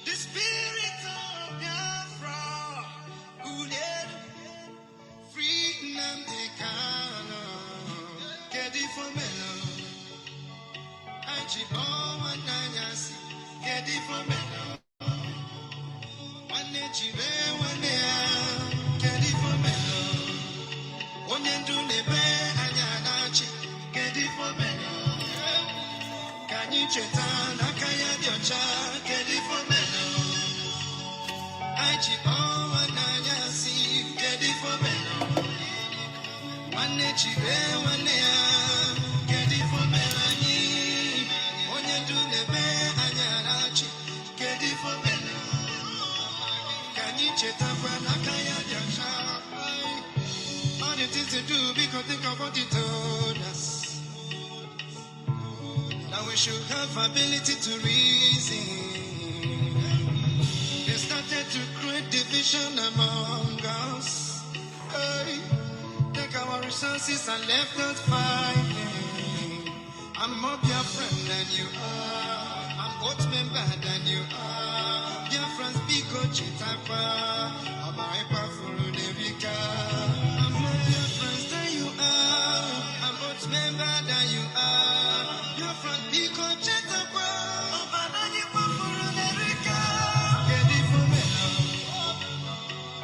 The spirit of Biafra, good freedom they can get it for me. I chip on one nanyasi, get it for me. One chive, one get it for me. One do the bear and yanachi, get it for me. Can you chetan? I can't your child, get it for me. I chip on one nanyasi, get it for me. One chive, one get it for me. One do the bear and yanachi, get it for me. Can you chetan? I can't your child. All the things to do because think of what it told us. Now we should have ability to reason. They started to create division among us. Hey, take our resources and left us fighting. I'm more your friend than you are. I'm both member than you are. Your friends be coach itapa. I'm a powerful Nevika. I'm more your friends than you are. I'm both member than you are. Your friends be coach itapa. I'm a powerful Nevika. Get it for me.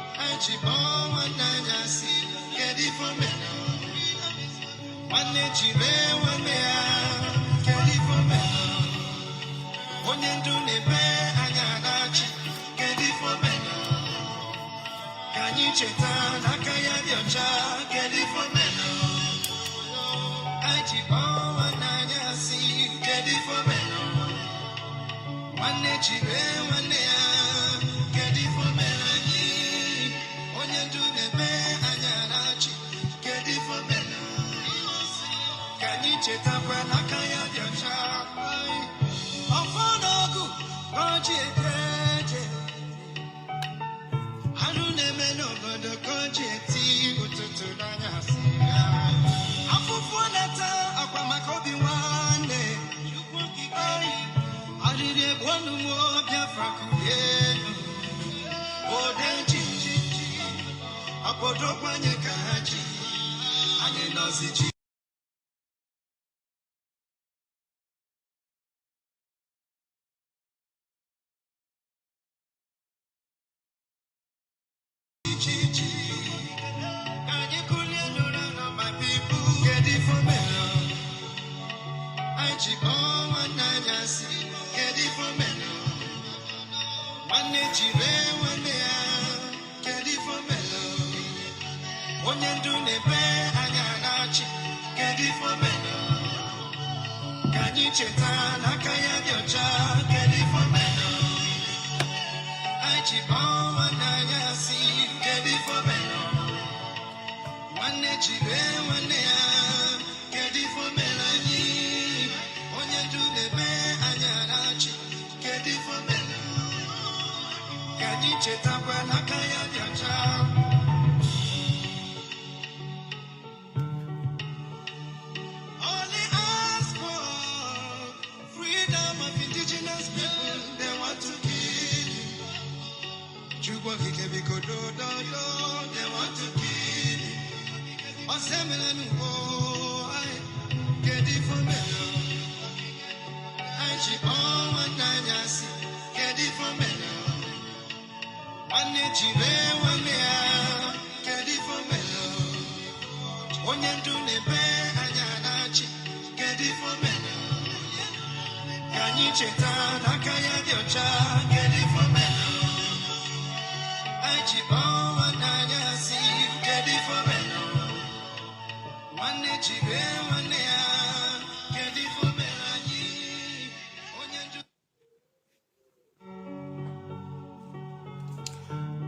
I chip on one nanyasi. Get it for me. One chive, one get it for me. One do the bear and yanachi, get it for me. Can you chetan? I can't your child, get it for me. I chip on one nanyasi, get it for me. One chive, one get it for me. One do the bear and yanachi, get it for me. Can you chetan? I can't your child. I'm for no good. I don't never know but the conjecture to Nanyasi. I'm for one up on my copy one day. I did one more Biafra. Oh, then Gigi. I put up on your kaji. I didn't know the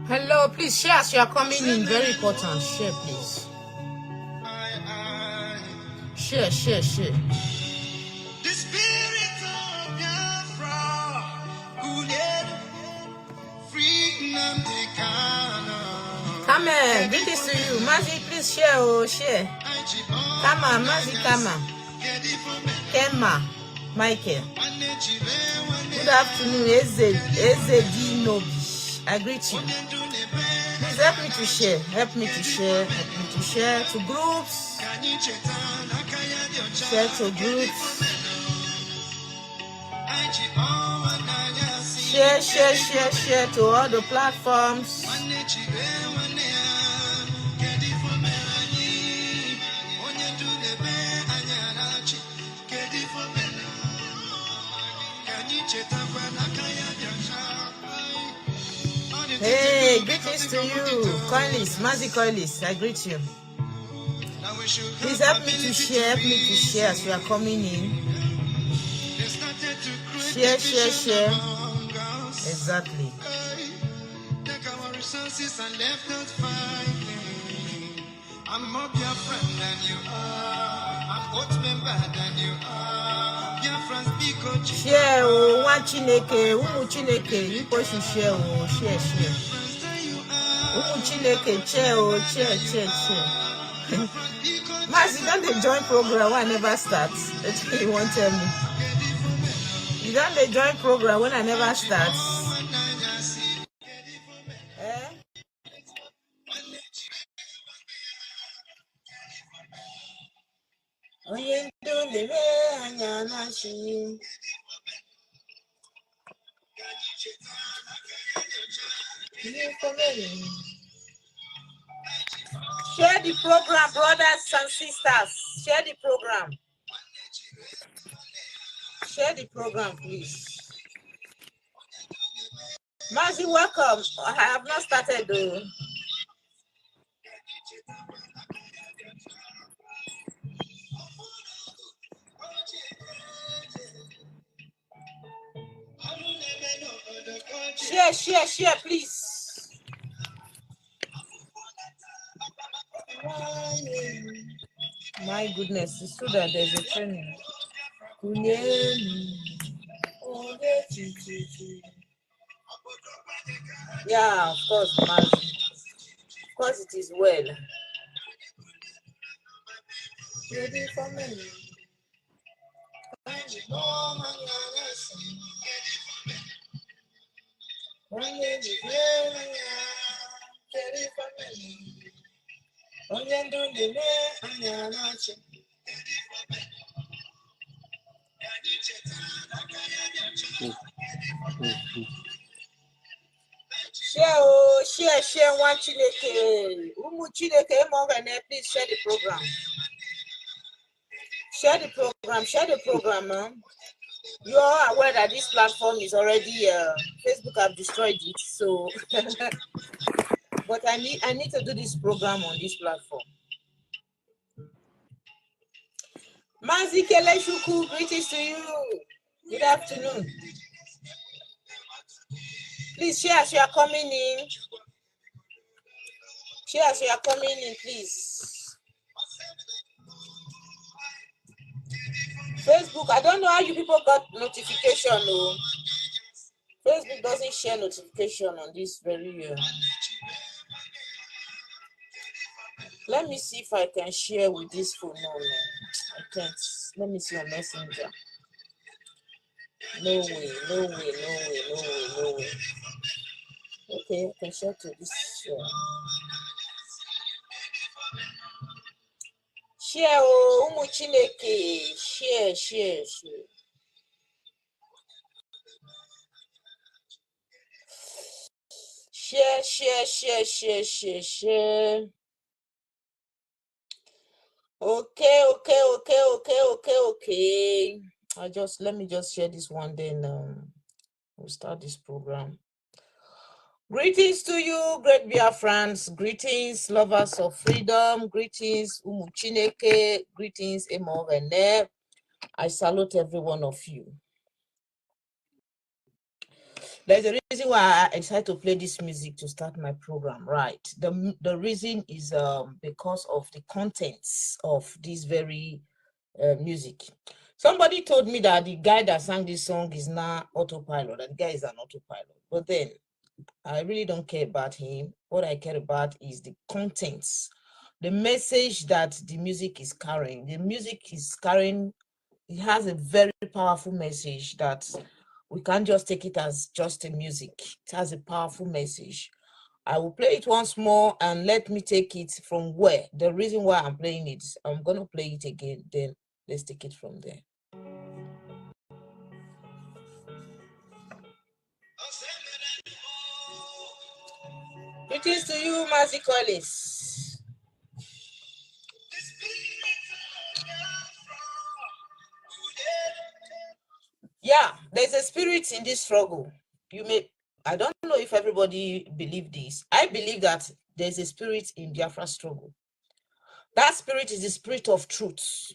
Hello, please share as you are coming in. Very important. Share, please. Share. The spirit of Biafra, good freedom they can. Come on, greetings to you. Magic, please share. Kama, Mazi Kama. Kema, Michael. Good afternoon, Ezedi Nobi. I greet you. Please help me to share. Help me to share. Help me to share to groups. Share to groups. Share to all the platforms. Hey, greetings to you, Coilis, Mazi Coilis, I greet you. Please help me to share as you are coming in. Share. Exactly. I'm more your friend than you are. I'm both member than you are. Your friends be coach. Share, one chineke, chineke, you push share, share. Chineke, share. Mas, you don't join program when I never start. That's what you want to tell me. You don't join program when I never start. Share the program, brothers and sisters. Share the program. Share the program, please. Mazi, welcome. I have not started though. Share, please. My goodness, it's true that there's a training. Yeah, of course, Mazi. Of course, it is well. Ready for me. Share one Chineke. Chineke, please share the program. Share the program, man. You are aware that this platform is already Facebook have destroyed it, so but I need to do this program on this platform. Mazi Kele Shuku, greetings to you. Good afternoon. Please share as you are coming in. Share as you are coming in, please. Facebook, I don't know how you people got notification. No. Facebook doesn't share notification on this very Let me see if I can share with this phone. No, I can't. Let me see on Messenger. No way. Okay, I can share to this. Share, Umu Chineke. Share. Share. Okay. Let me just share this one, then we'll start this program. Greetings to you, great Biafrans. Greetings, lovers of freedom. Greetings, Umu Chineke. Greetings, Emorene. I salute every one of you. There's a reason why I decided to play this music to start my program, right? The reason is because of the contents of this very music. Somebody told me that the guy that sang this song is not autopilot, that the guy is an autopilot. But then I really don't care about him. What I care about is the contents the message that the music is carrying. The music is carrying, it has a very powerful message that we can't just take it as just a music. It has a powerful message. I will play it once more, and let me take it from where. The reason why I'm playing it, I'm going to play it again, then let's take it from there. Greetings to you, Mazi Collins. Yeah, there's a spirit in this struggle. I don't know if everybody believe this. I believe that there's a spirit in Biafra struggle. That spirit is the spirit of truth.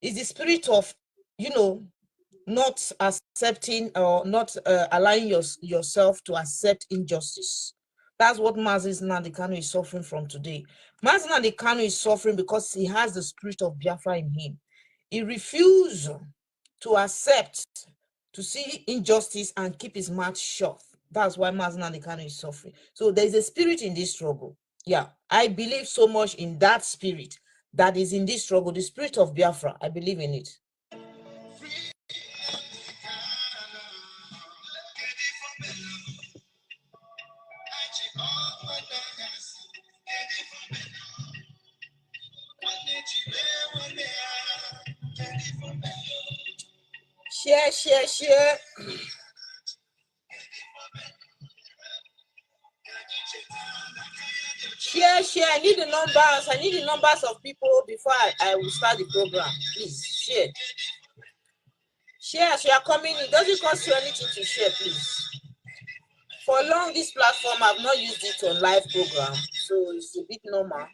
It's the spirit of, not accepting or not allowing yourself to accept injustice. That's what Mazi Nnamdi Kanu is suffering from today. Mazi Nnamdi Kanu is suffering because he has the spirit of Biafra in him. He refuses to accept, to see injustice and keep his mouth shut. That's why Mazi Nnamdi Kanu is suffering. So there's a spirit in this struggle. Yeah, I believe so much in that spirit that is in this struggle, the spirit of Biafra. I believe in it. Share. Share. I need the numbers. I need the numbers of people before I will start the program. Please share. Share as you are coming. It doesn't cost you anything to share, please. For long, this platform, I've not used it on live program, so it's a bit normal.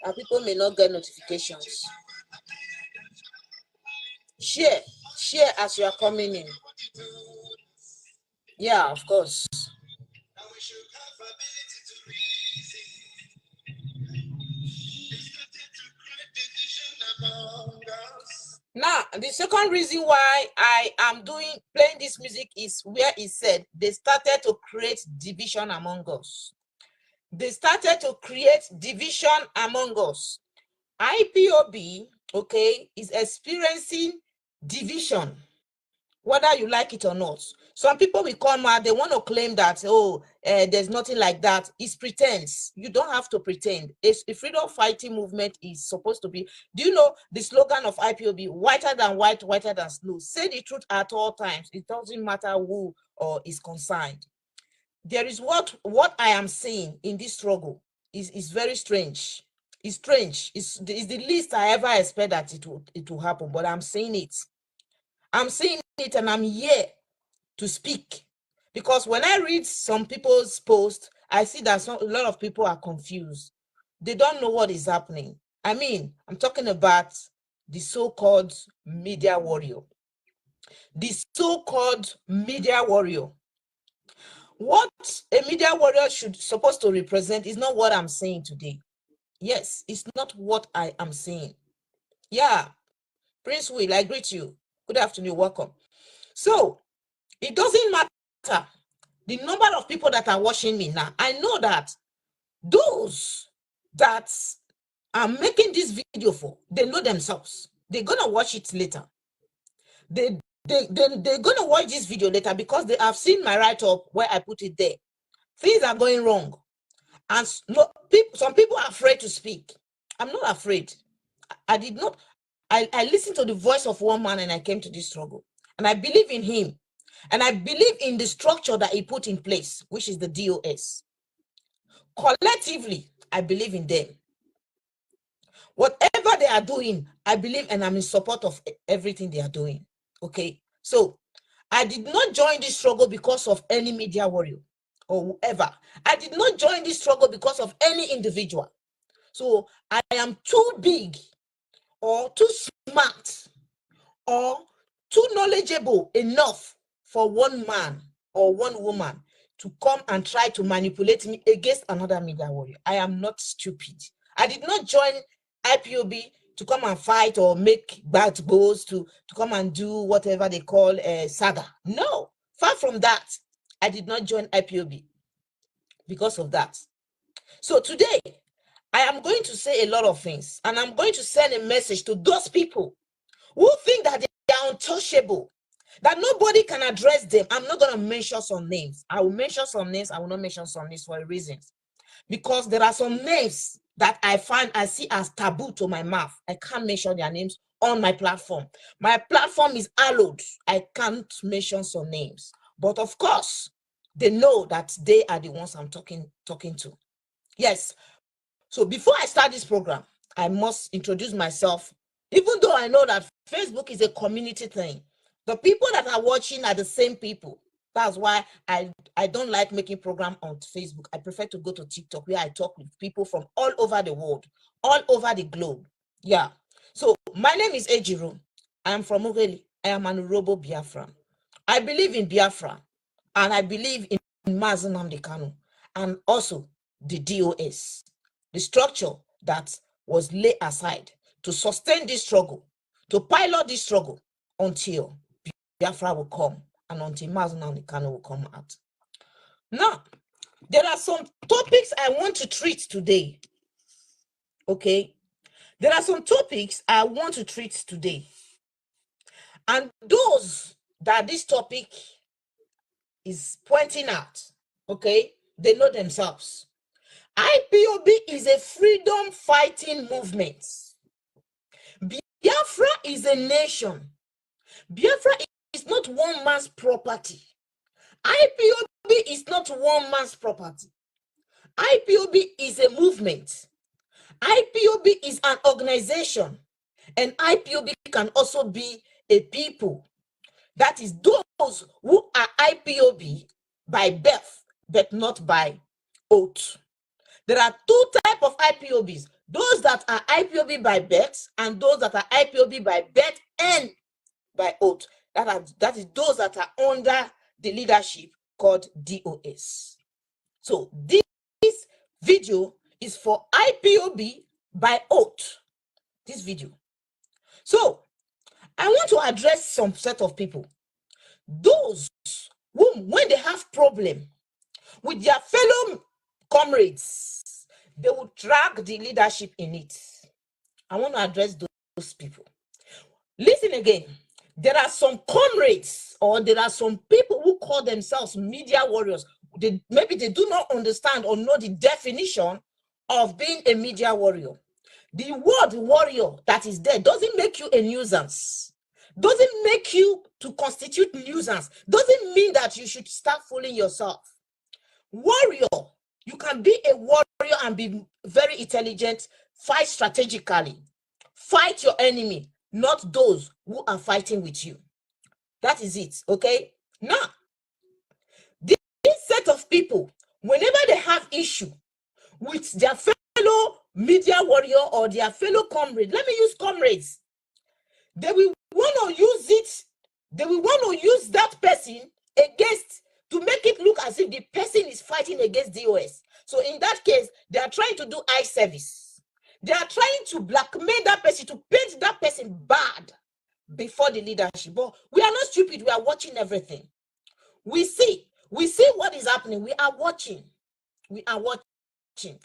And people may not get notifications. Share as you are coming in. Yeah, of course. Now, the second reason why I am playing this music is where it said they started to create division among us. They started to create division among us. IPOB, okay, is experiencing division, whether you like it or not. Some people will come out, they want to claim that, there's nothing like that. It's pretense. You don't have to pretend. A freedom fighting movement is supposed to be, do you know the slogan of IPOB, whiter than white, whiter than snow? Say the truth at all times. It doesn't matter who or is concerned. There is what I am seeing in this struggle is very strange. It's strange. It's the least I ever expect that it will happen, but I'm seeing it. I'm seeing it, and I'm here to speak, because when I read some people's posts, I see that a lot of people are confused. They don't know what is happening. I mean, I'm talking about the so-called media warrior. The so-called media warrior. What a media warrior supposed to represent is not what I'm saying today. Yes, it's not what I am saying. Yeah, Prince Will, I greet you. Good afternoon, welcome. So, it doesn't matter the number of people that are watching me now. I know that those that are making this video for, they know themselves. They're going to watch it later. They're going to watch this video later because they have seen my write-up where I put it there. Things are going wrong. And some people are afraid to speak. I'm not afraid. I listened to the voice of one man and I came to this struggle. And I believe in him. And I believe in the structure that he put in place, which is the DOS. Collectively, I believe in them. Whatever they are doing, I believe, and I'm in support of everything they are doing. Okay? So, I did not join this struggle because of any media warrior or whoever. I did not join this struggle because of any individual. So, I am too big or too smart or too knowledgeable enough for one man or one woman to come and try to manipulate me against another media warrior. I am not stupid. I did not join IPOB to come and fight or make bad goals to come and do whatever they call a saga. No, far from that. I did not join IPOB because of that. So today, I am going to say a lot of things, and I'm going to send a message to those people who think that they are untouchable, that nobody can address them. I'm not going to mention some names. I will mention some names. I will not mention some names for reasons. Because there are some names that I see as taboo to my mouth. I can't mention their names on my platform. My platform is hallowed. I can't mention some names. But of course, they know that they are the ones I'm talking to. Yes. So before I start this program, I must introduce myself, even though I know that Facebook is a community thing. The people that are watching are the same people. That's why I don't like making program on Facebook. I prefer to go to TikTok, where I talk with people from all over the world, all over the globe. Yeah. So my name is Ejiro. I am from Ogeli. I am an Urobo Biafran. I believe in Biafra, and I believe in Mazi Nnamdi Kanu, and also the DOS, the structure that was laid aside to sustain this struggle, to pilot this struggle until Biafra will come and until Mazi Nnamdi Kanu will come out. Now, there are some topics I want to treat today. Okay? There are some topics I want to treat today. And those that this topic is pointing out, okay, they know themselves. IPOB is a freedom fighting movement. Biafra is a nation. Biafra is not one man's property. IPOB is not one man's property. IPOB is a movement. IPOB is an organization. And IPOB can also be a people. That is those who are IPOB by birth, but not by oath. There are two types of IPOBs. Those that are IPOB by birth and those that are IPOB by birth and by oath. That is those that are under the leadership called DOS. So this video is for IPOB by oath. This video. So I want to address some set of people. Those who, when they have problem with their fellow comrades, they will drag the leadership in it. I want to address those people. Listen again. There are some comrades, or there are some people who call themselves media warriors. Maybe they do not understand or know the definition of being a media warrior. The word warrior that is there doesn't make you a nuisance. Doesn't make you to constitute nuisance. Doesn't mean that you should start fooling yourself. Warrior, you can be a warrior and be very intelligent, fight strategically, fight your enemy, not those who are fighting with you. That is it, okay? Now, this set of people, whenever they have issue with their fellow media warrior or their fellow comrade, let me use comrades, they will want to use it, they will want to use that person against, to make it look as if the person is fighting against DOS. So in that case, they are trying to do eye service. They are trying to blackmail that person, to paint that person bad before the leadership. But we are not stupid. We are watching everything. We see what is happening. We are watching. We are watching.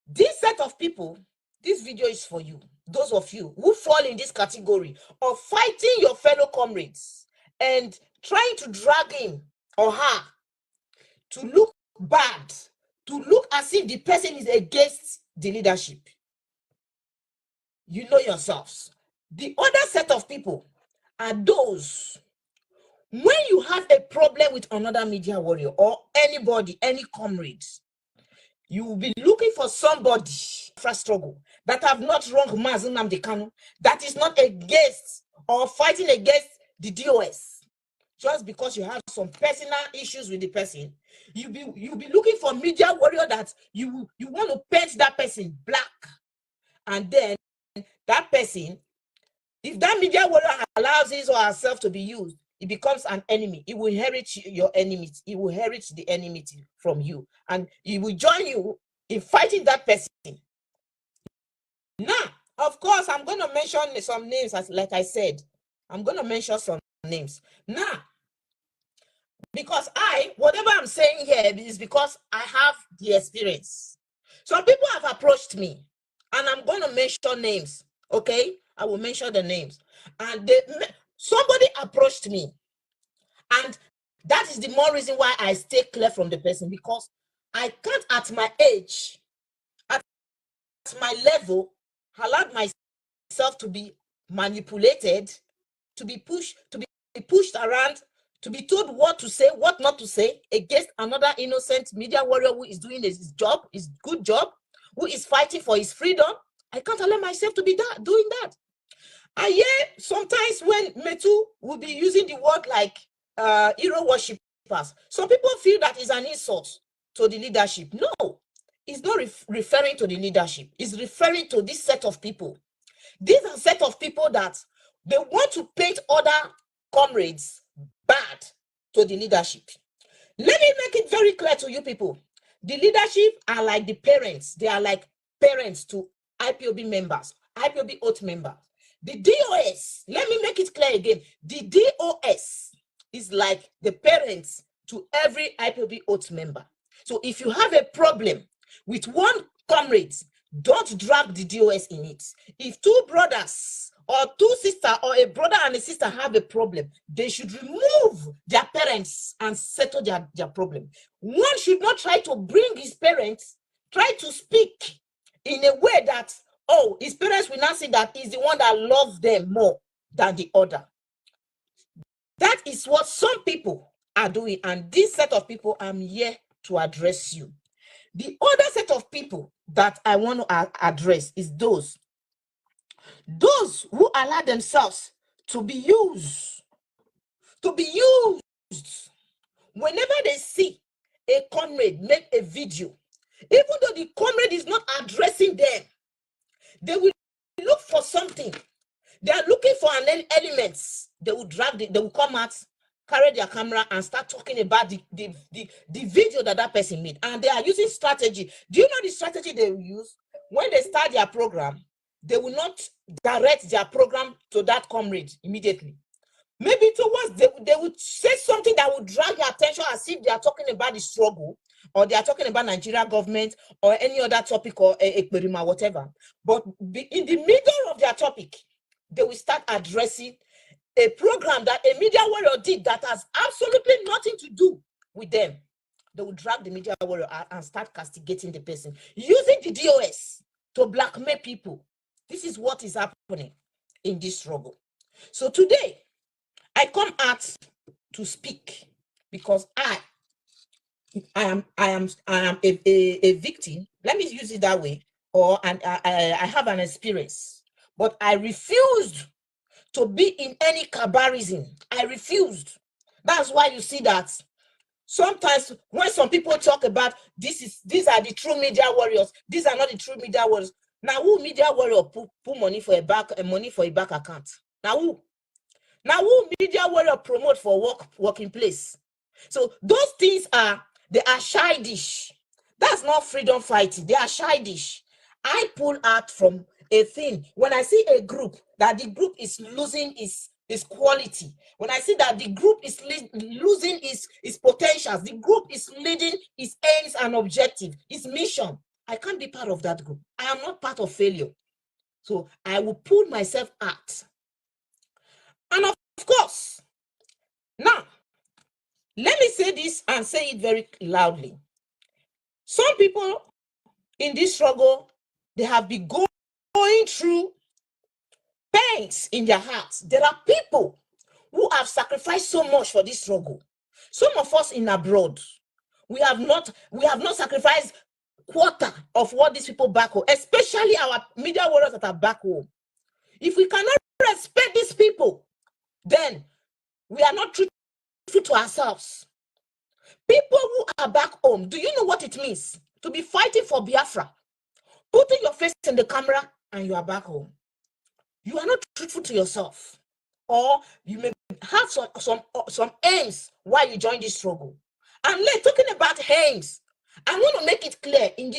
This set of people, this video is for you. Those of you who fall in this category of fighting your fellow comrades and trying to drag him or her to look bad, to look as if the person is against the leadership. You know yourselves. The other set of people are those, when you have a problem with another media warrior or anybody, any comrades, you will be looking for somebody for struggle that have not wronged Mazi Nnamdi Kanu, that is not against or fighting against the DOS. Just because you have some personal issues with the person, you'll be looking for media warrior that you want to paint that person black. And then that person, if that media warrior allows his or herself to be used, it becomes an enemy. It will inherit your enemy. It will inherit the enmity from you. And it will join you in fighting that person. Now, of course, I'm going to mention some names, as like I said. I'm going to mention some names. Now, because whatever I'm saying here is because I have the experience. Some people have approached me, and I'm going to mention names, okay? I will mention the names. And somebody approached me, and that is the more reason why I stay clear from the person, because I can't, at my age, at my level, allow myself to be manipulated, to be pushed around, to be told what to say, what not to say, against another innocent media warrior who is doing his job, his good job, who is fighting for his freedom. I can't allow myself to be doing that. I hear sometimes when Metu will be using the word like hero worshippers, some people feel that is an insult to the leadership. No, it's not referring to the leadership. It's referring to this set of people. These are a set of people that they want to paint other comrades bad to the leadership. Let me make it very clear to you people. The leadership are like the parents. They are like parents to IPOB members, IPOB oath members. The DOS, let me make it clear again. The DOS is like the parents to every IPOB oath member. So if you have a problem with one comrade, don't drag the DOS in it. If two brothers or two sisters or a brother and a sister have a problem, they should remove their parents and settle their problem. One should not try to bring his parents, try to speak in a way that, oh, his parents will not see that he's the one that loves them more than the other. That is what some people are doing, and this set of people, I'm here to address you. The other set of people that I want to address is those who allow themselves to be used. Whenever they see a comrade make a video, even though the comrade is not addressing them, they will look for something. They are looking for an element. They will they will come out, carry their camera and start talking about the video that person made. And they are using strategy. Do you know the strategy they will use? When they start their program, they will not direct their program to that comrade immediately. Maybe towards, they would say something that would drag your attention as if they are talking about the struggle, or they are talking about Nigeria government or any other topic, or Ekperima, whatever. But in the middle of their topic, they will start addressing a program that a media warrior did that has absolutely nothing to do with them. They will drag the media warrior and start castigating the person, using the DOS to blackmail people. This is what is happening in this struggle. So today, I come out to speak because I am a victim. Let me use it that way, or I have an experience, but I refused to be in any cabarism. I refused. That's why you see that sometimes when some people talk about these are the true media warriors, these are not the true media warriors. Now who media warrior put money for a back account? Now who media warrior promote for working place? So those things they are childish. That's not freedom fighting. They are childish. I pull out from a thing when I see a group that the group is losing its quality. When I see that the group is losing its potentials, the group is leading its aims and objective, its mission, I can't be part of that group. I am not part of failure. So I will pull myself out. And of course, now, let me say this and say it very loudly. Some people in this struggle, they have been going through pains in their hearts. There are people who have sacrificed so much for this struggle. Some of us in abroad, we have not sacrificed quarter of what these people back home, especially our media warriors that are back home. If we cannot respect these people, then we are not truthful to ourselves. People who are back home, do you know what it means to be fighting for Biafra? Putting your face in the camera and you are back home. You are not truthful to yourself, or you may have some aims while you join this struggle. And talking about aims, I want to make it clear in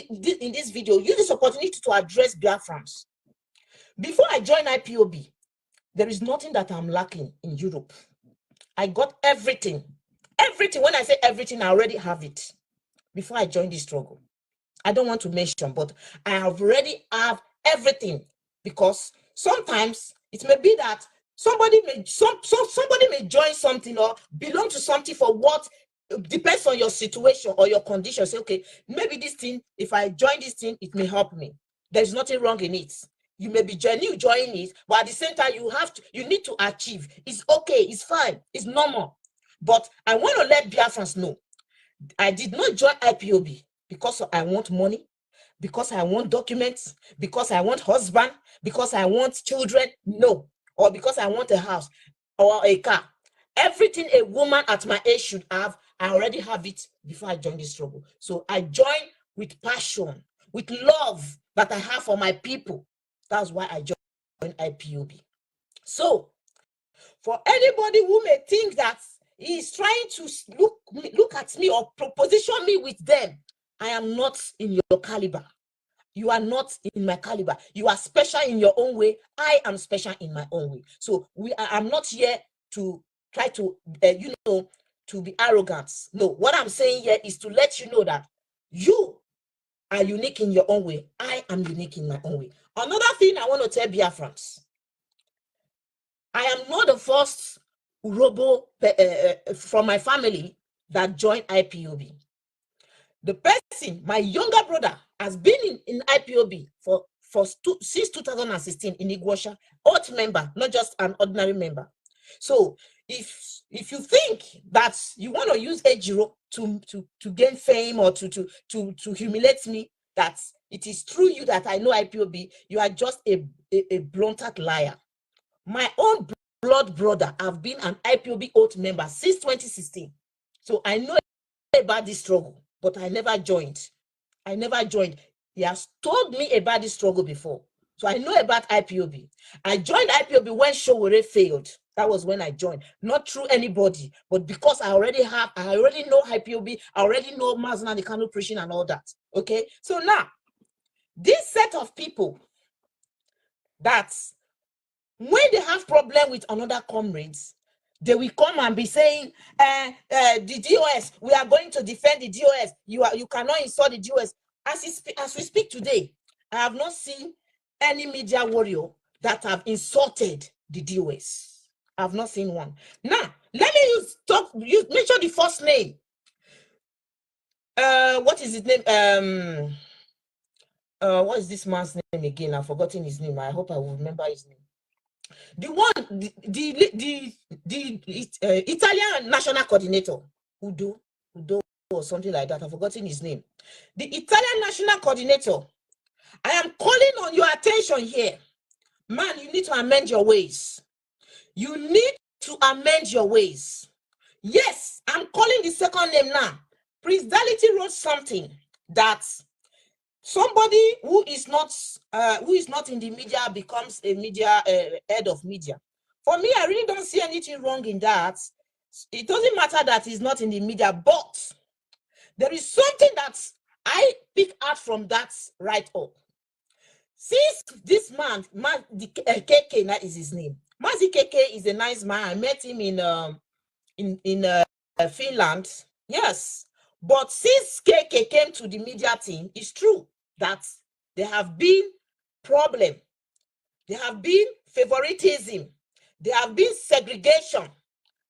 this video, use this opportunity to address Biafrans. Before I joined IPOB, there is nothing that I'm lacking in Europe. I got everything. Everything. When I say everything, I already have it before I joined this struggle. I don't want to mention, but I have already have everything, because sometimes it may be that somebody may join something or belong to something for what depends on your situation or your condition. Say, okay, maybe this thing, if I join this thing, it may help me. There's nothing wrong in it. You may be genuine joining it, but at the same time, you need to achieve. It's okay, it's fine, it's normal. But I want to let Biafrans know, I did not join IPOB because I want money, because I want documents, because I want husband, because I want children. No. Or because I want a house or a car. Everything a woman at my age should have, I already have it before I joined this struggle. So I joined with passion, with love that I have for my people. That's why I joined IPOB. So for anybody who may think that he is trying to look at me or position me with them, I am not in your caliber. You are not in my caliber. You are special in your own way. I am special in my own way. So I'm not here to try to, to be arrogant. No, what I'm saying here is to let you know that you are unique in your own way. I am unique in my own way. Another thing I want to tell Biafrans, I am not the first Urobo from my family that joined IPOB. The person, my younger brother, has been in IPOB since 2016 in Iguasha, oath member, not just an ordinary member. So if you think that you want to use Ejiro to gain fame or to humiliate me, that it is through you that I know IPOB, you are just a blunted liar. My own blood brother have been an IPOB oath member since 2016. So I know about this struggle, but I never joined. He has told me about this struggle before. So I know about IPOB. I joined IPOB when Showore failed. That was when I joined. Not through anybody, but because I already know IPOB, I already know Mazna, the Kano preaching and all that. Okay? So now, this set of people that when they have problem with another comrades, they will come and be saying, the DOS, we are going to defend the DOS. You cannot insult the DOS. As we speak today, I have not seen any media warrior that have insulted the DOS. I have not seen one. Now, let me mention the first name. What is his name? What is this man's name again? I've forgotten his name. I hope I will remember his name. The Italian national coordinator, Udo or something like that. I've forgotten his name. The Italian national coordinator. I am calling on your attention here. Man, you need to amend your ways. You need to amend your ways. Yes, I'm calling the second name now. Prince Dality wrote something that somebody who is not in the media becomes a media head of media. For me, I really don't see anything wrong in that. It doesn't matter that he's not in the media, but there is something that I pick out from that right up. Since this man, KK, that is his name. Mazi KK is a nice man. I met him in Finland. Yes. But since KK came to the media team, it's true that there have been problems. There have been favoritism. There have been segregation.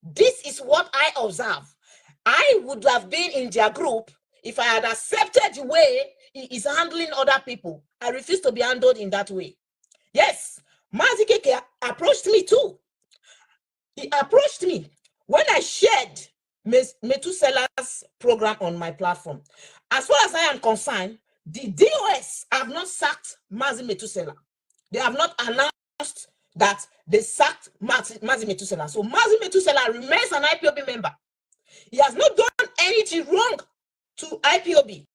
This is what I observe. I would have been in their group if I had accepted the way he is handling other people. I refuse to be handled in that way. Yes, Mazi KK approached me too. He approached me when I shared Methuselah's program on my platform. As far as I am concerned, the DOS have not sacked Mazi Methuselah. They have not announced that they sacked Mazi Methuselah. So Mazi Methuselah remains an IPOB member. He has not done anything wrong to IPOB.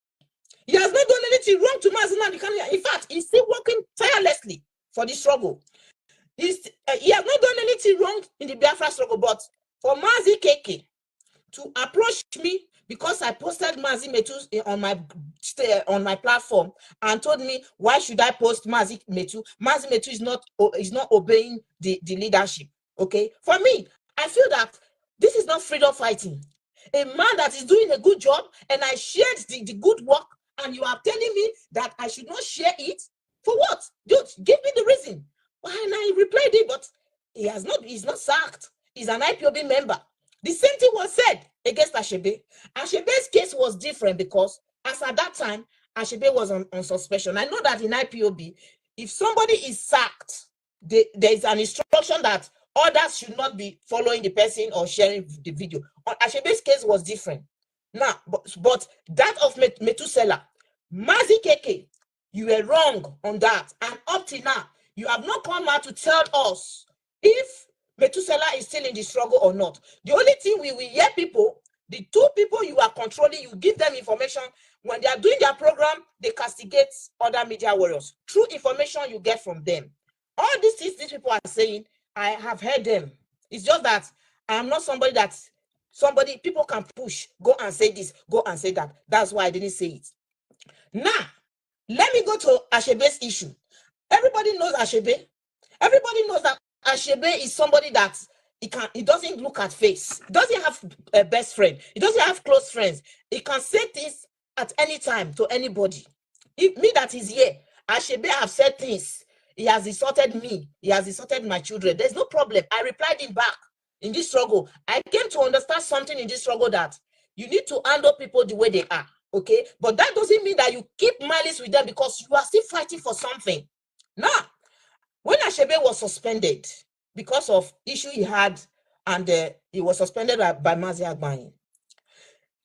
He has not done anything wrong to Mazi Nnamdi. In fact, he's still working tirelessly for the struggle. He has not done anything wrong in the Biafra struggle, but for Mazi KK to approach me because I posted Mazi Metu on my platform and told me, why should I post Mazi Metu? Mazi Metu is not obeying the leadership. Okay, for me, I feel that this is not freedom fighting. A man that is doing a good job, and I shared the good work and you are telling me that I should not share it? For what? Dude, give me the reason. And I replied it, but he's not sacked. He's an IPOB member. The same thing was said against Ashebe. Ashebe's case was different because as at that time, Ashebe was on suspension. I know that in IPOB, if somebody is sacked, there is an instruction that others should not be following the person or sharing the video. Ashebe's case was different. Now, but that of Metusela, Mazi Keke, you were wrong on that. And up to now, you have not come out to tell us if Metusela is still in the struggle or not. The only thing we hear people, the two people you are controlling, you give them information. When they are doing their program, they castigate other media warriors. True information you get from them. All these things these people are saying, I have heard them. It's just that I am not somebody that people can push, go and say this, go and say that. That's why I didn't say it. Now, let me go to Ashebe's issue. Everybody knows Ashebe. Everybody knows that Ashebe is somebody that he doesn't look at face. He doesn't have a best friend. He doesn't have close friends. He can say things at any time to anybody. Me that is here, Ashebe have said things. He has insulted me. He has insulted my children. There's no problem. I replied him back in this struggle. I came to understand something in this struggle that you need to handle people the way they are. Okay? But that doesn't mean that you keep malice with them because you are still fighting for something. Now, when Ashebe was suspended because of issue he had, and he was suspended by Mazi Agbanyi.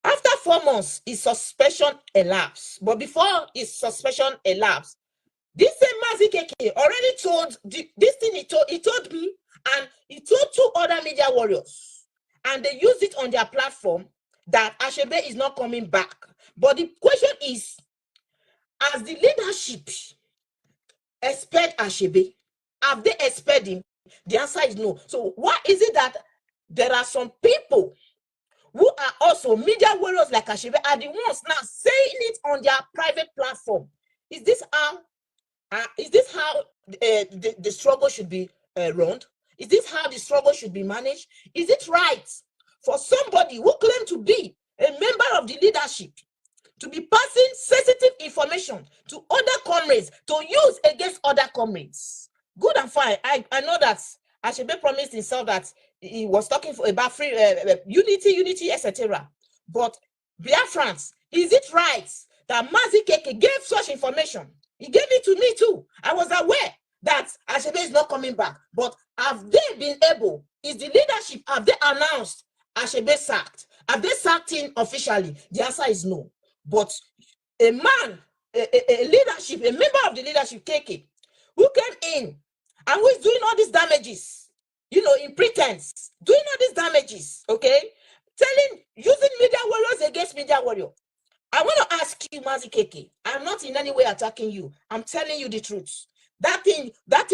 After 4 months, his suspension elapsed. But before his suspension elapsed, this same Mazi Keke already told this thing he told me, and he told 2 other media warriors, and they used it on their platform that Ashebe is not coming back. But the question is, as the leadership expelled Ashebe, have they expelled him? The answer is no. So why is it that there are some people who are also media warriors like Ashebe are the ones now saying it on their private platform? Is this how the struggle should be run? Is this how the struggle should be managed? Is it right for somebody who claims to be a member of the leadership to be passing sensitive information to other comrades to use against other comrades? Good and fine. I know that Ashebe promised himself that he was talking about free unity, etc. But Biafrans, is it right that Mazi Keke gave such information? He gave it to me too. I was aware that Ashebe is not coming back. But have they been able? Is the leadership, have they announced Ashebe sacked? Have they sacked him officially? The answer is no. But a man, a leadership, a member of the leadership, Keke, who came in and who is doing all these damages, in pretense, doing all these damages, okay? Using media warriors against media warrior. I want to ask you, Mazi Keke, I'm not in any way attacking you. I'm telling you the truth. That thing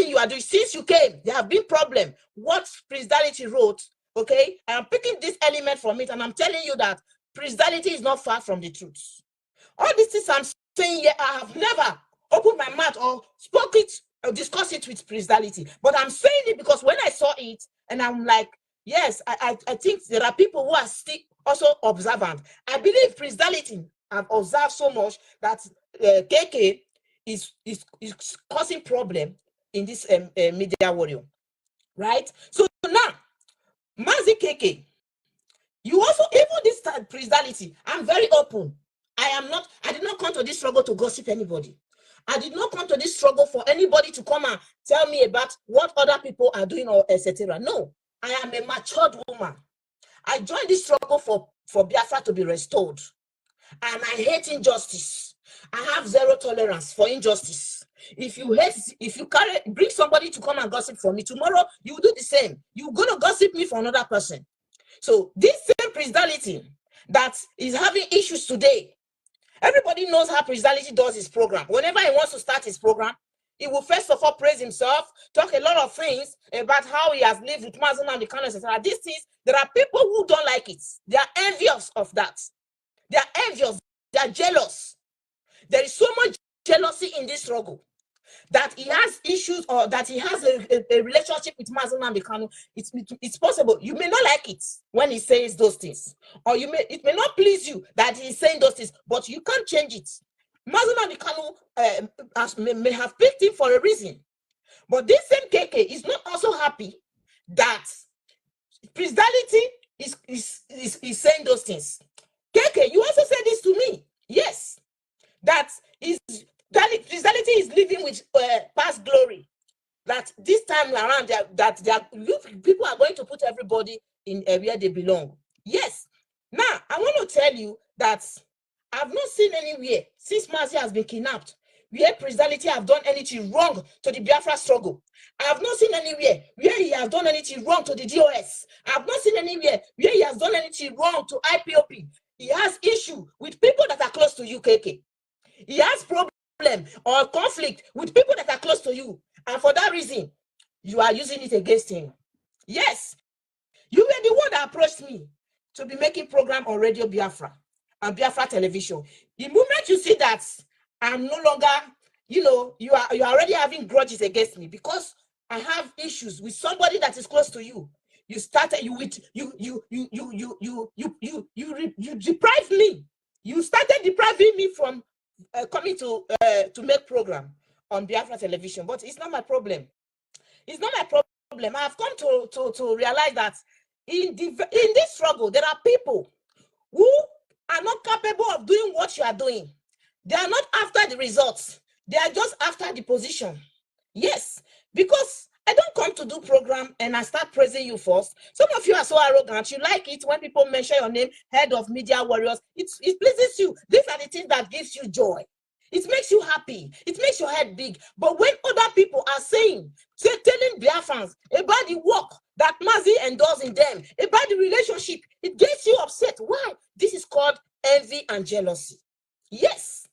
you are doing, since you came, there have been problems. What Prince Dality wrote, okay? I am picking this element from it, and I'm telling you that Prince Dality is not far from the truth. All these things I'm saying here, I have never opened my mouth or spoke it or discussed it with Prince Dality. But I'm saying it because when I saw it, and I'm like, yes, I think there are people who are still also observant. I believe Prince Dality have observed so much that KK is causing problem in this media warrior, right? So now, Mazi KK, you also, even this Prince Dality, I'm very open. I did not come to this struggle to gossip anybody. I did not come to this struggle for anybody to come and tell me about what other people are doing or etc. No, I am a matured woman. I joined this struggle for Biafra to be restored. And I hate injustice. I have zero tolerance for injustice. If you bring somebody to come and gossip for me, tomorrow you will do the same. You're going to gossip me for another person. So this same Prince Dality that is having issues today, everybody knows how Prince Dality does his program. Whenever he wants to start his program, he will first of all praise himself, talk a lot of things about how he has lived with Mazuna and the Kano, etc. These things, there are people who don't like it. They are envious of that. They are envious. They are jealous. There is so much jealousy in this struggle that he has issues or that he has a relationship with Mazuna and the Kano. It's possible. You may not like it when he says those things, or it may not please you that he's saying those things, but you can't change it. Mazi Nnamdi Kanu may have picked him for a reason. But this same KK is not also happy that Presidality is saying those things. KK, you also said this to me. Yes, that Presidality is living with past glory. That this time around, people are going to put everybody in where they belong. Yes. Now, I want to tell you that I've not seen anywhere since Mazi has been kidnapped where Presidality have done anything wrong to the Biafra struggle. I have not seen anywhere where he has done anything wrong to the DOS. I have not seen anywhere where he has done anything wrong to IPOP. He has issue with people that are close to you, KK. He has problem or conflict with people that are close to you. And for that reason, you are using it against him. Yes, you were the one that approached me to be making program on Radio Biafra and Biafra television. The moment you see that I'm no longer, you are already having grudges against me because I have issues with somebody that is close to you. You started you deprived me. You started depriving me from coming to make program on Biafra television, but it's not my problem. It's not my problem. I have come to realize that in this struggle, there are people who are not capable of doing what you are doing. They are not after the results. They are just after the position. Yes, because I don't come to do program and I start praising you first. Some of you are so arrogant. You like it when people mention your name, head of media warriors. It pleases you. These are the things that gives you joy. It makes you happy. It makes your head big. But when other people are telling Biafrans about the work that Mazi endorses in them, about the relationship, it gets you upset. Why? This is called envy and jealousy. Yes.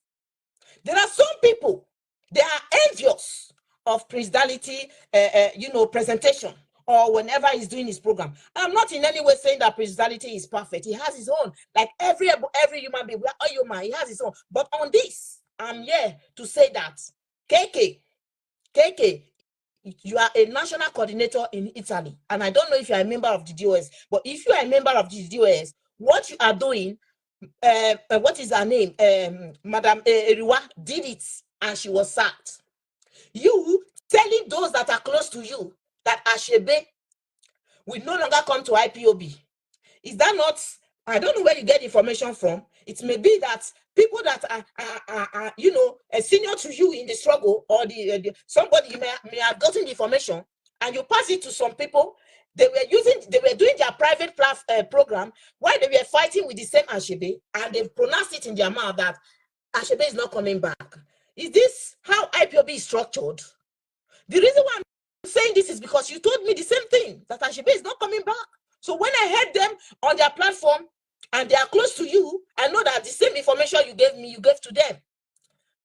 There are some people, they are envious of Presidality, presentation or whenever he's doing his program. I'm not in any way saying that Presidality is perfect. He has his own, like every human being, we are all human, he has his own. But on this, I'm here to say that KK, you are a national coordinator in Italy. And I don't know if you are a member of the DOS, but if you are a member of the DOS, what you are doing, what is her name? Madam Eriwa did it and she was sacked. You telling those that are close to you that Ashebe will no longer come to IPOB. Is that not? I don't know where you get information from. It may be that people that are senior to you in the struggle, or somebody may have gotten the information and you pass it to some people. They were doing their private program while they were fighting with the same Ashebe, and they pronounced it in their mouth that Ashebe is not coming back. Is this how IPOB is structured? The reason why I'm saying this is because you told me the same thing, that Ashebe is not coming back. So when I heard them on their platform and they are close to you, I know that the same information you gave me, you gave to them.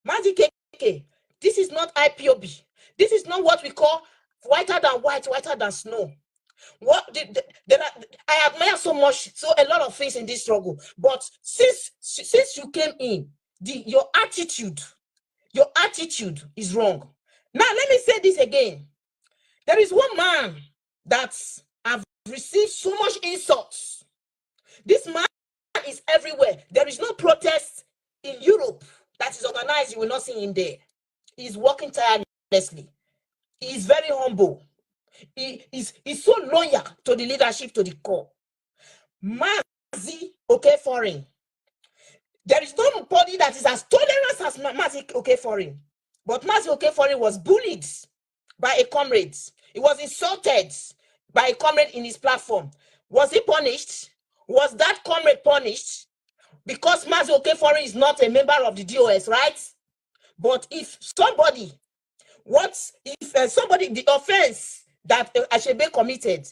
Mazi KK, this is not IPOB. This is not what we call whiter than white, whiter than snow. I admire so much, a lot of things in this struggle. But since you came in, your attitude is wrong. Now let me say this again. There is one man that I've received so much insults. This man is everywhere. There is no protest in Europe that is organized. You will not see him there. He's working tirelessly. He is very humble. He's so loyal to the leadership, to the core. Mazi Okaforin. There is nobody that is as tolerant as Mazi Okaforin. But Mazi Okaforin was bullied by a comrade. He was insulted by a comrade in his platform. Was he punished? Was that comrade punished? Because Mazi Okaforin is not a member of the DOS, right? But if somebody, the offense that Ashebe committed,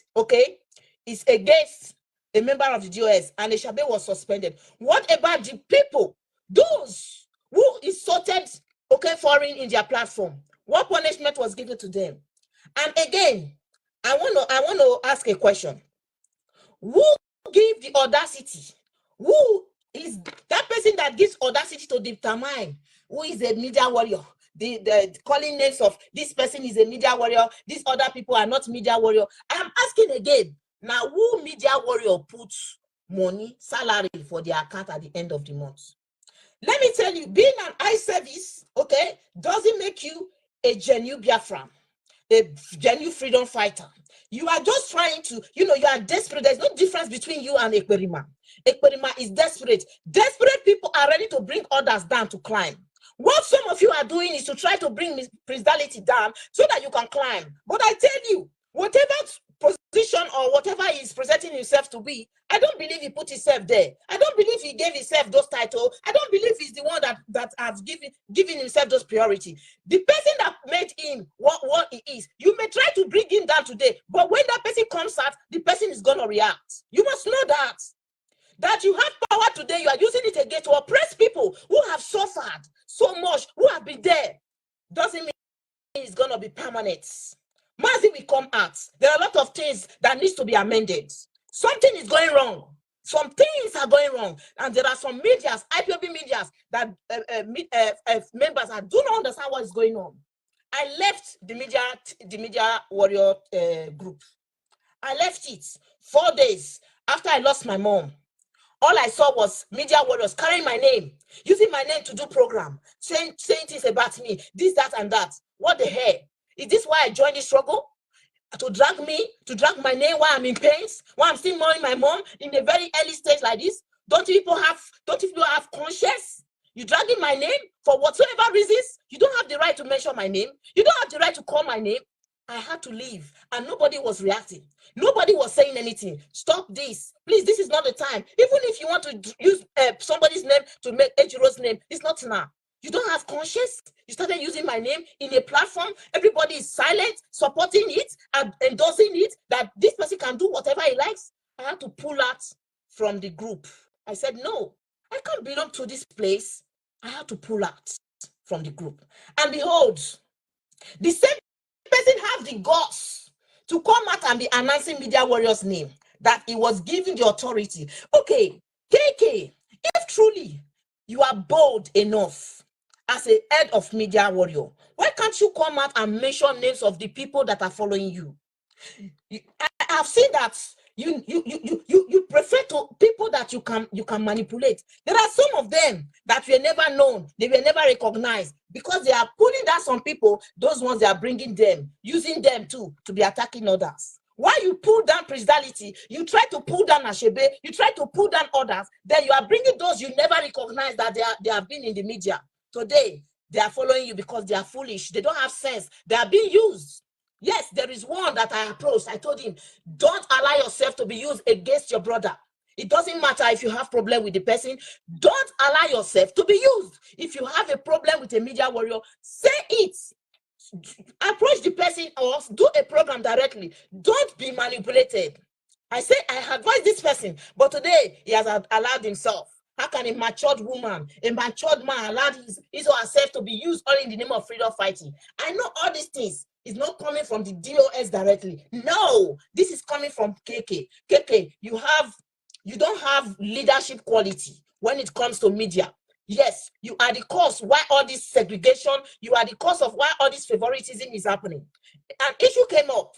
is against a member of the DOS and Ashebe was suspended, what about the people, those who insulted Okaforin in their platform? What punishment was given to them? And again, I want to ask a question. Who gave the audacity? Who is that person that gives audacity to determine who is a media warrior? The calling names of this person is a media warrior, these other people are not media warrior. I'm asking again, now who media warrior puts money, salary for their account at the end of the month? Let me tell you, being an eye service, okay, doesn't make you a genuine Biafran, a genuine freedom fighter. You are just trying to, you are desperate. There's no difference between you and Ekperima. Ekperima is desperate. Desperate people are ready to bring others down to climb. What some of you are doing is to try to bring Prisdality down so that you can climb. But I tell you, whatever position or whatever he's presenting himself to be, I don't believe he put himself there. I don't believe he gave himself those titles. I don't believe he's the one that has given himself those priority. The person that made him what he is, you may try to bring him down today, but when that person comes out, the person is going to react. You must know that you have power today, you are using it again to oppress people who have suffered so much, who have been there. Doesn't mean it's going to be permanent. Mazi will come out. There are a lot of things that needs to be amended. Something is going wrong. Some things are going wrong. And there are some medias, IPOB medias, that members that do not understand what is going on. I left the media warrior group. I left it 4 days after I lost my mom. All I saw was media warriors carrying my name, using my name to do program, saying things about me, this, that, and that. What the hell? Is this why I joined this struggle? To drag my name while I'm in pains, while I'm still mourning my mom in a very early stage like this? Don't you people have conscience? You dragging my name for whatsoever reasons? You don't have the right to mention my name. You don't have the right to call my name. I had to leave, and nobody was reacting. Nobody was saying anything. Stop this. Please, this is not the time. Even if you want to use somebody's name to make Ejiro's name, it's not now. You don't have conscience. You started using my name in a platform. Everybody is silent, supporting it, and endorsing it, that this person can do whatever he likes. I had to pull out from the group. I said, no, I can't belong to this place. I had to pull out from the group. And behold, the same person has the guts to come out and be announcing media warrior's name, that he was given the authority. Okay, KK, if truly you are bold enough as a head of media warrior, why can't you come out and mention names of the people that are following you? I have seen that you prefer to people that you can manipulate. There are some of them that were never known, they were never recognized, because they are pulling down some people. Those ones, they are bringing them, using them too to be attacking others. Why you pull down Prisdality, you try to pull down Ashebe, you try to pull down others, then you are bringing those you never recognize that they have been in the media. Today, they are following you because they are foolish. They don't have sense. They are being used. Yes, there is one that I approached. I told him, don't allow yourself to be used against your brother. It doesn't matter if you have problem with the person. Don't allow yourself to be used. If you have a problem with a media warrior, say it. Approach the person or do a program directly. Don't be manipulated. I say I advise this person, but today he has allowed himself. How can a matured woman, a matured man allow his or herself to be used only in the name of freedom fighting? I know all these things. It's not coming from the DOS directly. No, this is coming from KK. KK, you don't have leadership quality when it comes to media. Yes, you are the cause why all this segregation, you are the cause of why all this favoritism is happening. An issue came up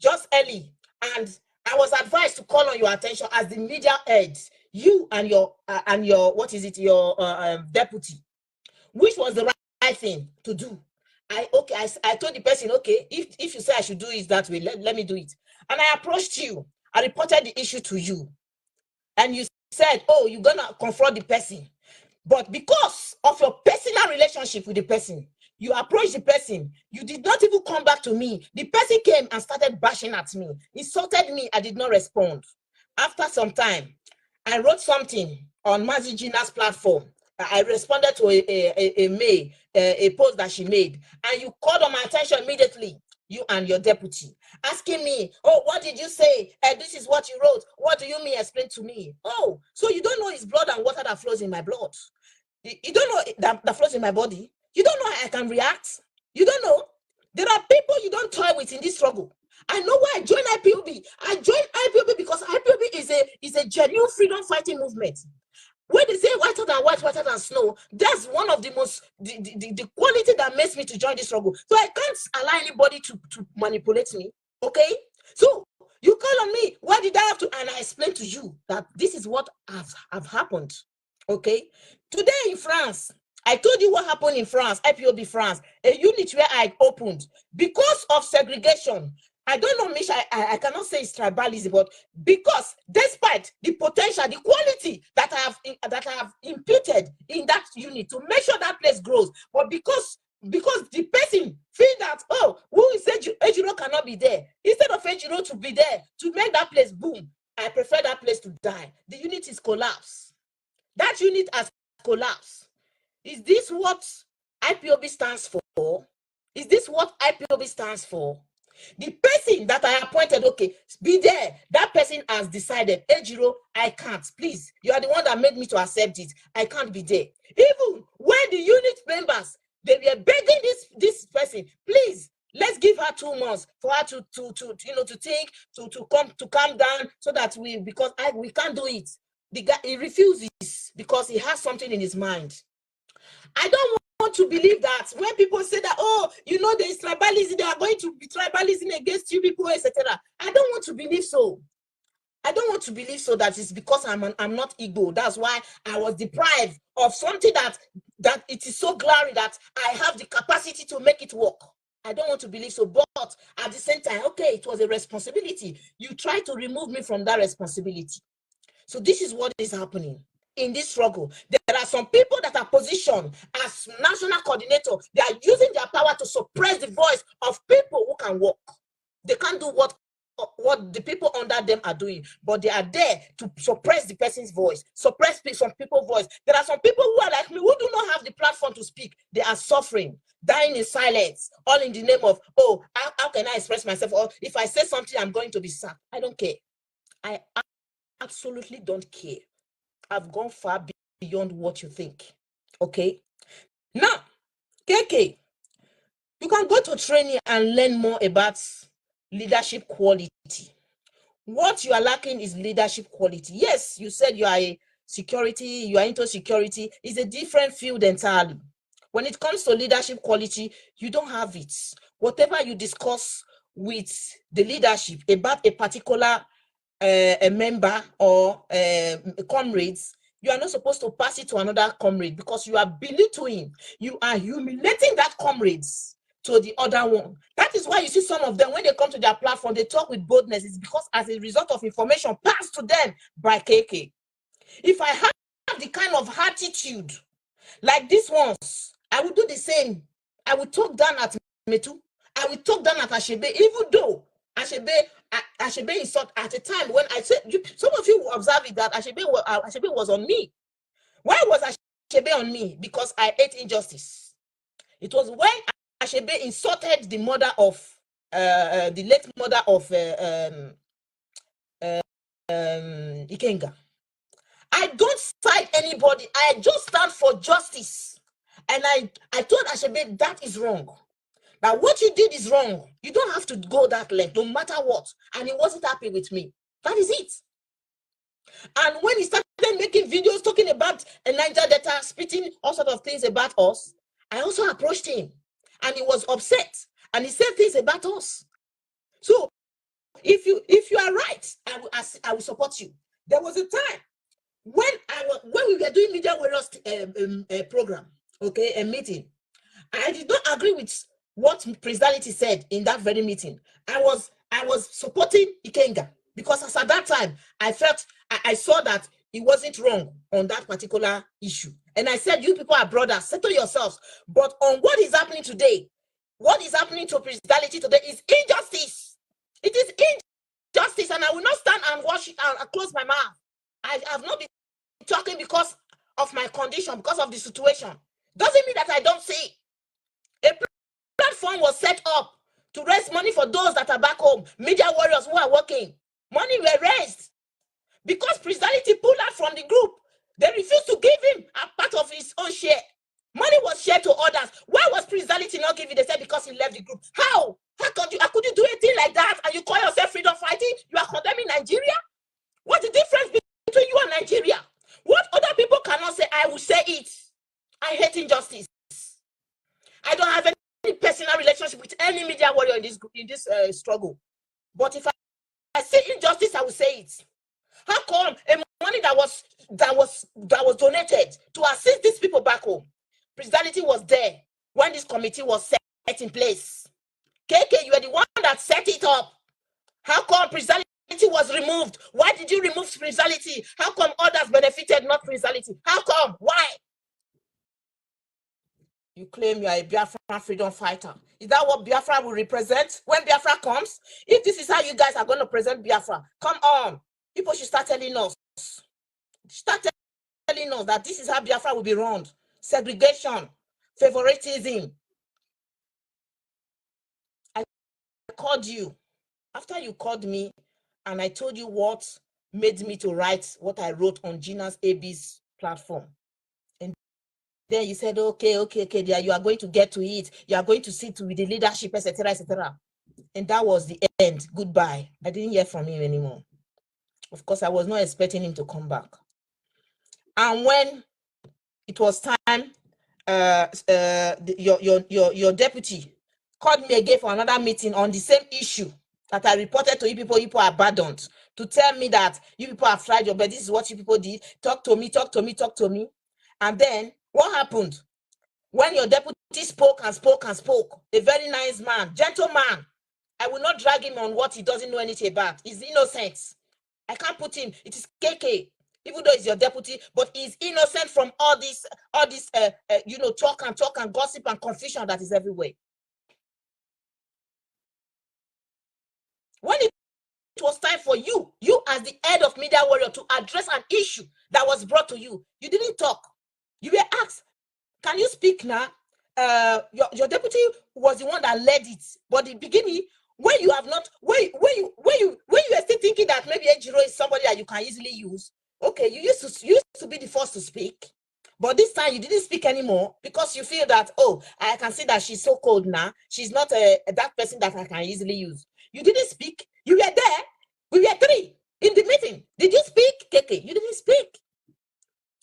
just early, and I was advised to call on your attention as the media head, you and your deputy, which was the right thing to do. I told the person, okay, if you say I should do it that way, let me do it. And I approached you. I reported the issue to you. And you said, oh, you're going to confront the person. But because of your personal relationship with the person, you approached the person. You did not even come back to me. The person came and started bashing at me, insulted me. I did not respond. After some time, I wrote something on Mazi Gina's platform. I responded to a post that she made, and you called on my attention immediately, you and your deputy, asking me, oh, what did you say? This is what you wrote. What do you mean? Explain to me. Oh, so you don't know it's blood and water that flows in my blood. You don't know that flows in my body. You don't know how I can react. You don't know. There are people you don't toy with in this struggle. I know why I joined IPOB. I joined IPOB because IPOB is a genuine freedom fighting movement. When they say whiter than white, whiter than snow, that's one of the most, the quality that makes me to join this struggle. So I can't allow anybody to manipulate me, okay? So you call on me, why did I have to? And I explained to you that this is what have happened. Okay. Today in France, I told you what happened in France, IPOB France, a unit where I opened because of segregation. I don't know, Mish, I cannot say it's tribalism, but because despite the potential, the quality that I have imputed in that unit to make sure that place grows, but because the person feel that, oh, who is Ejiro cannot be there, instead of Ejiro to be there to make that place boom, I prefer that place to die. The unit is collapsed. That unit has collapsed. Is this what IPOB stands for? Is this what IPOB stands for? The person that I appointed, okay, be there. That person has decided, Ejiro, I can't. Please, you are the one that made me to accept it. I can't be there. Even when the unit members, they were begging this person, please, let's give her 2 months for her to think, to calm down, so that we can't do it. The guy, he refuses because he has something in his mind. I don't want to believe that when people say that, oh, there is tribalism, they are going to be tribalism against you people, etc. I don't want to believe so. I don't want to believe so that it's because I'm not Igbo. That's why I was deprived of something that it is so glaring that I have the capacity to make it work. I don't want to believe so, but at the same time, okay, it was a responsibility. You try to remove me from that responsibility. So this is what is happening in this struggle. There are some people that are positioned as national coordinator. They are using their power to suppress the voice of people who can work. They can't do what the people under them are doing, but they are there to suppress the person's voice, suppress some people's voice. There are some people who are like me, who do not have the platform to speak. They are suffering, dying in silence, all in the name of, oh, how can I express myself? Or if I say something, I'm going to be sacked. I don't care. I absolutely don't care. I've gone far beyond what you think. Okay. Now, KK, you can go to training and learn more about leadership quality. What you are lacking is leadership quality. Yes, you said you are into security. It's a different field entirely. When it comes to leadership quality, you don't have it. Whatever you discuss with the leadership about a particular a member or comrades, you are not supposed to pass it to another comrade, because you are belittling, you are humiliating that comrades to the other one. That is why you see some of them, when they come to their platform, they talk with boldness. It's because as a result of information passed to them by KK. If I have the kind of attitude like these ones, I would do the same. I would talk down at Metu. I would talk down at Ashebe, even though Ashebe insult at a time when I said, some of you will observe it, that Ashebe was on me. Why was Ashebe on me? Because I ate injustice. It was when Ashebe insulted the mother of the late mother of Ikenga. I don't fight anybody. I just stand for justice. And I told Ashebe that is wrong. Now, what you did is wrong. You don't have to go that length, no matter what. And he wasn't happy with me. That is it. And when he started making videos talking about a Niger Delta, spitting all sorts of things about us, I also approached him. And he was upset. And he said things about us. So, if you are right, I will support you. There was a time when we were doing Media Warriors program, okay, a meeting, I did not agree with what Presidality said in that very meeting. I was supporting Ikenga, because as at that time I felt I saw that he wasn't wrong on that particular issue, and I said, you people are brothers, settle yourselves. But on what is happening today, what is happening to Presidality today is injustice. It is injustice, and I will not stand and watch it and close my mouth. I have not been talking because of my condition, because of the situation. Doesn't mean that I don't see. A platform was set up to raise money for those that are back home, media warriors who are working. Money were raised because Presidality pulled out from the group. They refused to give him a part of his own share. Money was shared to others. Why was Presidality not giving? They said because he left the group. How could you do anything like that and you call yourself freedom fighting? You are condemning Nigeria? What's the difference between you and Nigeria? What other people cannot say, I will say it. I hate injustice. I don't have any personal relationship with any media warrior in this struggle. But if I see injustice, I will say it. How come money that was donated to assist these people back home? Presidentiality was there when this committee was set in place. KK, you are the one that set it up. How come presidentiality was removed? Why did you remove presidentiality? How come others benefited, not presidentiality? How come? Why? You claim you are a Biafra freedom fighter. Is that what Biafra will represent when Biafra comes? If this is how you guys are going to present Biafra, come on. People should start telling us. Start telling us that this is how Biafra will be run. Segregation, favoritism. I called you. After you called me and I told you what made me to write what I wrote on Gina's AB's platform. And then you said, okay, there you are going to get to it. You are going to sit with the leadership, etc., etc. And that was the end. Goodbye. I didn't hear from him anymore. Of course, I was not expecting him to come back. And when it was time, your deputy called me again for another meeting on the same issue that I reported to you people abandoned, to tell me that you people have tried your best. This is what you people did. Talk to me. And then what happened? When your deputy spoke, a very nice man, gentleman, I will not drag him on what he doesn't know anything about. He's innocent. I can't put him. It is KK, even though he's your deputy, but he's innocent from all this talk and gossip and confusion that is everywhere. When it was time for you as the head of Media Warrior, to address an issue that was brought to you, you didn't talk. You were asked, can you speak now? Your deputy was the one that led it, but the beginning, when you are still thinking that maybe Ejiro is somebody that you can easily use. Okay, you used to be the first to speak, but this time you didn't speak anymore because you feel that, oh, I can see that she's so cold now. She's not that person that I can easily use. You didn't speak. You were there. We were three in the meeting. Did you speak, KK? You didn't speak.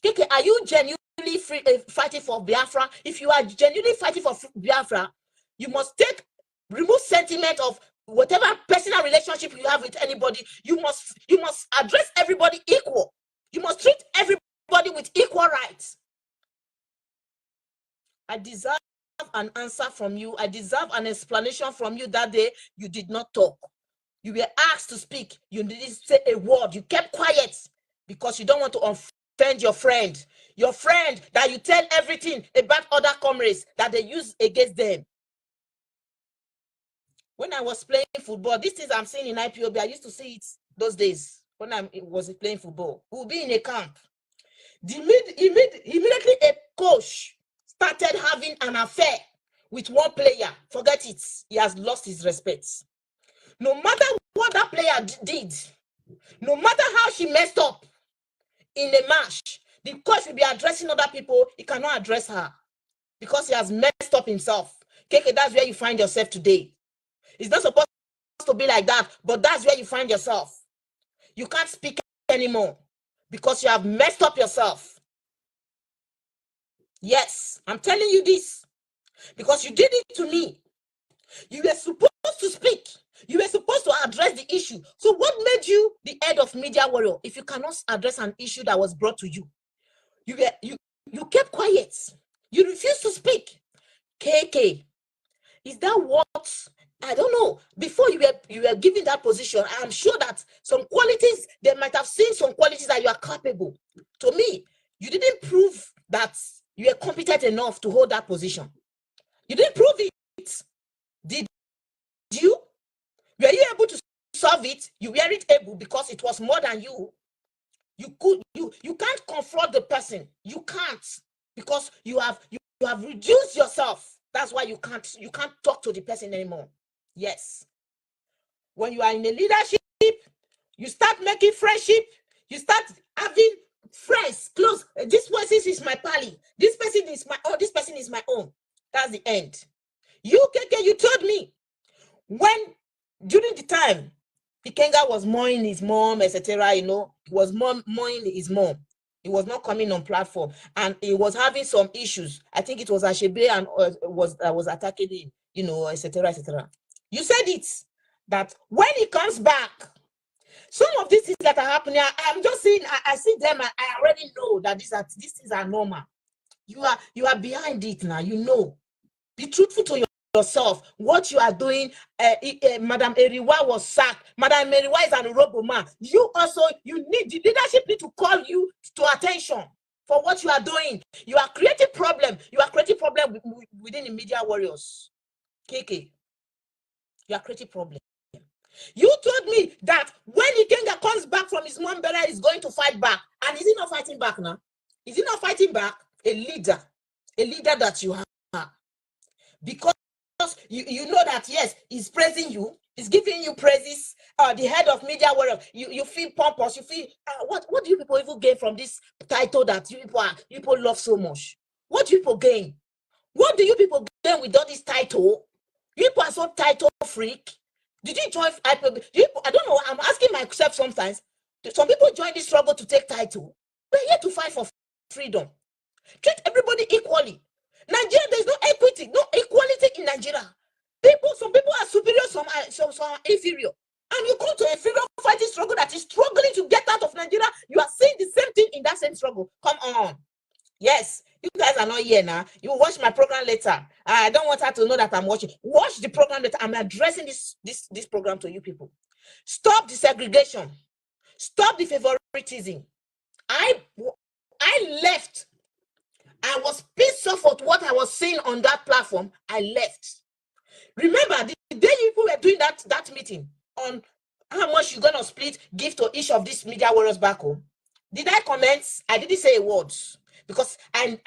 KK, are you genuinely fighting for Biafra? If you are genuinely fighting for Biafra, you must remove sentiment of whatever personal relationship you have with anybody. You must address everybody equal. You must treat everybody with equal rights. I deserve an answer from you. I deserve an explanation from you. That day you did not talk. You were asked to speak. You didn't say a word. You kept quiet because you don't want to offend your friend that you tell everything about other comrades that they use against them. When I was playing football, these things I'm seeing in IPOB, I used to see it those days when I was playing football. We'll be in a camp. Immediately a coach started having an affair with one player. Forget it. He has lost his respect. No matter what that player did, no matter how she messed up in a match, the coach will be addressing other people. He cannot address her because he has messed up himself. KK, that's where you find yourself today. It's not supposed to be like that, but that's where you find yourself. You can't speak anymore because you have messed up yourself. Yes, I'm telling you this because you did it to me. You were supposed to speak. You were supposed to address the issue. So what made you the head of Media Warrior if you cannot address an issue that was brought to you? You kept quiet. You refused to speak. KK, is that what? I don't know. Before you were given that position, I'm sure that some qualities, they might have seen some qualities that you are capable. To me, you didn't prove that you are competent enough to hold that position. You didn't prove it. Did you? Were you able to solve it? You weren't able because it was more than you. You can't confront the person. You can't because you have reduced yourself. That's why you can't talk to the person anymore. Yes. When you are in a leadership, you start making friendship. You start having friends close. This person is my pally. This person is my own. This person is my own. That's the end. You told me when during the time Ikenga was mowing his mom, etc. He was mowing his mom. He was not coming on platform, and he was having some issues. I think it was Ashebe and was attacking him, etc., etc. You said it that when he comes back, Some of these things that are happening, I'm just saying, I see them, I already know that these things are normal. You are behind it now, you know. Be truthful to yourself. What you are doing, Madam Eriwa was sacked. Madam Eriwa is an Uroboma. You also, the leadership need to call you to attention for what you are doing. You are creating problem. You are creating problem within the media warriors. KK, you are creating problem. You told me that when Ikenga comes back from his mom burial, he's going to fight back. And is he not fighting back now? Is he not fighting back? A leader that you have. Because you know that, yes, he's praising you, he's giving you praises, the head of media warrior, you feel pompous, you feel, what do you people even gain from this title that you people love so much? What do you people gain? What do you people gain with all this title? You people are so title freak. Did you join? I don't know, I'm asking myself sometimes. Some people join this struggle to take title. We're here to fight for freedom. Treat everybody equally. Nigeria, there's no equity, no equality in Nigeria. Some people are superior, some are inferior. And you come to a freedom fighting struggle that is struggling to get out of Nigeria. You are seeing the same thing in that same struggle. Come on. Yes, you guys are not here now. You will watch my program later. I don't want her to know that I'm watching. Watch the program later. I'm addressing this program to you people. Stop the segregation. Stop the favoritism. I left. I was pissed off at what I was seeing on that platform. I left. Remember, the day you people were doing that meeting on how much you're gonna split, give to each of these media warriors back home. Did I comment? I didn't say a word because I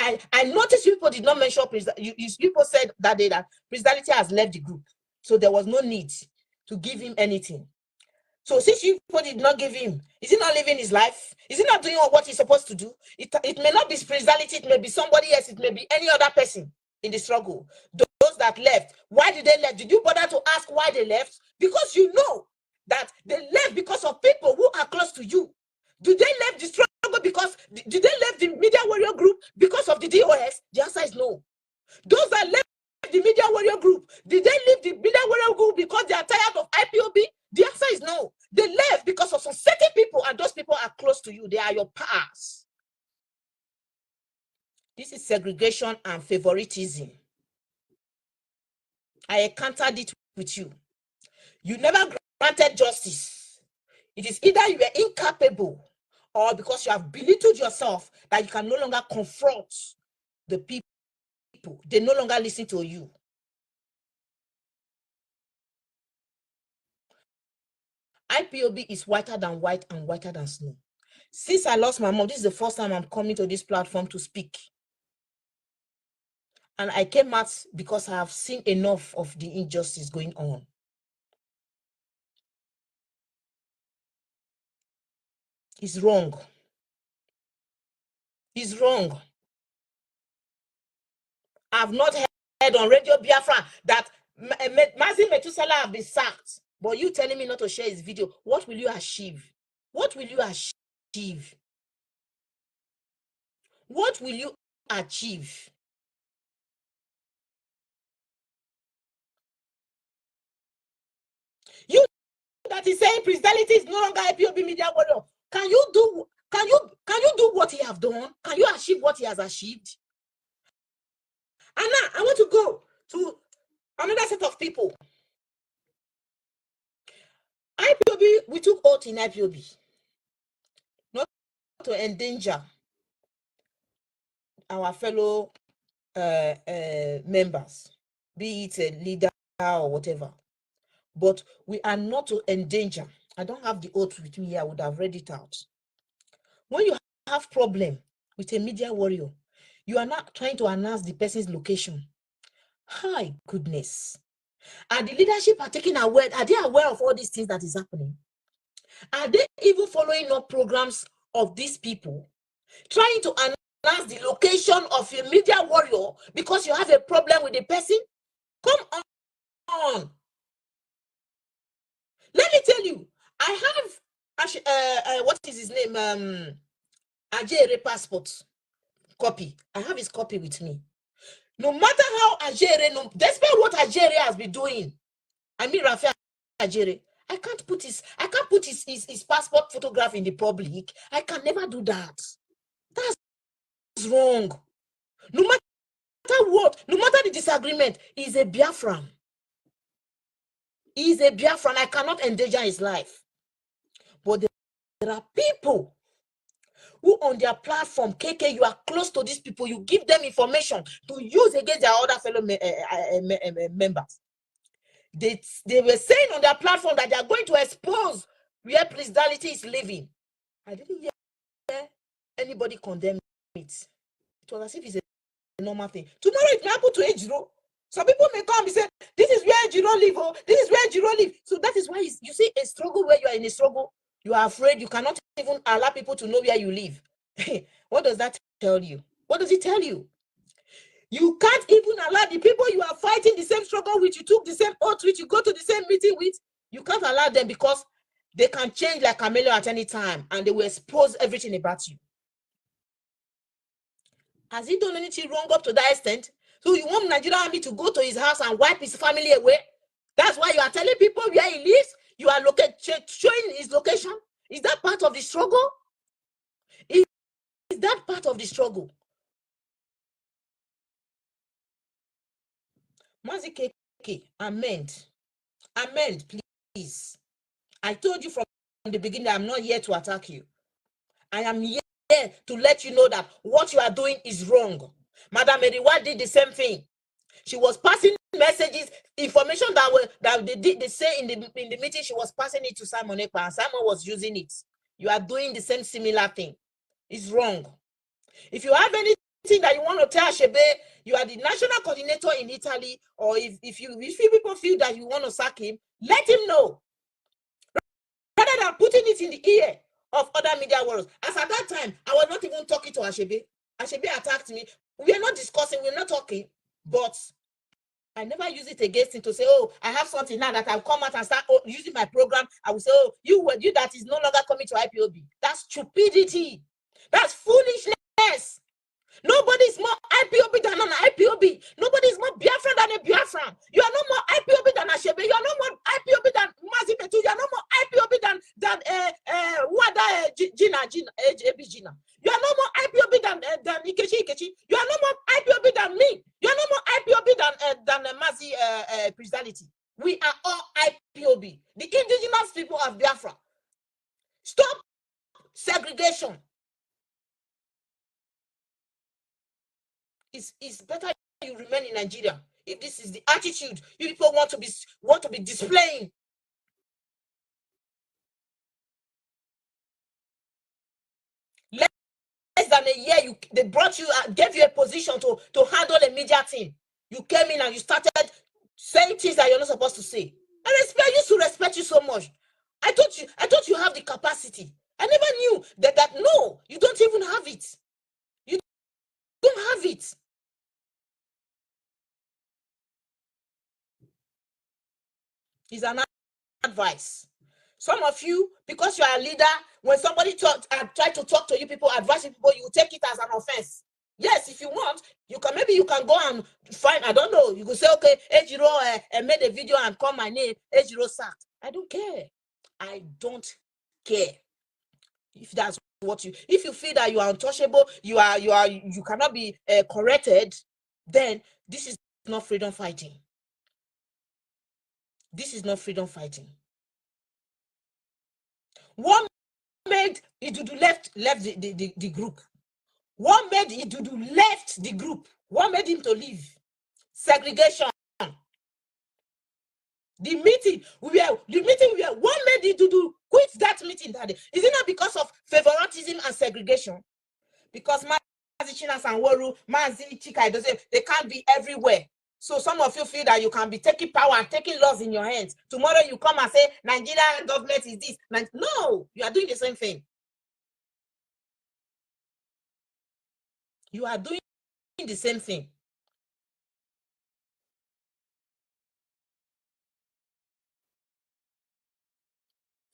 noticed you people did not mention you people said that day that Presidality has left the group, so there was no need to give him anything. So since you people did not give him, is he not living his life? Is he not doing what he's supposed to do? It may not be Presidality, it may be somebody else, it may be any other person in the struggle. Those that left, why did they left? Did you bother to ask why they left? Because you know that they left because of people who are close to you. Do they left the struggle because, did they left the media warrior group because of the DOS? The answer is no. Those that left the media warrior group, did they leave the media warrior group because they are tired of IPOB? The answer is no. They left because of some certain people, and those people are close to you. They are your pals. This is segregation and favoritism. I encountered it with you. You never granted justice. It is either you are incapable or because you have belittled yourself that you can no longer confront the people. They no longer listen to you. IPOB is whiter than white and whiter than snow. Since I lost my mom, this is the first time I'm coming to this platform to speak. And I came out because I have seen enough of the injustice going on. It's wrong. It's wrong. I've not heard on Radio Biafra that Mazi Metusela have been sacked. But you telling me not to share his video. What will you achieve? What will you achieve? What will you achieve? You that is saying Presidality is no longer IPOB media warrior. Can you do what he have done? Can you achieve what he has achieved? And now I want to go to another set of people. IPOB, we took oath in IPOB not to endanger our fellow members, be it a leader or whatever. But we are not to endanger. I don't have the oath with me here. I would have read it out. When you have problem with a media warrior, you are not trying to announce the person's location. Hi, goodness. Are the leadership are taking aware? Are they aware of all these things that is happening? Are they even following up programs of these people? Trying to announce the location of a media warrior because you have a problem with the person? Come on. Let me tell you, I have what is his name? Ajere passport copy. I have his copy with me. No matter how Ajere, despite what Ajere has been doing, I mean Rafael Ajere, I can't put his passport photograph in the public. I can never do that. That's wrong. No matter what, no matter the disagreement, he's a Biafran. He's a Biafran. I cannot endanger his life. But there are people who on their platform, KK, you are close to these people, you give them information to use against their other fellow members. They were saying on their platform that they are going to expose where Presidality is living. I didn't hear anybody condemn it. It was as if it's a normal thing. Tomorrow it may happen to Ejiro. Some people may come and say, this is where Ejiro live, oh, this is where Ejiro live. So that is why you see a struggle where you are in a struggle, you are afraid, you cannot even allow people to know where you live. What does that tell you? What does it tell you? You can't even allow the people you are fighting the same struggle with, you took the same oath with, you go to the same meeting with, you can't allow them because they can change like chameleon at any time and they will expose everything about you. Has he done anything wrong up to that extent? So you want Nigerian army to go to his house and wipe his family away? That's why you are telling people where he lives. You are showing his location. Is that part of the struggle? Is that part of the struggle? Mazi KK, amend, please. I told you from the beginning, I'm not here to attack you. I am here to let you know that what you are doing is wrong. Madam Eriwa did the same thing. She was passing messages, information that they say in the meeting. She was passing it to Simon Ekpa, and Simon was using it. You are doing the same similar thing. It's wrong. If you have anything that you want to tell Shebe, you are the national coordinator in Italy, or if people feel that you want to sack him, let him know. Rather than putting it in the ear of other media warriors. As at that time, I was not even talking to Ashebe. Ashebe attacked me. We are not discussing, we're not talking, but I never use it against him to say, oh, I have something now that I'll come out and start using my program. I will say, oh, you that is no longer coming to IPOB. That's stupidity. That's foolishness. Nobody is more IPOB than an IPOB. Nobody is more Biafran than a Biafran. You are no more IPOB than Ashebe. You are no more IPOB than Mazipetu. You are no more IPOB than Gina. You are no more IPOB than Ikechi. You are no more IPOB than me. You are no more IPOB than Mazi Presidality. We are all IPOB. The indigenous people of Biafra. Stop segregation. It's better you remain in Nigeria if this is the attitude you people want to be displaying. Less than a year, they brought you, gave you a position to handle a media team. You came in and you started saying things that you're not supposed to say. I used to respect you so much. I thought you have the capacity. I never knew that no, you don't even have it. You don't have it. It's an advice. Some of you, because you are a leader, when somebody try to talk to you, people advise people, you take it as an offense. Yes, if you want, maybe you can go and find, I don't know, you could say, okay, Ejiro made a video and call my name, Ejiro sacked. I don't care. I don't care. If that's what if you feel that you are untouchable, you cannot be corrected, then this is not freedom fighting. This is not freedom fighting. What made Idudu left the group? What made Idudu left the group? What made him to leave? Segregation. The meeting what made Idudu quit that meeting that day? Is it not because of favoritism and segregation? Because Mazi Chinas and Woru, Mazi Chika, they can't be everywhere. So some of you feel that you can be taking power and taking laws in your hands. Tomorrow you come and say, Nigerian government is this. No, you are doing the same thing. You are doing the same thing.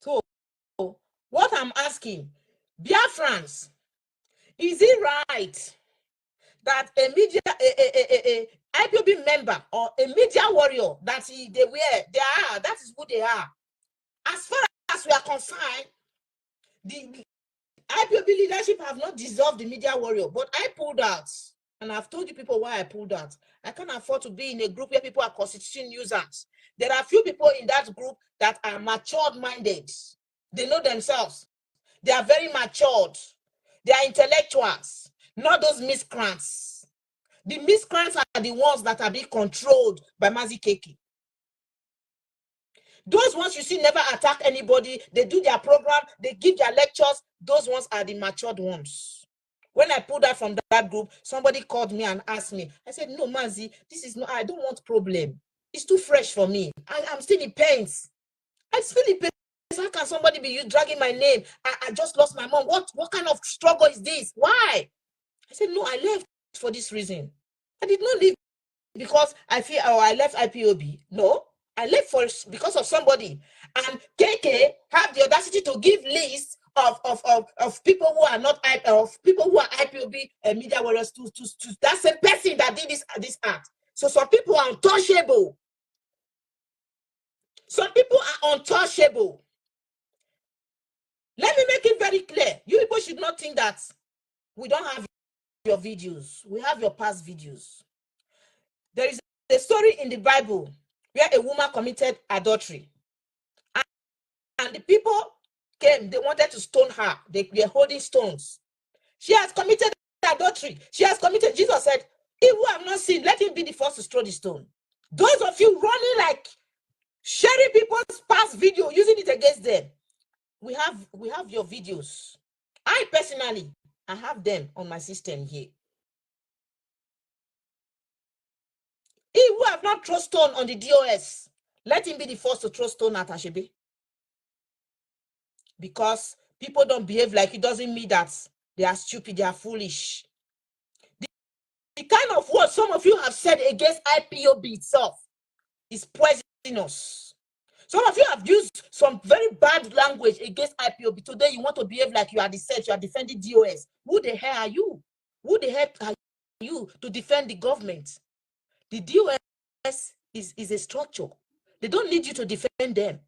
So what I'm asking, Biafrans, is it right that a media, a IPOB member or a media warrior that that is who they are As far as we are concerned, the IPOB leadership have not dissolved the media warrior, but I pulled out. And I've told you people why I pulled out. I can't afford to be in a group where people are constitution users. There are a few people in that group that are matured-minded. They know themselves. They are very matured. They are intellectuals, not those miscreants. The miscreants are the ones that are being controlled by Mazi Keki. Those ones you see never attack anybody. They do their program. They give their lectures. Those ones are the matured ones. When I pulled out from that group, somebody called me and asked me. I said, no, Mazi, this is not, I don't want problem. It's too fresh for me. I'm still in pains. I still in pains. How can somebody be dragging my name? I just lost my mom. What kind of struggle is this? Why? I said, no, I left for this reason. I did not leave because I feel, oh, I left IPOB. No, I left because of somebody. And KK have the audacity to give lists of people who are not of people who are IPOB media warriors to that same person that did this act. So some people are untouchable. Some people are untouchable. Let me make it very clear. You people should not think that we don't have your videos. We have your past videos. There is a story in the Bible where a woman committed adultery. And the people came, they wanted to stone her. They were holding stones. She has committed adultery. She has committed, Jesus said, he who have not sinned, let him be the first to throw the stone. Those of you running like sharing people's past video, using it against them. We have your videos. I personally, I have them on my system here. He who have not thrown stone on the DOS, let him be the first to throw stone at Ashebe. Because people don't behave like it doesn't mean that they are stupid, they are foolish. The kind of words some of you have said against IPOB itself is poisonous. Some of you have used some very bad language against IPOB. Today you want to behave like you are the set, you are defending DOS. Who the hell are you? Who the hell are you to defend the government? The DOS is a structure. They don't need you to defend them.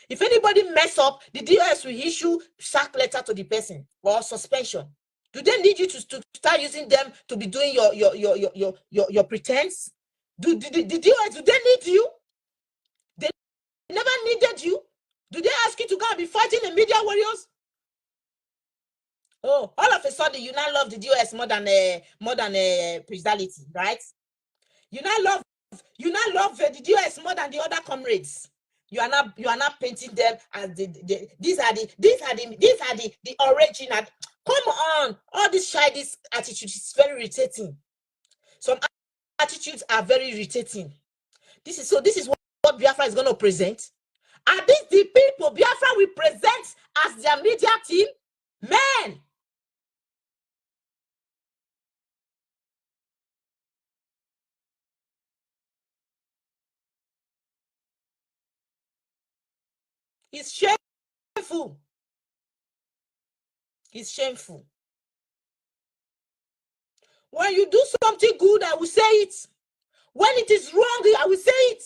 If anybody mess up, the DOS will issue sack letter to the person or suspension. Do they need you to start using them to be doing your pretense? The DOS, do they need you? They never needed you. Do they ask you to go and be fighting the media warriors? Oh, all of a sudden you now love the DOS more than Presality, right? You now love the DOS more than the other comrades. You are not painting them as these are the original. Come on, all this childish attitude is very irritating. Some attitudes are very irritating. This is what Biafra is going to present. Are these the people Biafra will present as their media team? Man, it's shameful. It's shameful. When you do something good, I will say it. When it is wrong, I will say it.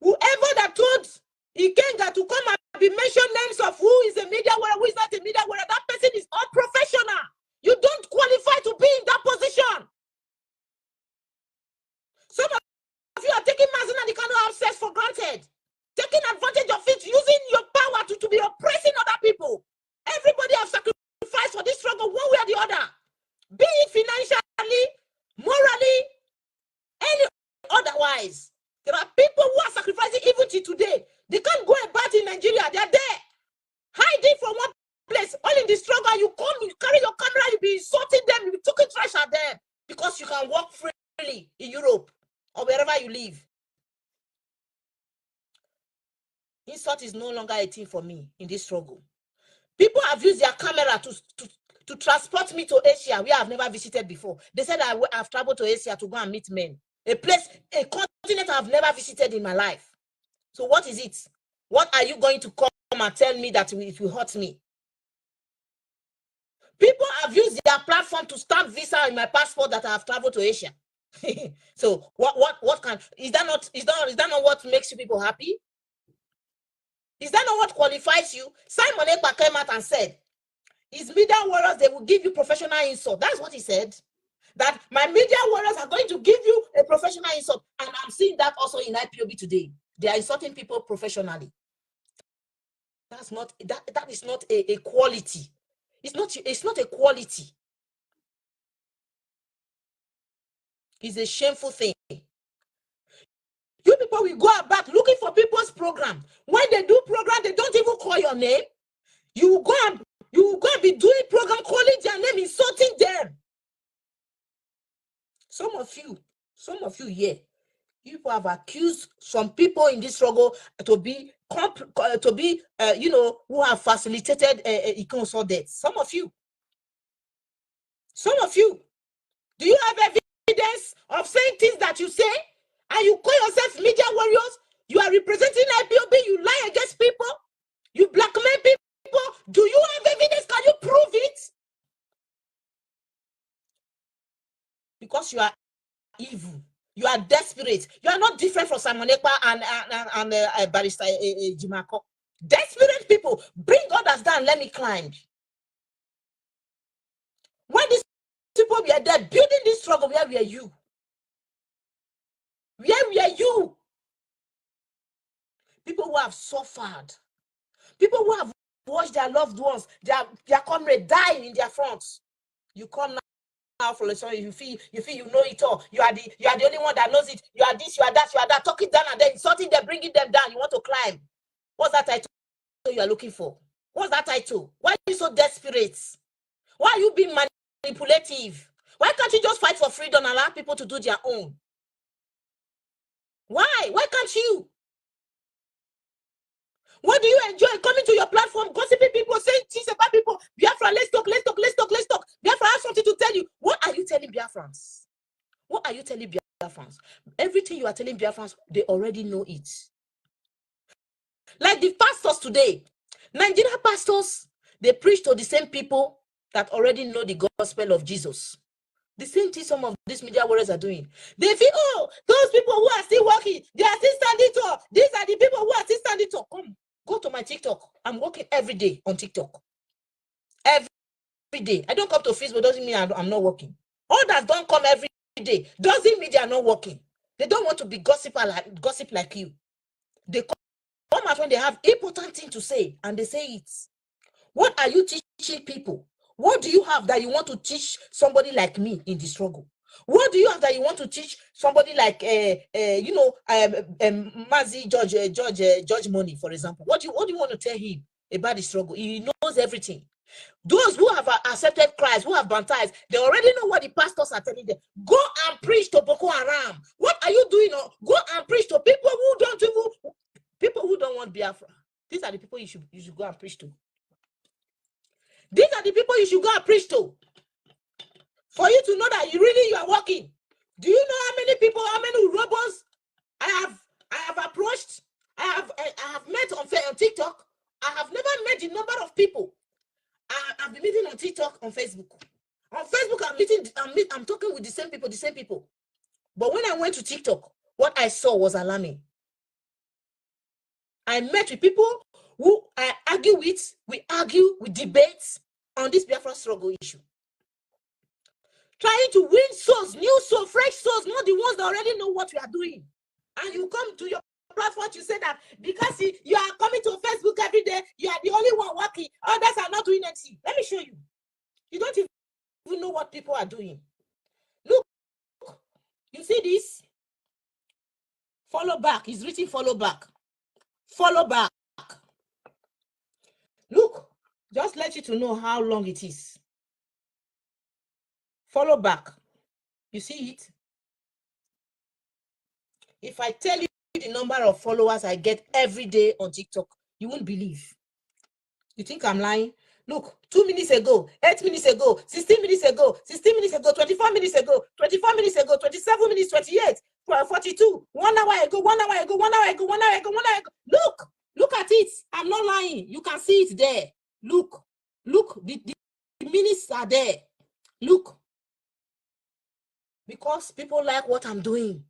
Whoever that told Ikenga to come and be mentioned names of who is a media warrior, who is not a media warrior, that person is unprofessional. You don't qualify to be in that position. Some of you are taking Mazin and the kind of access for granted, taking advantage of it, using your power to be oppressing other people. Everybody have sacrificed for this struggle one way or the other, be it financially, morally, any otherwise. There are people who are sacrificing even till today. They can't go about in Nigeria. They are there, hiding from one place, all in the struggle. You come, you carry your camera, you be insulting them, you be talking trash at them because you can walk freely in Europe or wherever you live. Insult is no longer a thing for me in this struggle. People have used their camera to transport me to Asia, where I've never visited before. They said I've traveled to Asia to go and meet men. A continent I've never visited in my life. So what is it? What are you going to come and tell me that it will hurt me? People have used their platform to stamp visa in my passport that I have traveled to Asia. So what can is that not what makes you people happy? Is that not what qualifies you? Simon Ekpa came out and said, his media warriors, they will give you professional insult. That's what he said. That my media warriors are going to give you a professional insult. And I'm seeing that also in IPOB today. They are insulting people professionally. That's not, that is not a quality. It's not a quality. It's a shameful thing. You people will go about looking for people's program. When they do program, they don't even call your name. You will go and be doing program, calling their name, insulting them. Some of you here, people have accused some people in this struggle to be who have facilitated consult death. Some of you. Do you have evidence of saying things that you say? And you call yourself media warriors? You are representing IPOB, you lie against people, you blackmail people. Do you have evidence? Can you prove it? Because you are evil. You are desperate. You are not different from Simon Ekpa and Barrister Jimako. Desperate people. Bring others down. Let me climb. When these people were there building this struggle, where were you? Where were you? People who have suffered. People who have watched their loved ones, their comrade dying in their fronts. You come now for a song, you feel you know it all. You are the only one that knows it. You are this, you are that, talking down and then insulting them, bringing them down. You want to climb. What's that title you are looking for? What's that title? Why are you so desperate? Why are you being manipulative? Why can't you just fight for freedom and allow people to do their own? Why? Why can't you? What do you enjoy coming to your platform, gossiping people, saying things about people? Biafra, let's talk. Biafra has something to tell you. What are you telling Biafrans? What are you telling Biafrans? Everything you are telling Biafrans, they already know it. Like the pastors today, Nigerian pastors, they preach to the same people that already know the gospel of Jesus. The same thing some of these media warriors are doing. They feel, oh, those people who are still working, they are still standing tall. These are the people who are still standing tall. Come, go to my TikTok. I'm working every day on TikTok. Every day. I don't come to Facebook, doesn't mean I'm not working. Others don't come every day, doesn't mean they are not working. They don't want to be gossip like you. They come out when they have important thing to say, and they say it. What are you teaching people? What do you have that you want to teach somebody like me in the struggle? What do you have that you want to teach somebody like Mazi George Money, for example? What do you want to tell him about the struggle? He knows everything. Those who have accepted Christ, who have baptized, they already know what the pastors are telling them. Go and preach to Boko Haram. What are you doing? Go and preach to people who don't want Biafra. These are the people you should go and preach to. These are the people you should go and preach to. For you to know that you are working. Do you know how many people, how many robots I have approached? I have met on TikTok. I have never met the number of people I've been meeting on TikTok, on Facebook. On Facebook, I'm talking with the same people. But when I went to TikTok, what I saw was alarming. I met with people who I argue with, we debate on this Biafra struggle issue. Trying to win souls, new souls, fresh souls, not the ones that already know what we are doing. And you come to your platform to say that because you are coming to Facebook every day, you are the only one working, others are not doing anything. Let me show you. You don't even know what people are doing. Look, you see this? Follow back. It's written follow back. Follow back. Look, just let you to know how long it is. Follow back. You see it? If I tell you the number of followers I get every day on TikTok, you won't believe. You think I'm lying? Look, 2 minutes ago, 8 minutes ago, 16 minutes ago, 16 minutes ago, 24 minutes ago, 24 minutes ago, 27 minutes, 28, 42, 1 hour ago, 1 hour ago, 1 hour ago, 1 hour ago, 1 hour ago. Look at it. I'm not lying. You can see it there. Look, the minutes are there. Look. Because people like what I'm doing.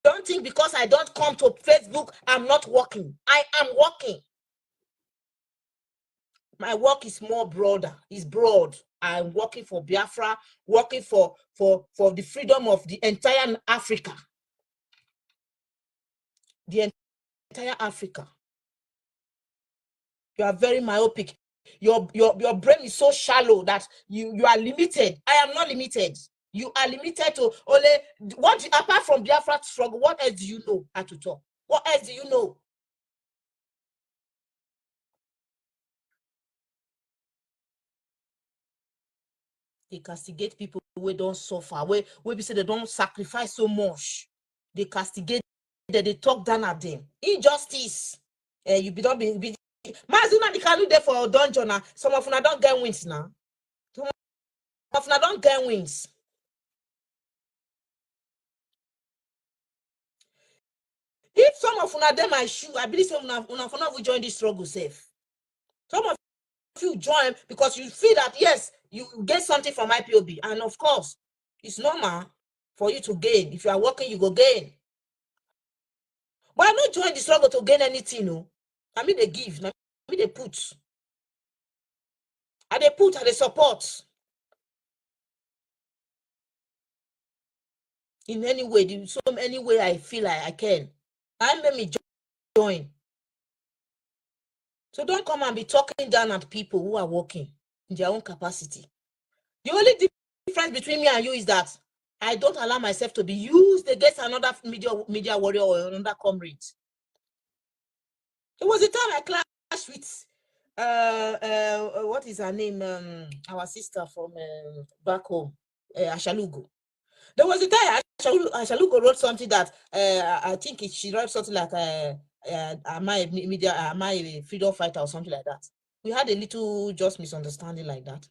Don't think because I don't come to Facebook, I'm not working. I am working. My work is more broader, is broad. I'm working for Biafra, working for the freedom of the entire Africa. The entire Africa. You are very myopic. Your brain is so shallow that you are limited. I am not limited. You are limited to only what, apart from Biafra struggle, what else do you know how to talk? What else do you know? They castigate people who don't suffer, where we say they don't sacrifice so much. They castigate, they talk down at them. Injustice. You be don't be Mazuna the can there for dungeon now. Some of them don't get wins now. Some of them don't get wins. If some of them my shoe, I believe some of them will join this struggle safe. Some of you join because you feel that yes, you get something from IPOB, and of course, it's normal for you to gain. If you are working, you go gain. But I not join the struggle to gain anything, no. I mean they give, I mean they put. And they put and they support. In any way, so any way I feel like I can. I made me join. So don't come and be talking down at people who are working in their own capacity. The only difference between me and you is that I don't allow myself to be used against another media warrior or another comrade. There was a time I clashed with what is her name? Our sister from back home, Ashalugo. There was a time Ashalugo wrote something that I think she wrote something like am I a freedom fighter or something like that. We had a little just misunderstanding like that.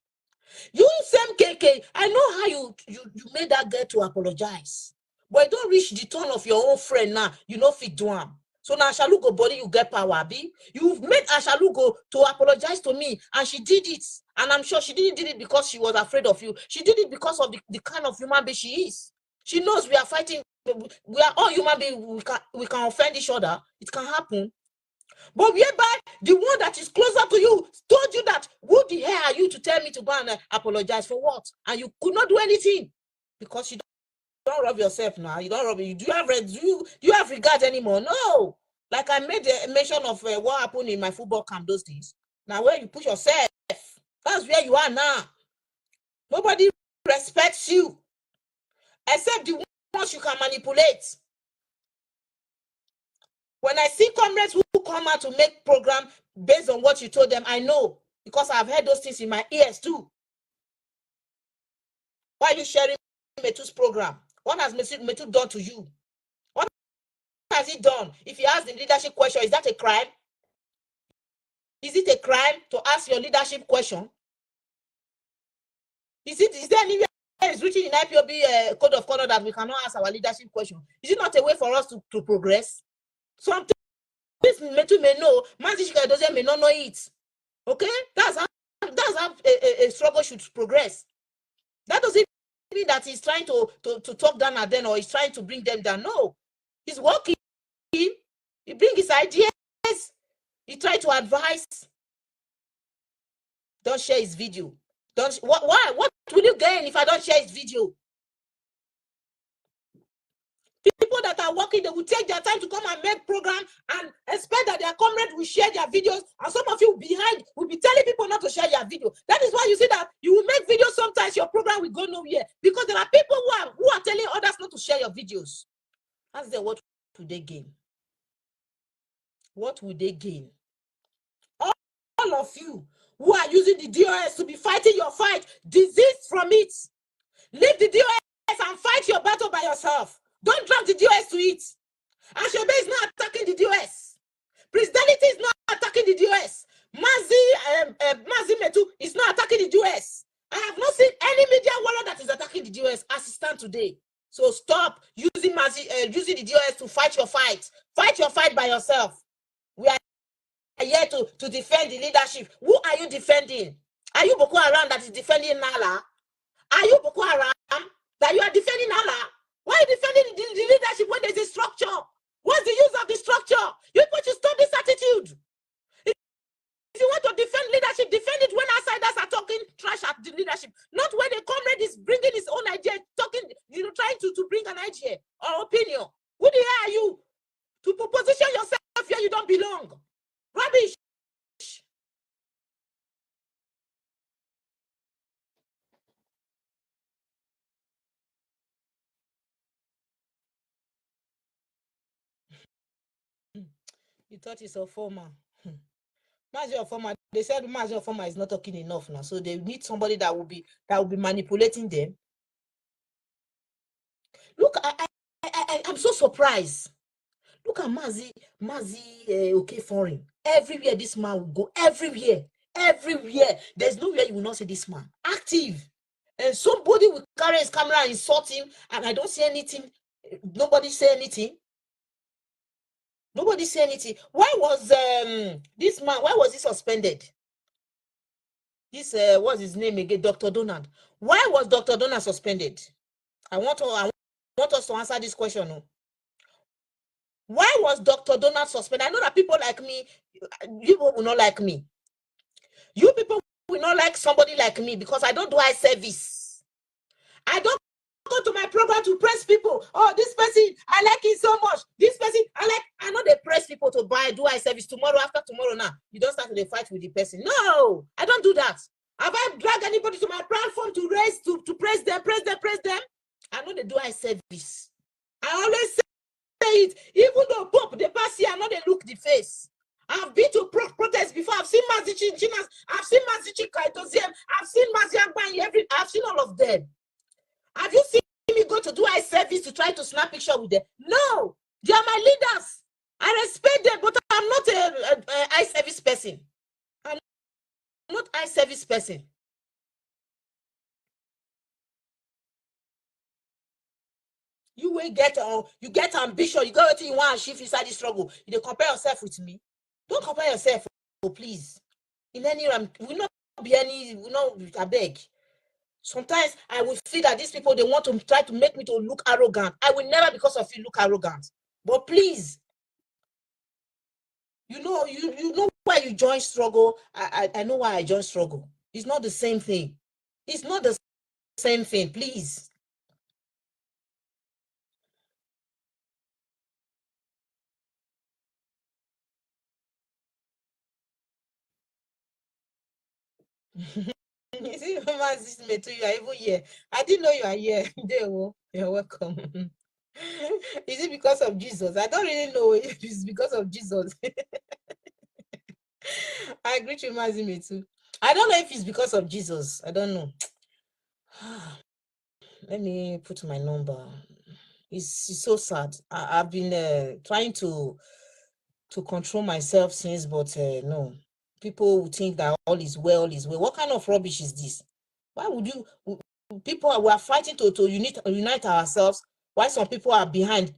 You same KK, I know how you made that girl to apologize, but don't reach the turn of your own friend now. You know fit do am. So now Ashalugo body you get power, be. You've made Ashalugo to apologize to me, and she did it. And I'm sure she didn't did it because she was afraid of you. She did it because of the kind of human being she is. She knows we are fighting. We are all human beings. We can offend each other. It can happen. But whereby the one that is closer to you told you that, who the hell are you to tell me to go and apologize for what? And you could not do anything because you don't rub yourself now. You don't rub it. Do you have regard anymore? No. Like I made a mention of what happened in my football camp those days. Now where you put yourself, that's where you are now. Nobody respects you except the ones you can manipulate. When I see comrades who come out to make program based on what you told them, I know, because I've heard those things in my ears too. Why are you sharing Metu's program? What has Metu done to you? What has he done? If he asks the leadership question, is that a crime? Is it a crime to ask your leadership question? Is there anywhere it's written in IPOB code of conduct that we cannot ask our leadership question? Is it not a way for us to progress? Something Metu may know, Manzishika doesn't may not know it. Okay? That's how a struggle should progress. That doesn't mean that he's trying to talk down at them or he's trying to bring them down. No. He's working. He brings his ideas. He tries to advise. Don't share his video. Why? What will you gain if I don't share his video? People that are working, they will take their time to come and make program and expect that their comrades will share their videos, and some of you behind will be telling people not to share your video. That is why you see that you will make videos, sometimes your program will go nowhere, because there are people who are telling others not to share your videos. Ask them, what will they gain? What will they gain? All of you who are using the DOS to be fighting your fight, desist from it. Leave the DOS and fight your battle by yourself. Don't drag the DOS to it. Ashebe is not attacking the DOS. Presidency is not attacking the DOS. Mazi Metu is not attacking the DOS. I have not seen any media warrior that is attacking the DOS as it stands today. So stop using using the DOS to fight your fight. Fight your fight by yourself. We are here to defend the leadership. Who are you defending? Are you Boko Haram that is defending Nala? Are you Boko Haram that you are defending Nala? Why are you defending the leadership when there's a structure? idea or opinion. Who the hell are you to position yourself here you don't belong? Rubbish. You thought it's a former. Mazi or former. They said Mazi or former is not talking enough now, so they need somebody that will be manipulating them. Look, I'm so surprised. Look at Mazi okay, foreign. Everywhere this man will go, everywhere. There's nowhere you will not see this man active. And somebody will carry his camera and insult him, and I don't see anything. Nobody say anything. Nobody say anything. Why was this man? Why was he suspended? This what's his name again? Dr. Donald. Why was Dr. Donald suspended? I want us to answer this question. No? Why was Dr. Donald suspended? I know that people like me, you will not like me. You people will not like somebody like me because I don't do eye service. I don't go to my program to press people. Oh, this person, I like it so much. This person, I know they press people to do eye service tomorrow, after tomorrow now. You don't start to fight with the person. No, I don't do that. Have I dragged anybody to my platform to press them? I know they do eye service. I always say it, even though Pope, the past year, I know they look the face. I've been to protests before. I've seen Mazichi Chinas, I've seen Mazichi Kaitoziem, I've seen Mazi Agbanyi, I've seen all of them. Have you seen me go to do eye service to try to snap picture with them? No, they are my leaders. I respect them, but I'm not a eye service person. I'm not eye service person. You will get you get ambition, you got what you want to achieve inside this struggle. You don't compare yourself with me. Don't compare yourself, please. In any will not be any, will not, I beg. Sometimes I will feel that these people, they want to try to make me to look arrogant. I will never, because of you, look arrogant. But please, you know why you join struggle. I know why I join struggle. It's not the same thing. It's not the same thing, please. You see, you are even here. I didn't know you are here. You're welcome. Is it because of Jesus? I don't really know if it's because of Jesus. I agree with Mazime too. I don't know if it's because of Jesus. I don't know. Let me put my number. It's so sad. I've been trying to control myself since, but no. People will think that all is well, all is well. What kind of rubbish is this? Why would you? People, we are fighting to unite ourselves, while some people are behind,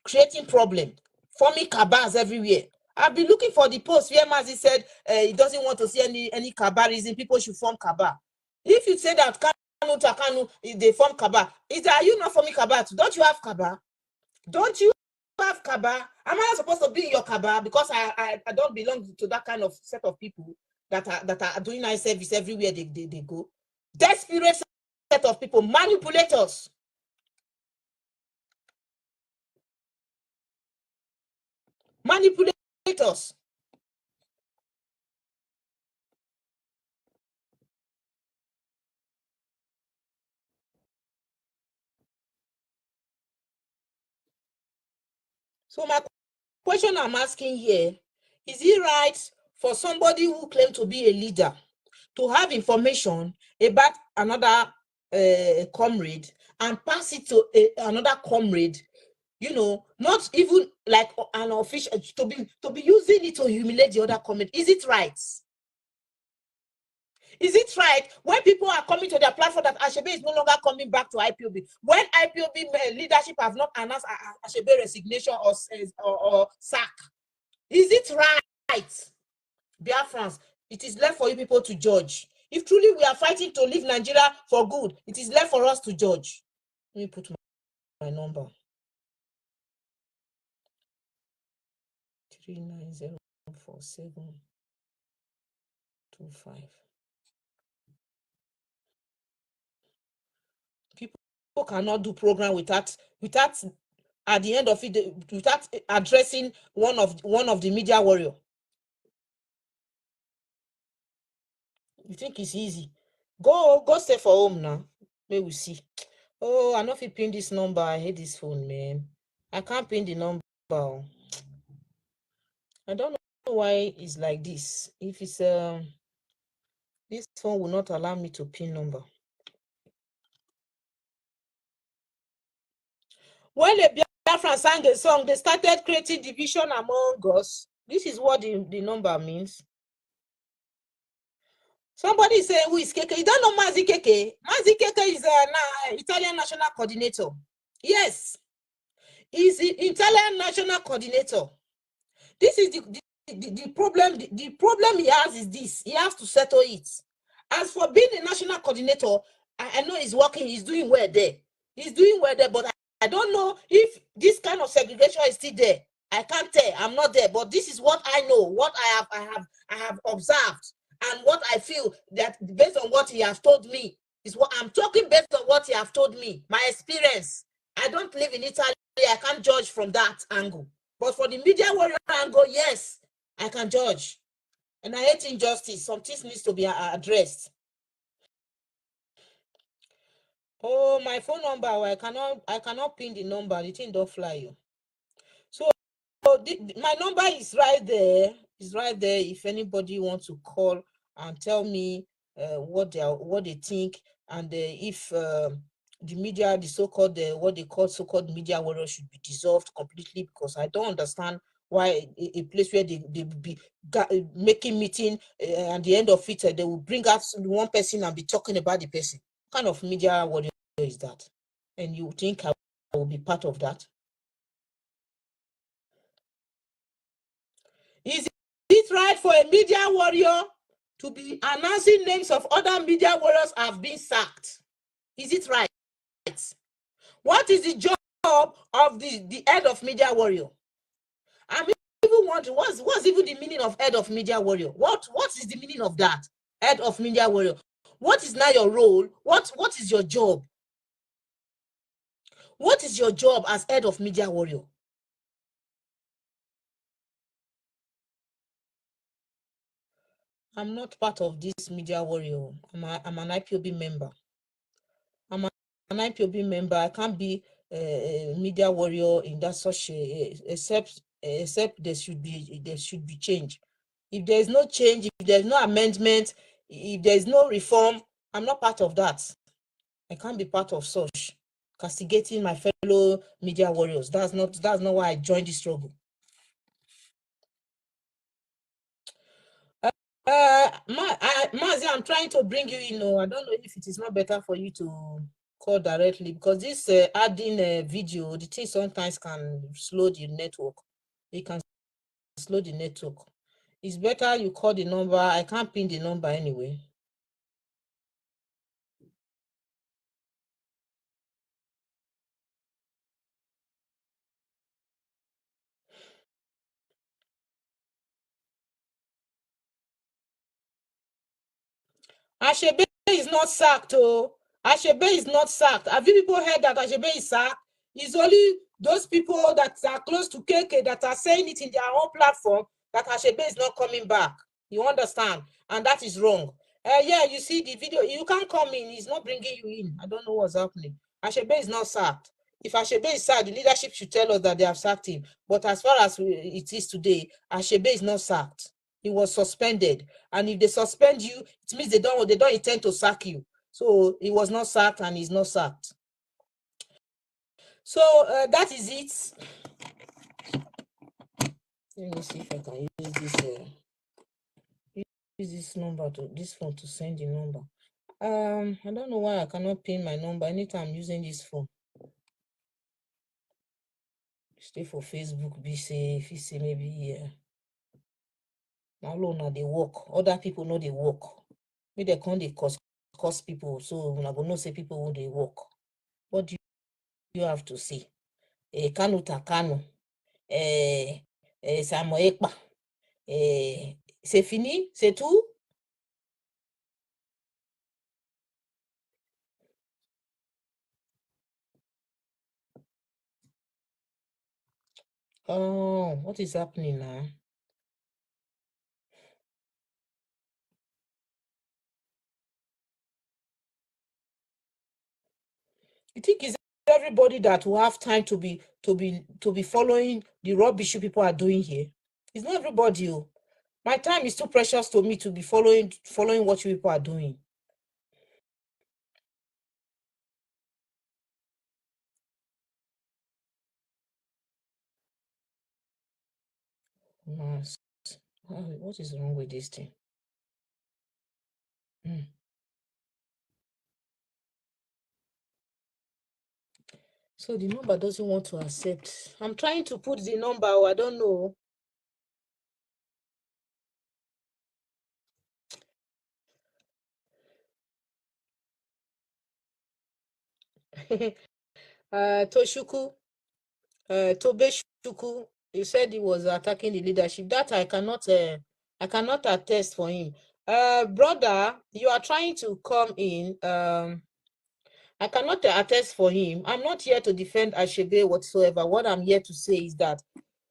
creating problem, forming cabals everywhere. I've been looking for the post where Mazi said he doesn't want to see any cabarism. People should form cabal. If you say that Kanu, they form cabal, are you not forming cabal? Don't you have cabal? Don't you have cabal? Am I not supposed to be in your cabal? Because I don't belong to that kind of set of people that are doing nice service everywhere they go. Desperate set of people, manipulators. Manipulators. So my question I'm asking here, is it right for somebody who claims to be a leader to have information about another comrade and pass it to another comrade, not even like an official, to be using it to humiliate the other comrade? Is it right? Is it right when people are coming to their platform that Ashebe is no longer coming back to IPOB? When IPOB leadership have not announced Ashebe resignation or sack? Is it right? Biafrans, it is left for you people to judge. If truly we are fighting to leave Nigeria for good, it is left for us to judge. Let me put my number. 3904725. People cannot do program without at the end of it, without addressing one of the media warrior. You think it's easy? Go stay for home now. May we see. Oh, I know if you pin this number. I hate this phone, man. I can't pin the number. I don't know why it's like this. If it's this phone will not allow me to pin number. When the Biafran sang a song, they started creating division among us. This is what the number means. Somebody say, who is Keke? You don't know Mazi Keke? Mazi Keke is an Italian national coordinator. Yes, he's the Italian national coordinator. This is the problem. The problem he has is this. He has to settle it. As for being a national coordinator, I know he's working. He's doing well there. He's doing well there, but I don't know if this kind of segregation is still there. I can't tell. I'm not there, but this is what I know, what I have observed, and what I feel that based on what he has told me is what I'm talking based on what he has told me, my experience. I don't live in Italy. I can't judge from that angle. But for the media warrior angle, yes, I can judge. And I hate injustice. Some things needs to be addressed. Oh, my phone number. I cannot pin the number. The thing don't fly you. So my number is right there. It's right there. If anybody wants to call and tell me what they think, and if the media, the so-called what they call so-called media warriors should be dissolved completely, because I don't understand why a place where they be making meeting at the end of it, they will bring out one person and be talking about the person. What kind of media warrior is that? And you think I will be part of that? Is it right for a media warrior to be announcing names of other media warriors have been sacked? Is it right? What is the job of the head of media warrior? I'm even wondering what's even the meaning of head of media warrior? What is the meaning of that? Head of media warrior. What is now your role? What is your job? What is your job as head of media warrior? I'm not part of this media warrior. I'm an IPOB member. I'm an IPOB member. I can't be a media warrior in that such except there should be change. If there is no change, if there is no amendment, if there is no reform, I'm not part of that. I can't be part of such castigating my fellow media warriors. That's not why I joined the struggle. Mazi, I'm trying to bring you in. I don't know if it is not better for you to call directly, because this adding a video, the thing sometimes can slow the network. It can slow the network. It's better you call the number. I can't pin the number anyway. Ashebe is not sacked. Ashebe is not sacked. Have you people heard that Ashebe is sacked? It's only those people that are close to KK that are saying it in their own platform that Ashebe is not coming back. You understand? And that is wrong. Yeah, you see the video. You can't come in. He's not bringing you in. I don't know what's happening. Ashebe is not sacked. If Ashebe is sacked, the leadership should tell us that they have sacked him. But as far as it is today, Ashebe is not sacked. He was suspended. And if they suspend you, it means they don't intend to sack you. So he was not sacked and he's not sacked. So that is it. Let me see if I can use this number to this phone to send the number. I don't know why I cannot pin my number anytime I'm using this phone. Stay for Facebook, be safe. You see, maybe now alone they work. Other people know they work. Maybe they can't cost people. So when I go know say people who they work. What do you have to say? Kanu Takano. Samuel Ekpa. C'est fini? C'est tout? Oh, what is happening now? You think it's everybody that will have time to be following the rubbish you people are doing here? It's not everybody. Oh. My time is too precious to me to be following what you people are doing. What is wrong with this thing? So the number doesn't want to accept. I'm trying to put the number. I don't know. Toshuku, Tobeshuku, he said he was attacking the leadership. That I cannot attest for him. Brother, you are trying to come in. I cannot attest for him. I'm not here to defend Ashebe whatsoever. What I'm here to say is that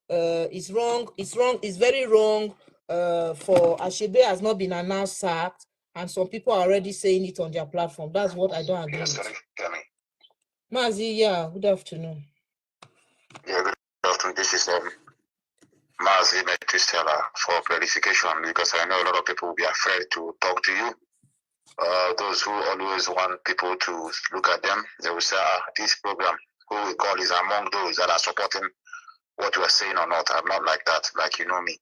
it's wrong. It's wrong. It's very wrong. For Ashebe has not been announced sacked, and some people are already saying it on their platform. That's what I don't agree with. Mazi, yeah, good afternoon. Yeah, good afternoon. This is Mazi Metistella for clarification, because I know a lot of people will be afraid to talk to you. Those who always want people to look at them, they will say, this program, who we call, is among those that are supporting what you are saying or not. I'm not like that, like you know me.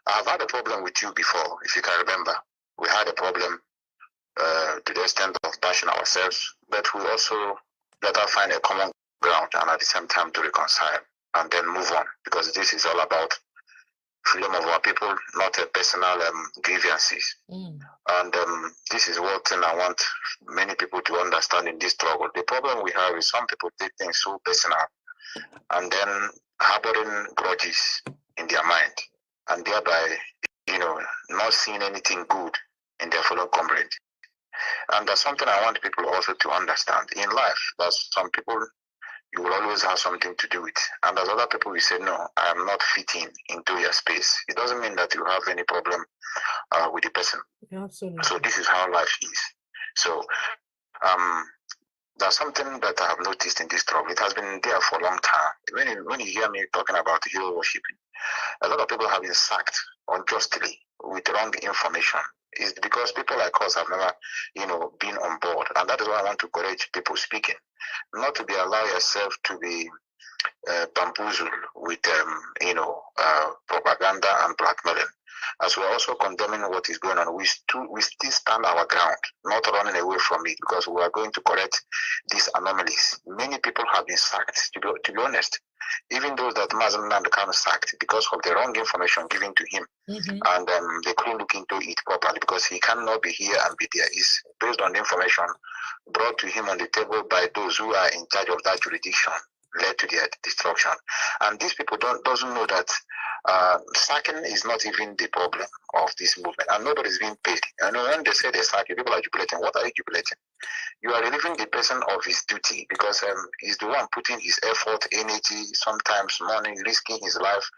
I've had a problem with you before, if you can remember. We had a problem to the extent of bashing ourselves, but we also let us find a common ground and at the same time to reconcile and then move on, because this is all about freedom of our people, not a personal grievances. And this is what I want many people to understand in this struggle. The problem we have is some people take things so personal and then harboring grudges in their mind, and thereby, not seeing anything good in their fellow comrade. And that's something I want people also to understand. In life, there's some people you will always have something to do with, and there's other people who say, no, I am not fitting into your space. It doesn't mean that you have any problem with the person. Absolutely. So this is how life is. So there's something that I have noticed in this struggle. It has been there for a long time. When you hear me talking about hero worshiping, a lot of people have been sacked unjustly with wrong information. It's because people like us have never, been on board. And that is why I want to encourage people speaking, not to be allow yourself to be bamboozled with, propaganda and blackmailing. As we're also condemning what is going on, we still stand our ground, not running away from it, because we are going to correct these anomalies. Many people have been sacked, to be honest. Even those that Mazen become sacked because of the wrong information given to him. And they couldn't look into it properly, because he cannot be here and be there. It's based on the information brought to him on the table by those who are in charge of that jurisdiction, led to their destruction. And these people doesn't know that sacking is not even the problem of this movement, and nobody's being paid. When they say they sack you, people are jubilating. What are you jubilating? You are relieving the person of his duty, because he's the one putting his effort, energy, sometimes money, risking his life.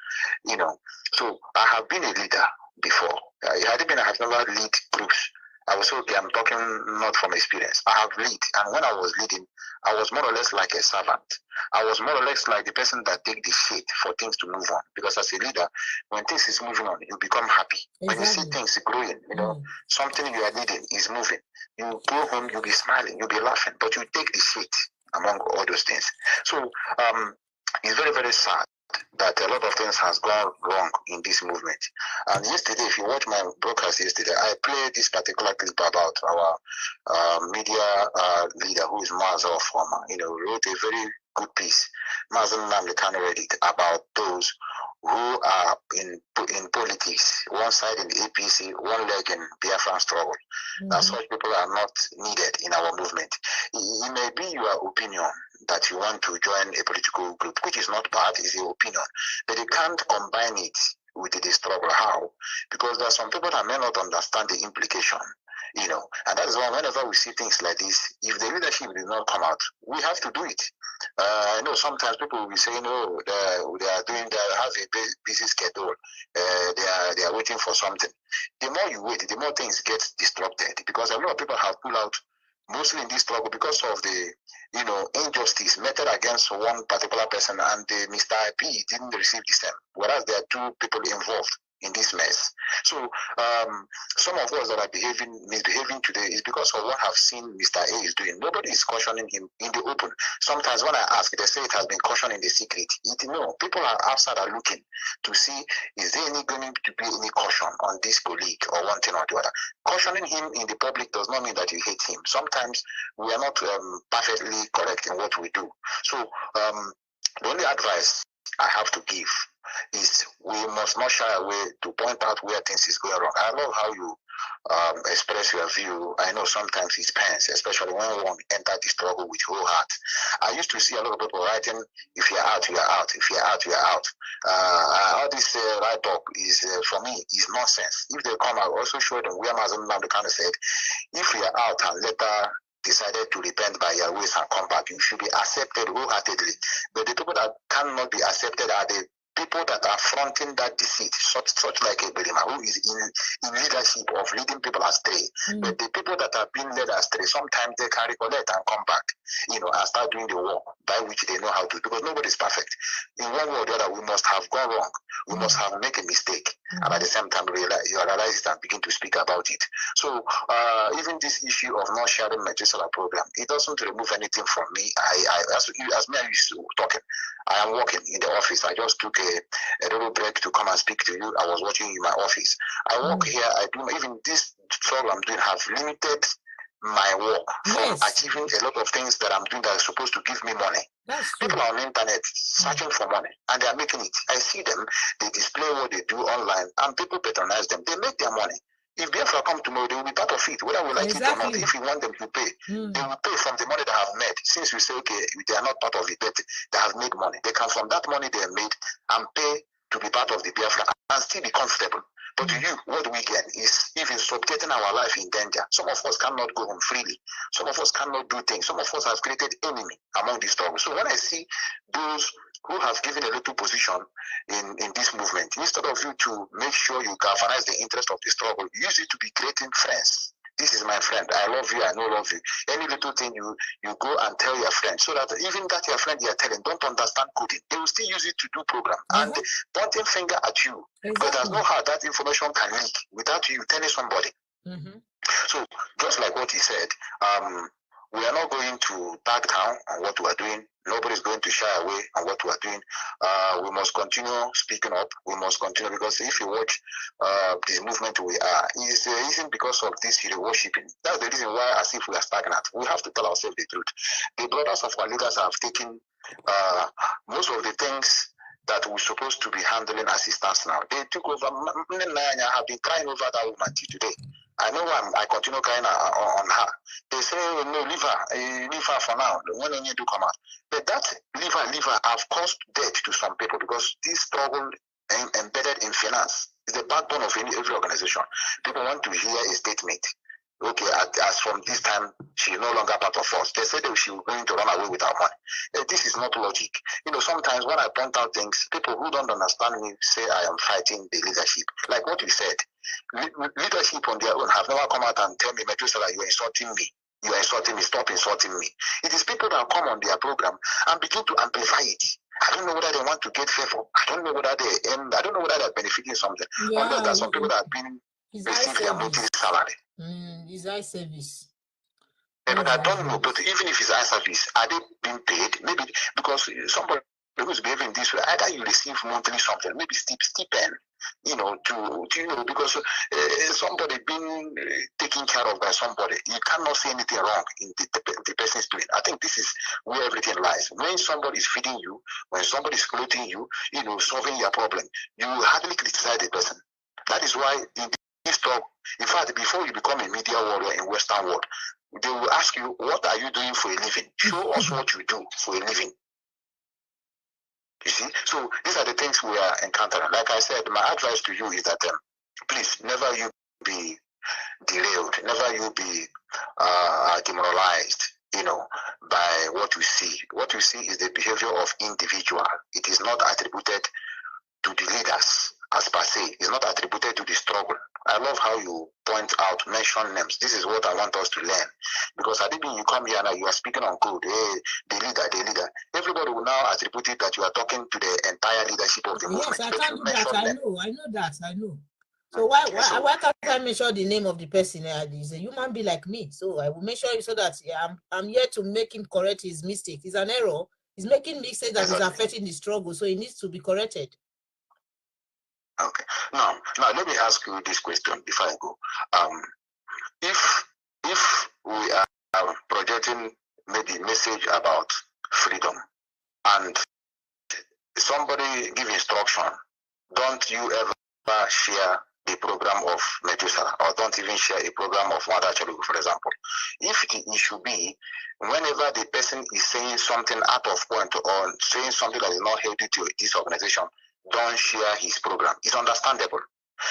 So I have been a leader before. I have never lead groups. I was okay. I'm talking not from experience. I have lead, and when I was leading, I was more or less like a servant. I was more or less like the person that take the shit for things to move on. Because as a leader, when things is moving on, you become happy. Exactly. When you see things growing, something you are leading is moving. You go home, you'll be smiling, you'll be laughing, but you take the shit among all those things. So it's very, very sad that a lot of things has gone wrong in this movement. And yesterday, if you watch my broadcast yesterday, I played this particular clip about our media leader, who is Mazel Former. Wrote a very good piece. Mazel Namdekan read it about those who are in politics, one side in the APC, one leg in Biafran struggle. That such people are not needed in our movement. It may be your opinion that you want to join a political group, which is not bad, is your opinion, but you can't combine it with the struggle. How? Because there are some people that may not understand the implication And that is why whenever we see things like this, if the leadership did not come out, we have to do it. I know sometimes people will be saying, oh, they have a busy schedule, they are waiting for something. The more you wait, the more things get disrupted, because a lot of people have pulled out, mostly in this struggle, because of the injustice meted against one particular person, and Mr. P didn't receive the same, whereas there are two people involved in this mess. So some of us that are misbehaving today is because of what I've seen Mr. A is doing. Nobody is cautioning him in the open. Sometimes when I ask, they say it has been cautioned in the secret. People are outside are looking to see, is there going to be any caution on this colleague or one thing or the other. Cautioning him in the public does not mean that you hate him. Sometimes we are not perfectly correct in what we do. So the only advice I have to give is we must not shy away to point out where things is going wrong. I love how you express your view. I know sometimes it pains, especially when one enter the struggle with whole heart. I used to see a lot of people writing, if you're out, you're out. If you're out, you're out. All this write-up is, for me, is nonsense. If they come, I also show them where Mazam Namdekano said, if you're out and later decided to repent by your ways and come back, you should be accepted wholeheartedly. But the people that cannot be accepted are the people that are fronting that deceit, such like a Belima, who is in leadership of leading people astray. But the people that are being led astray, sometimes they can recollect and come back, and start doing the work by which they know how to do, because nobody is perfect. In one way or the other, we must have gone wrong. We must have made a mistake. And at the same time, you realize it and begin to speak about it. So even this issue of not sharing my Methuselah program, it doesn't remove anything from me. As me and you talking, I am working in the office. I just took a little break to come and speak to you. I was watching you in my office. I work here. I do even this struggle I'm doing have limited my work from achieving a lot of things that I'm doing that are supposed to give me money. People are on the internet searching for money, and they are making it. I see them. They display what they do online, and people patronize them. They make their money. If Biafra come tomorrow, they will be part of it, whether we like it or not. If we want them to pay, they will pay from the money they have made. Since we say, okay, they are not part of it, but they have made money. They come from that money they have made and pay to be part of the Biafra and still be comfortable. But to you, what we get is even subjecting our life in danger. Some of us cannot go home freely. Some of us cannot do things. Some of us have created enemy among these struggles. So when I see those who have given a little position in this movement, instead of you to make sure you galvanize the interest of the struggle, use it to be creating friends. This is my friend. I love you. I know love you. Any little thing you go and tell your friend, so that even that your friend you are telling don't understand coding, they will still use it to do program and pointing finger at you. Because there's no how that information can leak without you telling somebody. So just like what he said, we are not going to back down on what we are doing. Nobody's going to shy away on what we are doing. We must continue speaking up. We must continue, because if you watch this movement we are, it isn't because of this hero worshiping. That's the reason why, as if we are stagnant. We have to tell ourselves the truth. The brothers of our leaders have taken most of the things that we're supposed to be handling assistance now. They took over. I have been crying over that woman till today. I know I continue crying on her. They say, no, leave her for now. When you need to come out. But that leave her have caused death to some people, because this struggle embedded in finance is the backbone of every organization. People want to hear a statement. Okay, as from this time, she is no longer part of us. They said that she was going to run away with our money. This is not logic. Sometimes when I point out things, people who don't understand me say I am fighting the leadership. Like what you said, leadership on their own have never come out and tell me, Methuselah, you are insulting me. You are insulting me. Stop insulting me. It is people that come on their program and begin to amplify it. I don't know whether they want to get favor. I don't know whether I don't know whether they're benefiting something. Unless there are some people that have been receiving their monthly salary. It's eye service. But I don't know. But even if it's eye service, are they being paid? Maybe because somebody who's behaving this way, either you receive monthly something, maybe stipend, because somebody being taken care of by somebody, you cannot see anything wrong in the person's doing. I think this is where everything lies. When somebody is feeding you, when somebody is clothing you, solving your problem, you hardly criticize the person. That is why in this talk, in fact, before you become a media warrior in Western world, they will ask you, what are you doing for a living? Show us what you do for a living. You see? So these are the things we are encountering. Like I said, my advice to you is that please never you be derailed. Never you be demoralized, by what you see. What you see is the behavior of individual. It is not attributed to the leaders as per se. It's not attributed to the struggle. I love how you point out, mention names. This is what I want us to learn. Because I think you come here now, you are speaking on code. Hey, the leader. Everybody will now attribute it that you are talking to the entire leadership of the movement. Yes, I can't do that. I know. So why can't I mention the name of the person? He's a human being like me. So I will make sure so that I'm here to make him correct his mistake. It's an error. He's making mistakes that is affecting the struggle. So it needs to be corrected. Okay. Now let me ask you this question before I go. If we are projecting maybe message about freedom and somebody give instruction, don't you ever share the program of Methuselah, or don't even share a program of Mother Chalugu, for example. If the issue be, whenever the person is saying something out of point or saying something that is not healthy to this organization, don't share his program. It's understandable.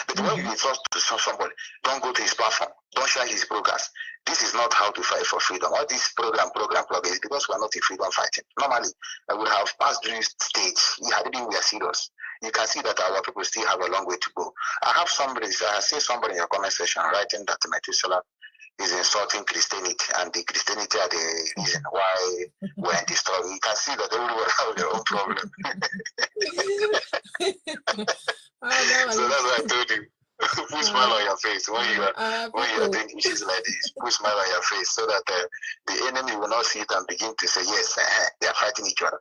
But when you insult to somebody, don't go to his platform, don't share his programs. This is not how to fight for freedom. All this program is because we are not in freedom fighting. Normally, I would have passed through stage. We are serious. You can see that our people still have a long way to go. I see somebody in your comment section writing that Methuselah is insulting Christianity, and the Christianity are the reason why we're in this struggle. You can see that everyone has their own problem. So that's why I told you. Put smile on your face when you are doing issues like this. Put smile on your face so that the enemy will not see it and begin to say, yes, they are fighting each other.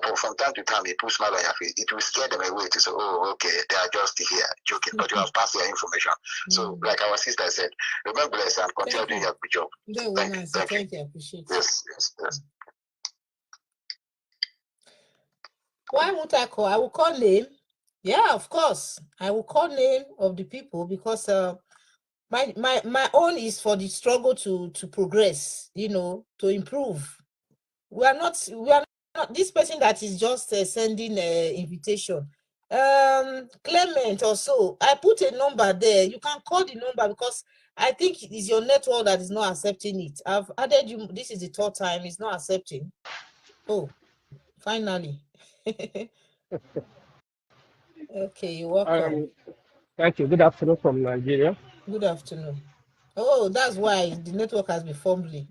But from time to time, you put smile on your face. It will scare them away to say, oh, okay, they are just here joking, but you have passed their information. So, like our sister said, remember this and continue doing your good job. Thank you. I appreciate it. Yes. Why won't I call? I will call name. Yeah, of course. I will call name of the people because my own is for the struggle to progress, to improve. We are not this person that is just sending an invitation. Clement or so, I put a number there. You can call the number because I think it is your network that is not accepting it. I've added you. This is the third time it's not accepting. Oh, finally. Okay, you're welcome. Thank you. Good afternoon from Nigeria. Good afternoon. Oh, that's why the network has been fumbling.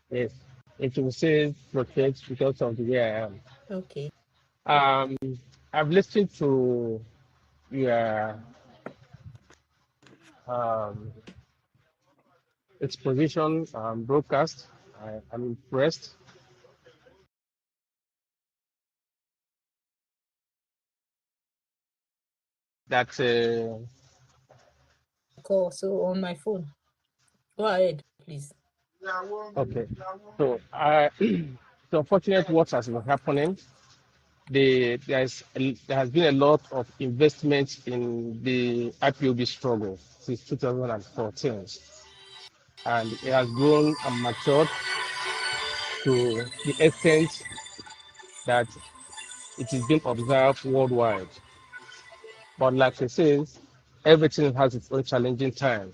Yes, it will say protect because of the way I am. Okay. I've listened to your exposition broadcast. I'm impressed. That Call so on my phone. Go ahead, please. okay. So it's unfortunate what has been happening. There has been a lot of investment in the IPOB struggle since 2014, and it has grown and matured to the extent that it is being observed worldwide. But like I said, everything has its own challenging time.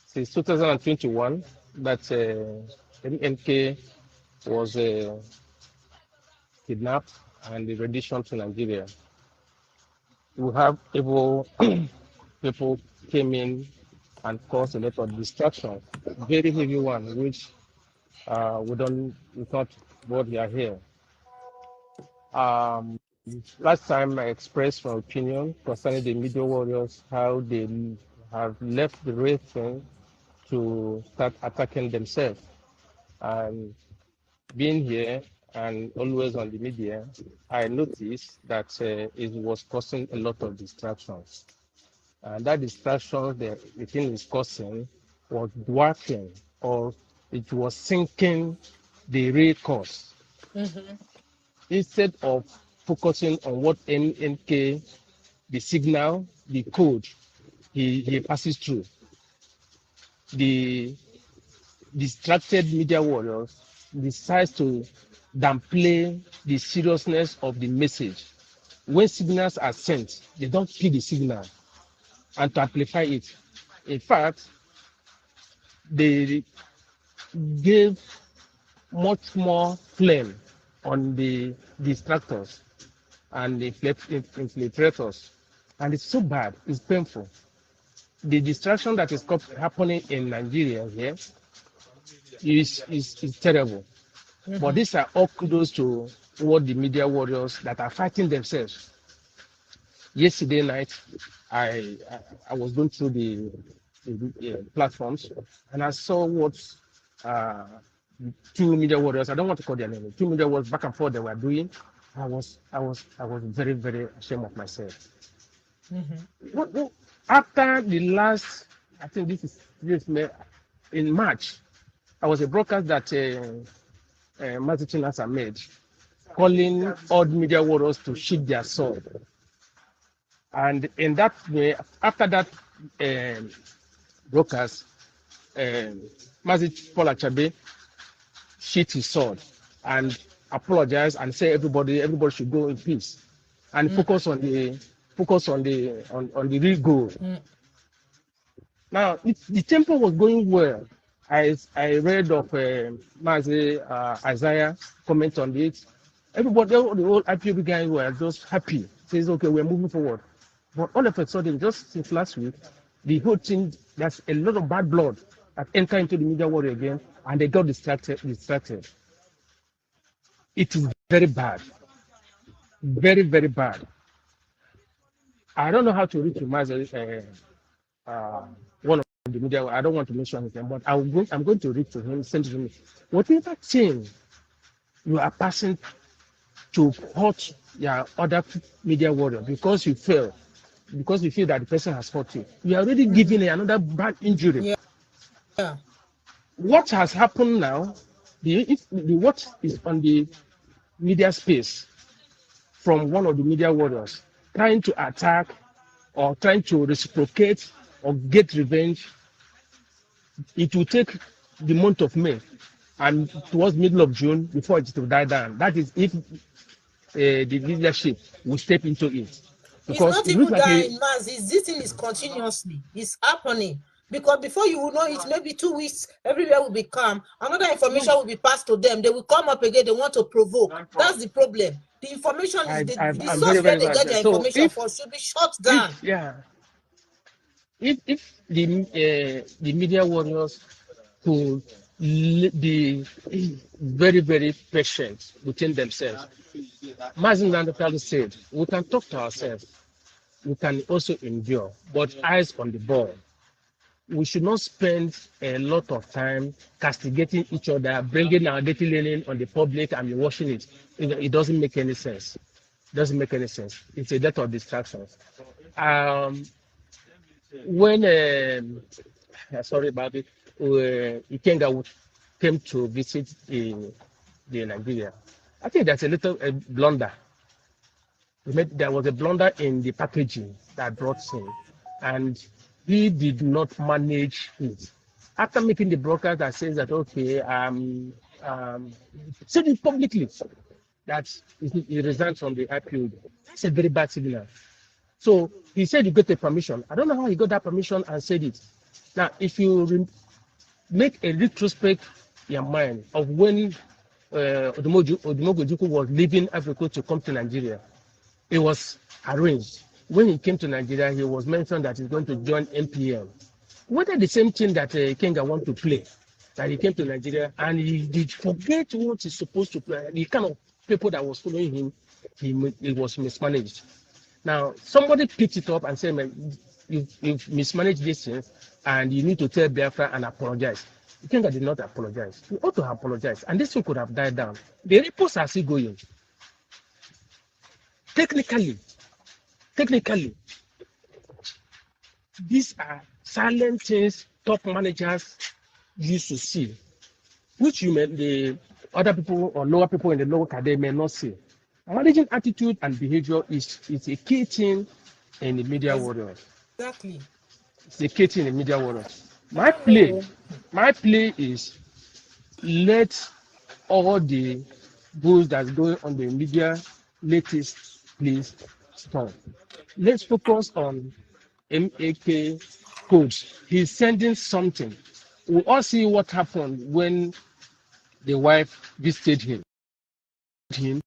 Since 2021, that MNK was kidnapped and the rendition to Nigeria. We have people came in and caused a lot of distraction, very heavy one, which we thought what we are here. Last time I expressed my opinion concerning the media warriors, how they have left the real thing to start attacking themselves. And being here and always on the media, I noticed that it was causing a lot of distractions. And that distraction the thing is causing was dwarfing, or it was sinking the real cause. Instead of focusing on what MNK, the signal, the code he passes through, the distracted media warriors decides to downplay the seriousness of the message. When signals are sent, they don't pick the signal and to amplify it. In fact, they gave much more flame on the distractors and the infiltrators. And it's so bad, it's painful. The distraction that is happening in Nigeria here is terrible. But these are all kudos to what the media warriors that are fighting themselves. Yesterday night, I was going through the platforms, and I saw what uh, two media warriors, I don't want to call their name, two media warriors back and forth they were doing. I was very, very ashamed of myself. After the last, I think this May, in March, I was a broadcast that Mazichinas made, calling all media warriors to sheath their sword. And in that way, after that broadcast, Mazich Paul Achabe sheathed his sword and apologized and said everybody should go in peace and focus on the real goal. Now the tempo was going well. I read of Mazi Isaiah comment on it. Everybody, the whole IPOB guy were just happy. Says, okay, we're moving forward. But all of a sudden, just since last week, the whole thing, there's a lot of bad blood that entered into the media world again, and they got distracted. It is very bad. Very, very bad. I don't know how to reach Mazi, one of the media. I don't want to mention his name, but I'm going to read to him, send to him. Whatever thing you are passing to hurt your other media warrior because you feel that the person has hurt you, you are already giving another bad injury. Yeah. What has happened now, what is on the media space from one of the media warriors trying to attack or trying to reciprocate or get revenge, it will take the month of May and towards middle of June before it will die down. That is if the leadership will step into it. It's not even dying, mass. This thing is continuously. It's happening. Because before you will know it, maybe 2 weeks, everywhere will be calm. Another information will be passed to them. They will come up again. They want to provoke. That's the problem. The information is the source where they get their information for should be shut down. If the media warriors could be very, very patient within themselves. Mazin Nandapali said, we can talk to ourselves. We can also endure, but eyes on the ball. We should not spend a lot of time castigating each other, bringing our dirty linen on the public and be watching it. It doesn't make any sense. It doesn't make any sense. It's a death of distractions. When sorry about it, Ikenga came to visit the Nigeria, I think that's a little blunder. There was a blunder in the packaging that brought him, and he did not manage it. After making the broadcast that says that, okay, said it publicly that he resigned from the IPO. That's a very bad signal. So he said you got a permission. I don't know how he got that permission and said it. Now, if you make a retrospect in your mind of when Odumogu was leaving Africa to come to Nigeria, it was arranged. When he came to Nigeria, he was mentioned that he's going to join MPL. Whether the same thing that Kenga want to play, that he came to Nigeria and he did forget what he's supposed to play. The kind of people that was following him, he was mismanaged. Now, somebody picked it up and said, man, you've mismanaged this thing and you need to tell Biafra and apologize. Kenga did not apologize. He ought to have apologized. And this thing could have died down. The reports are still going. Technically, these are silent things top managers used to see, which the other people or lower people in the lower academy may not see. Managing attitude and behavior is a key thing in the media world. Exactly. It's a key thing in the media world. My play is let all the goals that's going on the media latest please stop. Let's focus on MAK codes. He's sending something we all see what happened when the wife visited him.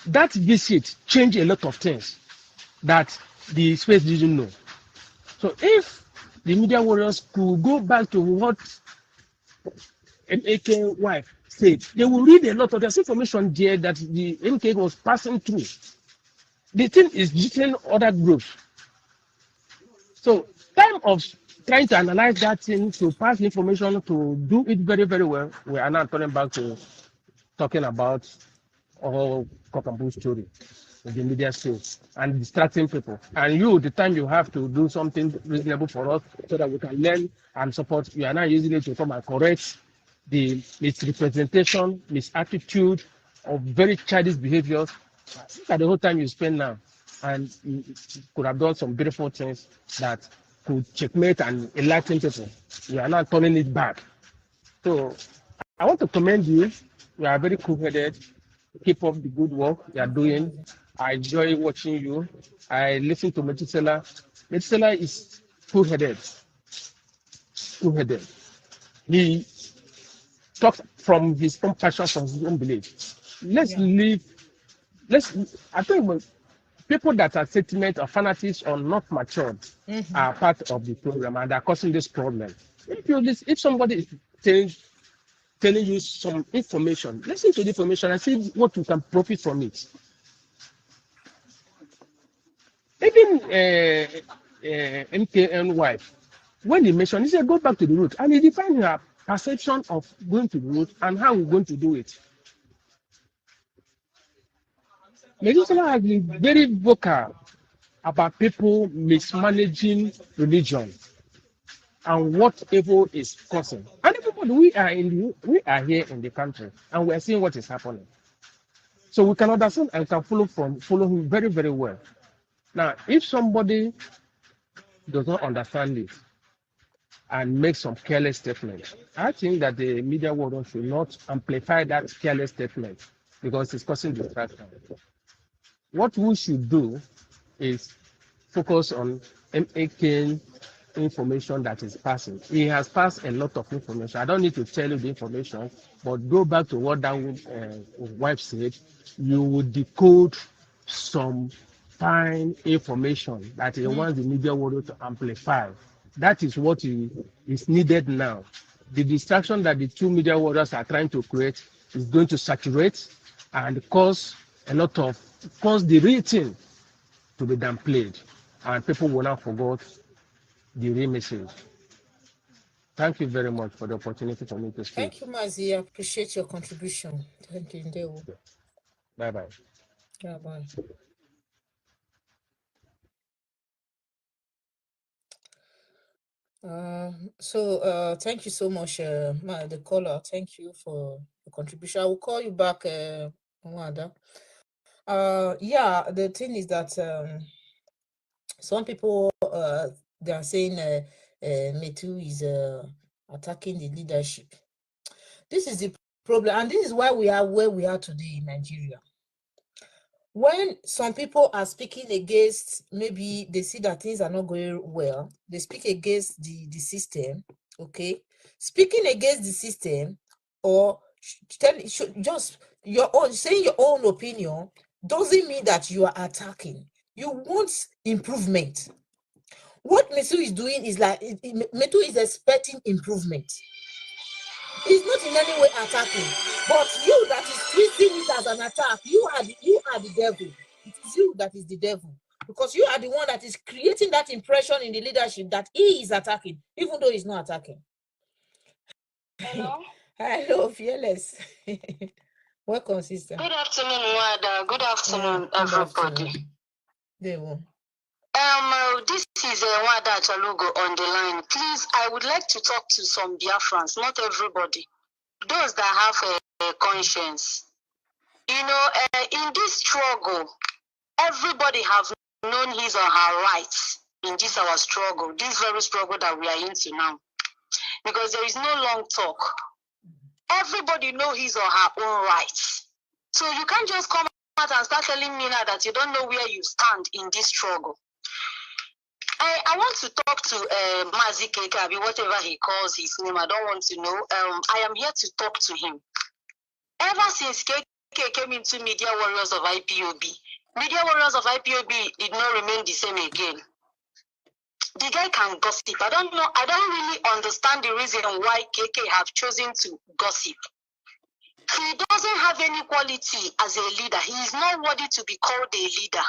That visit changed a lot of things that the space didn't know. So if the media warriors could go back to what MK wife said, they will read a lot of this information there that the MK was passing through. The thing is reaching other groups. So time of trying to analyze that thing, to pass information, to do it very, very well, we are now turning back to talking about all cock and bull story in the media space and distracting people. And you, the time you have to do something reasonable for us so that we can learn and support, you are now using it to come and correct the misrepresentation, misattitude of very childish behaviors. Look at the whole time you spend now, and you could have done some beautiful things that could checkmate and enlighten people. You are now turning it back. So I want to commend you. You are very cool-headed. Keep up the good work you are doing. I enjoy watching you. I listen to Metusela. Metusela is cool-headed. Cool-headed. He talks from his own passion, from his own belief. Let's live. I think people that are sentiment or fanatics or not matured are part of the program and are causing this problem. If somebody is telling you some information, listen to the information and see what you can profit from it. Even MKN wife, when he mentioned, he said, go back to the root. And he defined her perception of going to the root and how we're going to do it. Medicine has been very vocal about people mismanaging religion and what evil is causing. And everybody, we are here in the country and we are seeing what is happening. So we can understand and can follow him very, very well. Now, if somebody does not understand this and make some careless statement, I think that the media world should not amplify that careless statement because it's causing distraction. What we should do is focus on making information that is passing. He has passed a lot of information. I don't need to tell you the information, but go back to what that wife said. You would decode some fine information that he wants the media world to amplify. That is what is needed now. The distraction that the two media warriors are trying to create is going to saturate and cause the real thing to be downplayed, and people will not forget the real message. Thank you very much for the opportunity for me to speak. Thank you, Mazi. I appreciate your contribution. Thank you, Ndewo. Bye-bye. Yeah, bye. Thank you so much, the caller. Thank you for the contribution. I will call you back, Mwada. Yeah, the thing is that some people they are saying Metu is attacking the leadership. This is the problem, and this is why we are where we are today in Nigeria. When some people are speaking against, maybe they see that things are not going well, they speak against the system, okay? Speaking against the system or just your own, saying your own opinion doesn't mean that you are attacking. You want improvement. What Metu is doing is like, Metu is expecting improvement. He's not in any way attacking, but you that is twisting it as an attack, you are the devil. It is you that is the devil, because you are the one that is creating that impression in the leadership that he is attacking, even though he's not attacking. Hello. Hello, Fearless. Welcome, sister. Good afternoon, Wada. Good afternoon, everybody. There we go. This is Wada Chalugo on the line. Please, I would like to talk to some Biafrans, not everybody. Those that have a conscience. You know, in this struggle, everybody have known his or her rights in this our struggle, this very struggle that we are into now. Because there is no long talk. Everybody know his or her own rights. So you can't just come out and start telling me now that you don't know where you stand in this struggle. I want to talk to Mazi Kekabi, whatever he calls his name. I don't want to know. I am here to talk to him. Ever since KK came into Media Warriors of IPOB, Media Warriors of IPOB did not remain the same again. The guy can gossip. I don't know. I don't really understand the reason why KK have chosen to gossip. He doesn't have any quality as a leader. He is not worthy to be called a leader.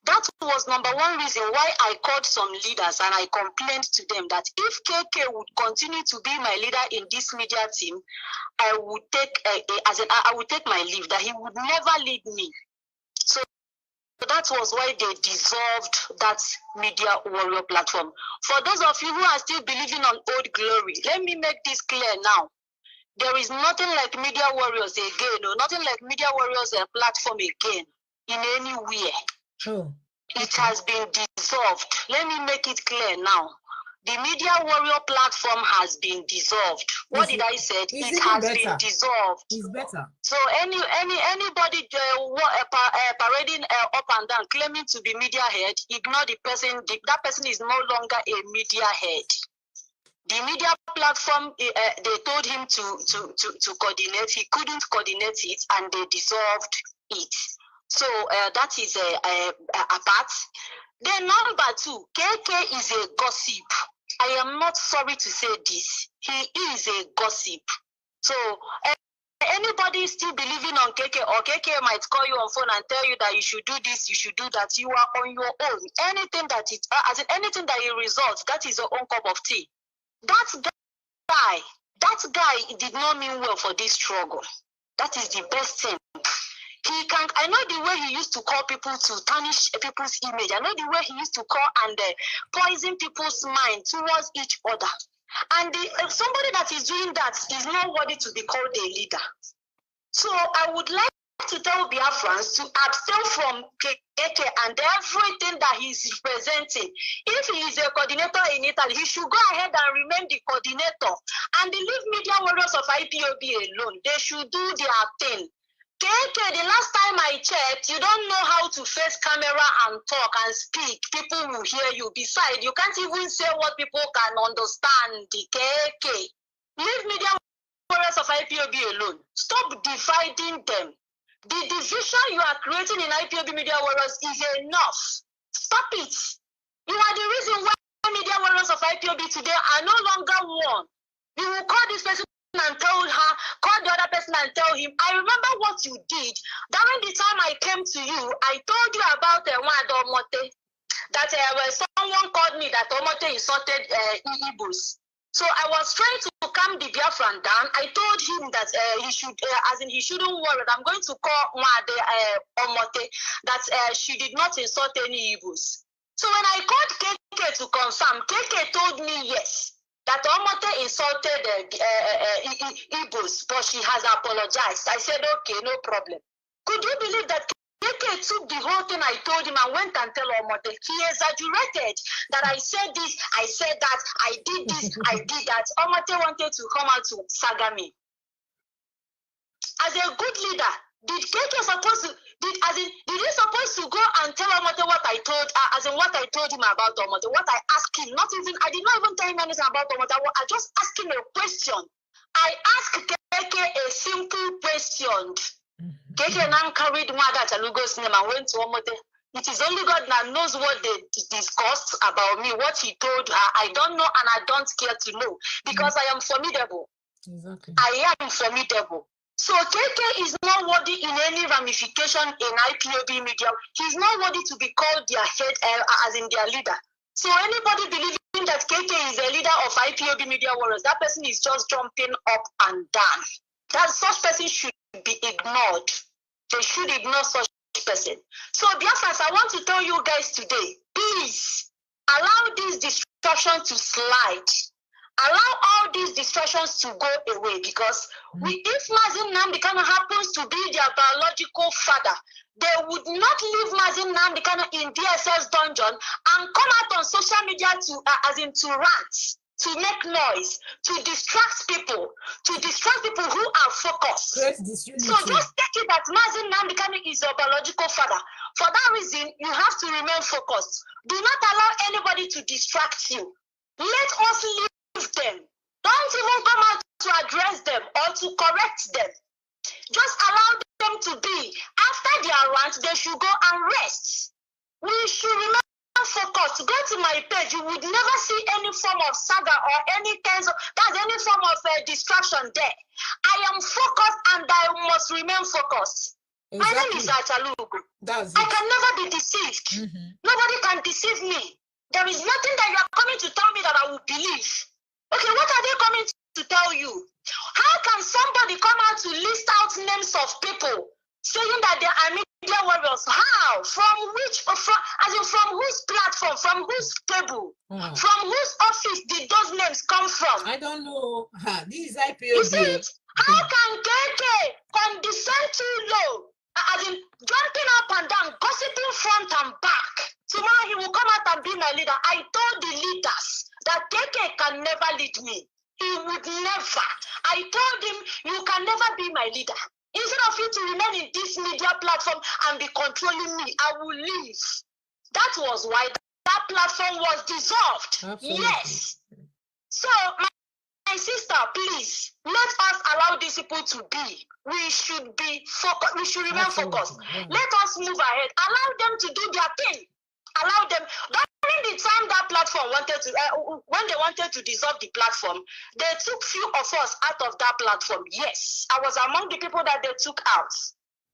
That was number one reason why I called some leaders and I complained to them that if KK would continue to be my leader in this media team, I would take I would take my leave, that he would never lead me. So that was why they dissolved that Media Warrior platform. For those of you who are still believing on old glory, let me make this clear now. There is nothing like Media Warriors again, or nothing like Media Warriors platform again in anywhere. Oh. It has been dissolved. Let me make it clear now. The Media Warrior platform has been dissolved. What did I say? It has been dissolved. It's better. So anybody parading up and down, claiming to be media head, ignore the person. That person is no longer a media head. The media platform, they told him to coordinate. He couldn't coordinate it, and they dissolved it. So that is a part. Then number two, KK is a gossip. I am not sorry to say this. He is a gossip. So anybody still believing on KK, or KK might call you on phone and tell you that you should do this, you should do that. You are on your own. Anything that it, as in anything that it results, that is your own cup of tea. That guy did not mean well for this struggle. That is the best thing. I know the way he used to call people to tarnish people's image. I know the way he used to call and poison people's mind towards each other. And somebody that is doing that is not worthy to be called a leader. So I would like to tell Biafrans to abstain from KK and everything that he's representing. If he is a coordinator in Italy, he should go ahead and remain the coordinator and leave Media Warriors of IPOB alone. They should do their thing. KK, the last time I checked, you don't know how to face camera and talk and speak. People will hear you. Besides, you can't even say what people can understand. The KK. Leave Media Warriors of IPOB alone. Stop dividing them. The division you are creating in IPOB Media Warriors is enough. Stop it. You are the reason why Media Warriors of IPOB today are no longer one. You will call this person and tell her, call the other person and tell him, I remember what you did. During the time I came to you, I told you about Omote, that when someone called me that Omote insulted Igbos. So I was trying to calm the Biafran down. I told him that he should, he shouldn't worry. I'm going to call Omote that she did not insult any Igbos. So when I called KK to confirm, KK told me yes, that Omote insulted Igbos, but she has apologized. I said, okay, no problem. Could you believe that KK took the whole thing I told him and went and tell Omote? He exaggerated that I said this, I said that, I did this, I did that. Omote wanted to come out to saga me. As a good leader, did KK supposed to, did he supposed to go and tell Omote what I told, what I told him about Omote, what I asked him? I did not even tell him anything about Omote. I just asked him a question. I asked KK a simple question. KK now carried Mwada Chalugo's name and went to Omote. It is only God that knows what they discussed about me, what he told her. I don't know and I don't care to know because I am formidable. Exactly. I am formidable. So KK is not worthy in any ramification in IPOB media. He's not worthy to be called their head, as in their leader. So anybody believing that KK is a leader of IPOB media warriors, that person is just jumping up and down. That such person should be ignored. They should ignore such person. So Biafrans, I want to tell you guys today, please allow this distraction to slide. Allow all these distractions to go away because if Mazin Nnamdi Kanu happens to be their biological father, they would not leave Mazin Nnamdi Kanu in DSS dungeon and come out on social media to rant. to make noise, to distract people who are focused. Create disunity. So just take it that Mazin Namdekanu is your biological father. For that reason, you have to remain focused. Do not allow anybody to distract you. Let us leave them. Don't even come out to address them or to correct them. Just allow them to be. After their rant, they should go and rest. We should remain focused. Go to my page. You would never see any form of saga or any form of distraction there. I am focused and I must remain focused. Exactly. My name is Achalugo. I can never be deceived. Nobody can deceive me. There is nothing that you are coming to tell me that I will believe. Okay, what are they coming to tell you? How can somebody come out to list out names of people saying that they are media warriors? How? From whose platform? From whose table? From whose office did those names come from? I don't know. This is IPOB. You see it? How can KK condescend too low? As in jumping up and down, gossiping front and back. Tomorrow he will come out and be my leader. I told the leaders that KK can never lead me. He would never. I told him, you can never be my leader. Instead of you to remain in this media platform and be controlling me, I will leave. That was why that platform was dissolved. Absolutely. Yes. So, my sister, please, let us allow these people to be. We should be focused. We should remain focused. Yeah. Let us move ahead. Allow them to do their thing. Allow them. During the time that platform wanted to, when they wanted to dissolve the platform, they took few of us out of that platform. Yes, I was among the people that they took out.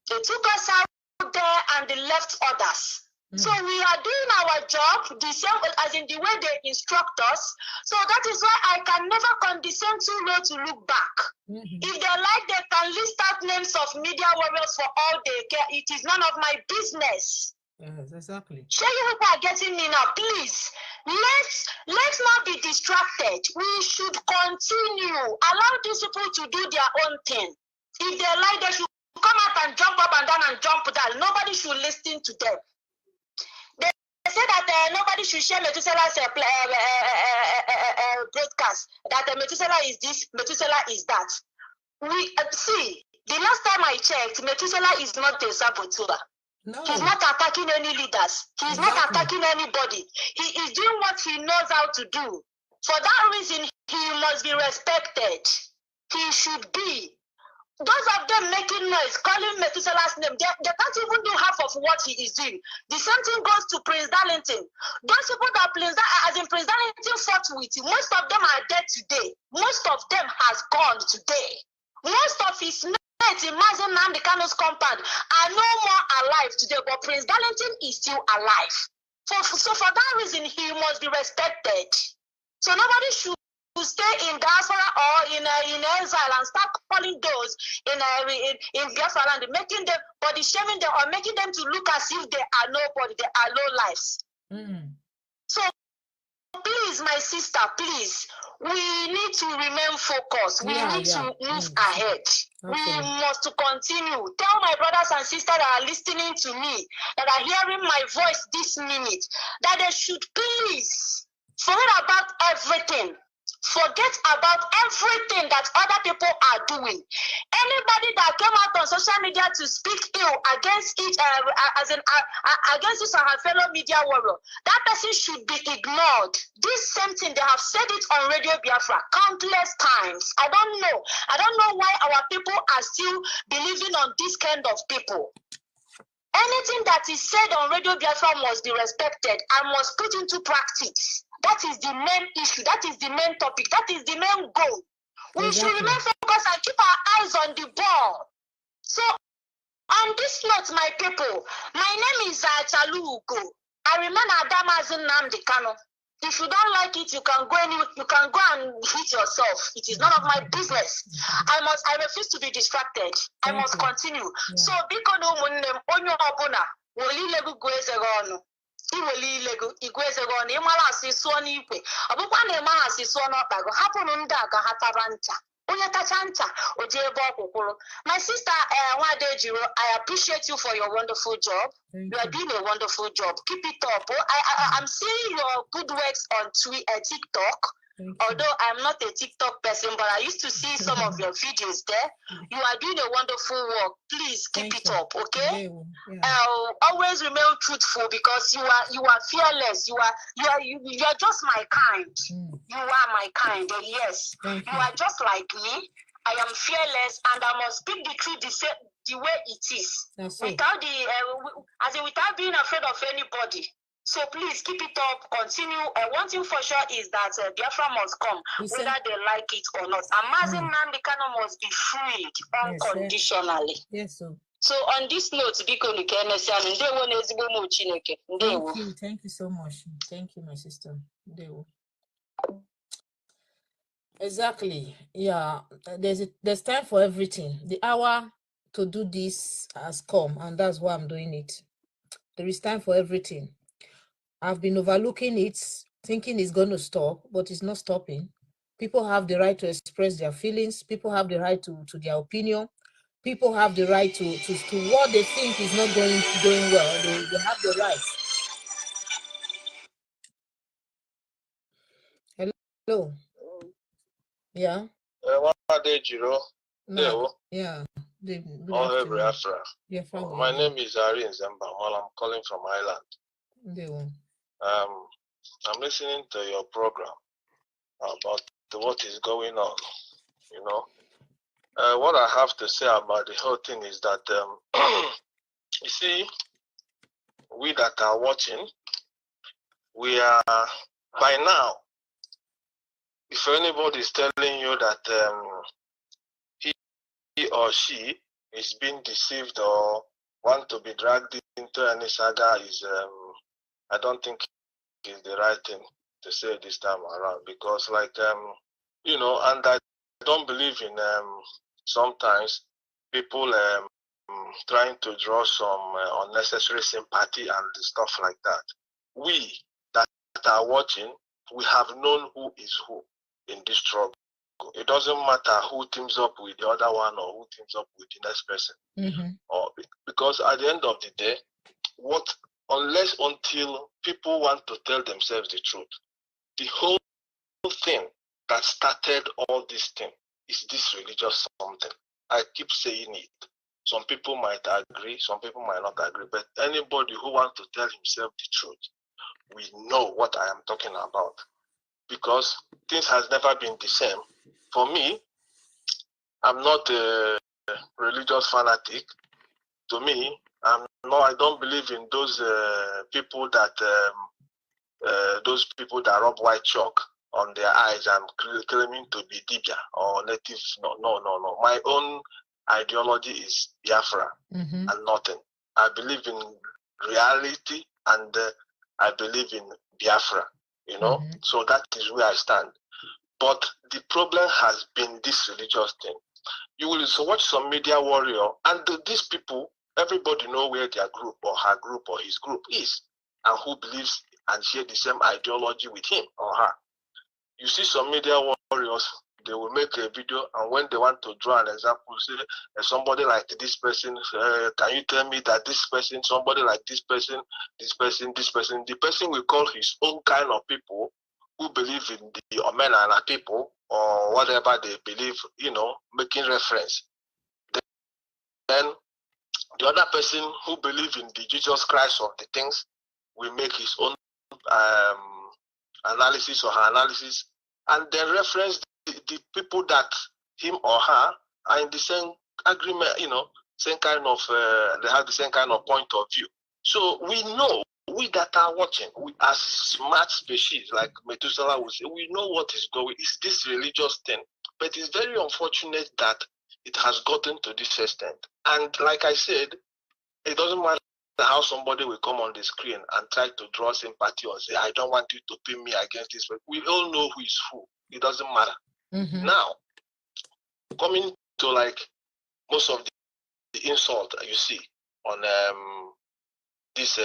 They took us out there and they left others. So we are doing our job the same as in the way they instruct us. So that is why I can never condescend too low to look back. If they like, they can list out names of media warriors for all they care. It is none of my business. Yes, exactly. Sure, you people are getting me now. Please, let's not be distracted. We should continue. Allow these people to do their own thing. If they like, they should come out and jump up and down and jump down. Nobody should listen to them. They say that nobody should share Methuselah's broadcast. That Methuselah is this, Methuselah is that. We see. The last time I checked, Methuselah is not a saboteur. No. He's not attacking any leaders. He's not attacking anybody. He is doing what he knows how to do. For that reason, he must be respected. He should be. Those of them making noise, calling Methuselah's name, they can't even do half of what he is doing. The same thing goes to Prince Darlington. Those people that Prince Darlington fought with, most of them are dead today. Most of them has gone today. Most of his mates in Mazin Namdekanu's compound are no more alive today, but Prince Darlington is still alive. So for that reason, he must be respected. So nobody should stay in diaspora or in exile and start calling those in Biafra land, making them body shaming them or making them to look as if they are nobody, they are low lives. So please, my sister, please, we need to remain focused. We need to move ahead. We must continue. Tell my brothers and sisters that are listening to me, that are hearing my voice this minute, that they should please forget about everything. Forget about everything that other people are doing. Anybody that came out on social media to speak ill against against this and her fellow media warrior, that person should be ignored. This same thing, they have said it on Radio Biafra countless times. I don't know why our people are still believing on this kind of people. Anything that is said on Radio Biafra must be respected and must put into practice. That is the main issue. That is the main topic. That is the main goal. We should remain focused and keep our eyes on the ball. So, on this note, my people, my name is Achalugo. I remain Adamazin Namdekanu. If you don't like it, you can go and hit yourself. It is none of my business. I refuse to be distracted. I must continue. So, bikono munnem onyo obuna woli legu gwezegonu. Iwelilego igwezegonu ịmara asị sụọ n'ikwe. Ọ bụkwa na ịma asị sụọ n'ọkpago. Hapụrụ ndị a ka ha tara ncha. Onye tacha ncha o jee ebe ọkwụkwụrụ. My sister Nwade Jiro, I appreciate you for your wonderful job. You are doing a wonderful job. Keep it up. I'm seeing your good works on TikTok. Although I'm not a TikTok person, but I used to see some of your videos there. You are doing a wonderful work. Please keep it up, okay? Always remain truthful, because you are fearless. You are just my kind. You are my kind. Yes, you are just like me. I am fearless, and I must speak the truth the way it is, without without being afraid of anybody. So please keep it up, continue. One thing for sure is that Biafra must come, whether they like it or not. Amazing Nnamdi Kanu must be freed unconditionally. Yes, sir. So on this note, Thank you so much. Thank you, my sister. Exactly. Yeah, there's time for everything. The hour to do this has come, and that's why I'm doing it. There is time for everything. I've been overlooking it, thinking it's going to stop, but it's not stopping. People have the right to express their feelings. People have the right to their opinion. People have the right to what they think is not going well. They have the right. Hello. Yeah. Yeah. My name is Ari Nzemba. I'm calling from Ireland. I'm listening to your program about what is going on. You know, what I have to say about the whole thing is that you see, we that are watching, we are by now. If anybody is telling you that he or she is being deceived or want to be dragged into any saga, is I don't think is the right thing to say this time around, because you know, and I don't believe in sometimes people trying to draw some unnecessary sympathy and stuff like that. We that are watching, we have known who is who in this struggle. It doesn't matter who teams up with the other one or who teams up with the next person. Or because at the end of the day, unless until people want to tell themselves the truth, the whole thing that started all this thing is this religious something. I keep saying it. Some people might agree, some people might not agree, but anybody who wants to tell himself the truth, we know what I am talking about, because things has never been the same. For me, I'm not a religious fanatic. To me, I don't believe in those people that rub white chalk on their eyes and claiming to be Dibia or native. No. My own ideology is Biafra and nothing. I believe in reality, and I believe in Biafra, you know. So that is where I stand. But the problem has been this religious thing. You will watch some media warrior, and these people, everybody know where their group or her group or his group is, and who believes and share the same ideology with him or her. You see some media warriors, they will make a video, and when they want to draw an example, say somebody like this person, can you tell me that this person, somebody like this person, the person will call his own kind of people who believe in the Omenana people or whatever they believe, you know, making reference. Then the other person who believes in the Jesus Christ of the things will make his own analysis or her analysis, and then reference the people that him or her are in the same agreement, you know, same kind of, they have the same kind of point of view. So we know, we that are watching, we are smart species, like Methuselah would say, we know what is going. It's this religious thing, but it's very unfortunate that it has gotten to this extent. And like I said, it doesn't matter how somebody will come on the screen and try to draw sympathy or say, I don't want you to pin me against this. We all know who is who. It doesn't matter. Now, coming to like most of the insult you see on this